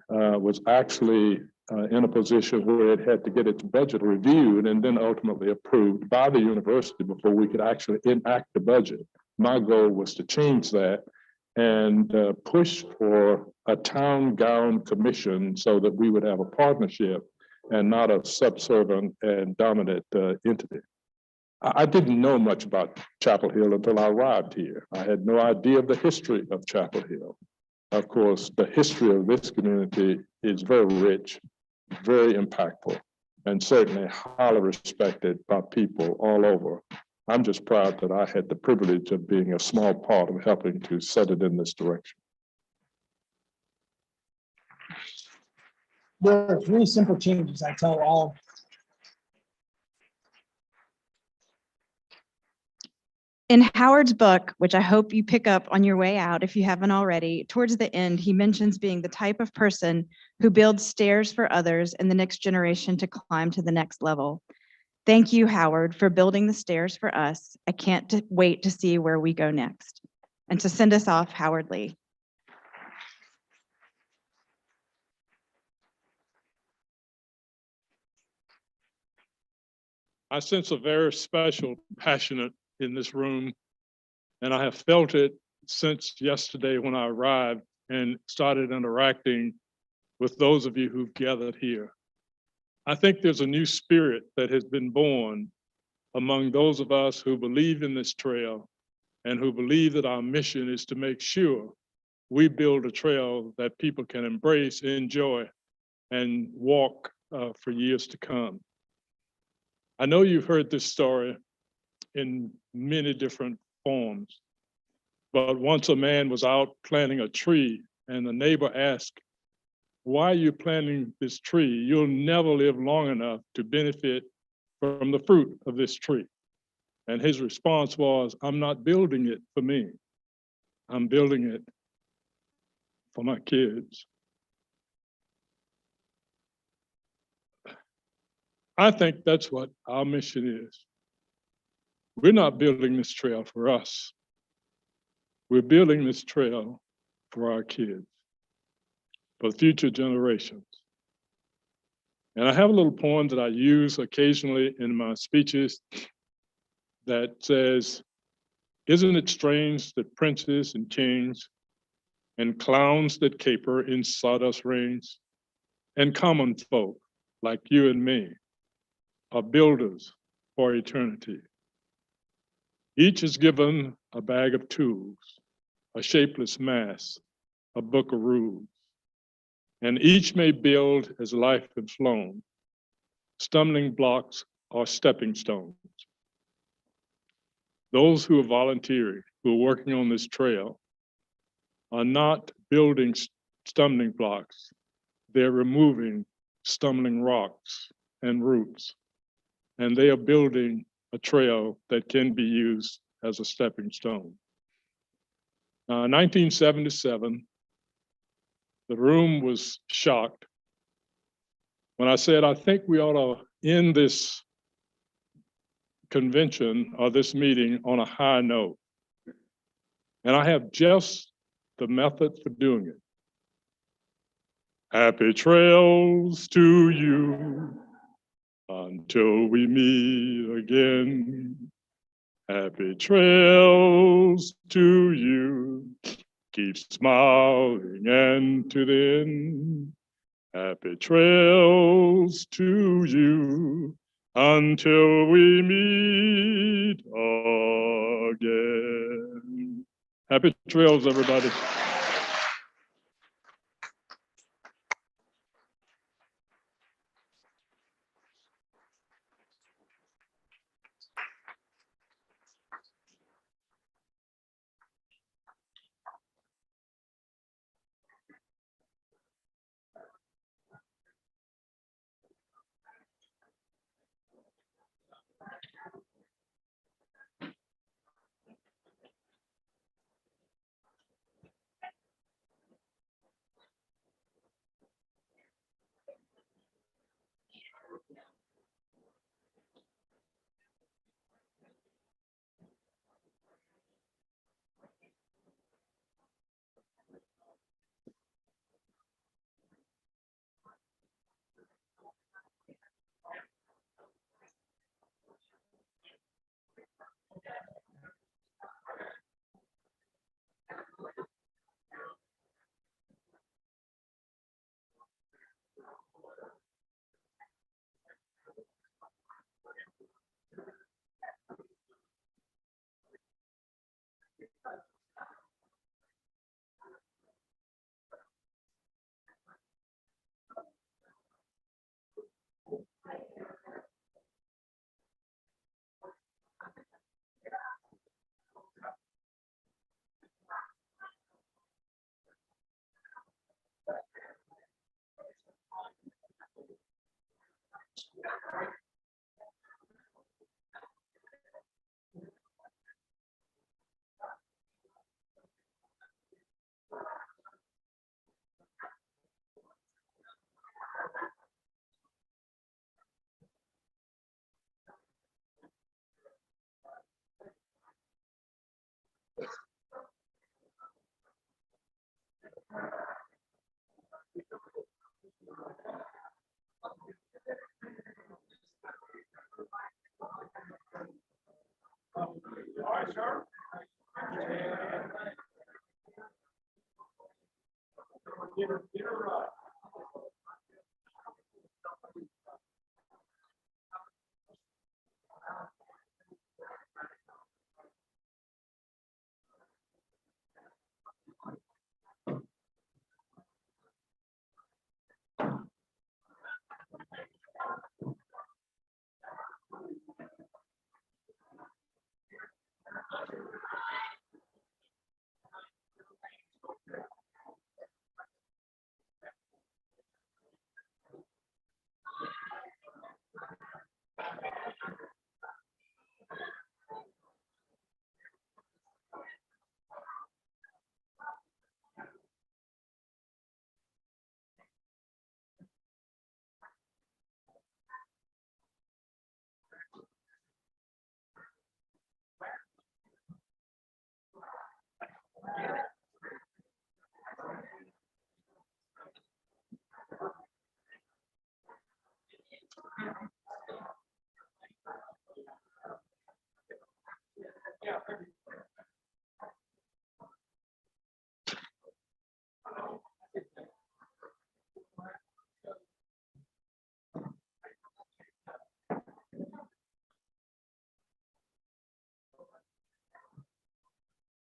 [SPEAKER 15] was actually in a position where it had to get its budget reviewed and then ultimately approved by the university before we could actually enact the budget. My goal was to change that and push for a town gown commission so that we would have a partnership and not a subservient and dominant entity. I didn't know much about Chapel Hill until I arrived here. I had no idea of the history of Chapel Hill. Of course, the history of this community is very rich, very impactful, and certainly highly respected by people all over. I'm just proud that I had the privilege of being a small part of helping to set it in this direction.
[SPEAKER 22] There are 3 simple changes I tell all.
[SPEAKER 19] In Howard's book, which I hope you pick up on your way out if you haven't already, towards the end, he mentions being the type of person who builds stairs for others and the next generation to climb to the next level. Thank you, Howard, for building the stairs for us. I can't wait to see where we go next. And to send us off, Howard Lee.
[SPEAKER 15] I sense a very special, passionate in this room, and I have felt it since yesterday when I arrived and started interacting with those of you who've gathered here. I think there's a new spirit that has been born among those of us who believe in this trail and who believe that our mission is to make sure we build a trail that people can embrace, enjoy, and walk for years to come. I know you've heard this story in many different forms, but once a man was out planting a tree and the neighbor asked, "Why are you planting this tree? You'll never live long enough to benefit from the fruit of this tree." And his response was, "I'm not building it for me. I'm building it for my kids." I think that's what our mission is. We're not building this trail for us. We're building this trail for our kids, for future generations. And I have a little poem that I use occasionally in my speeches that says, "Isn't it strange that princes and kings and clowns that caper in sawdust rings and common folk like you and me are builders for eternity. Each is given a bag of tools, a shapeless mass, a book of rules, and each may build as life has flown, stumbling blocks or stepping stones. Those who have volunteered, who are working on this trail, are not building stumbling blocks. They're removing stumbling rocks and roots, and they are building a trail that can be used as a stepping stone. 1977, the room was shocked when I said, I think we ought to end this convention or this meeting on a high note. And I have just the method for doing it. Happy trails to you until we meet again. Happy trails to you. Keep smiling and to the end. Happy trails to you until we meet again. Happy trails, everybody.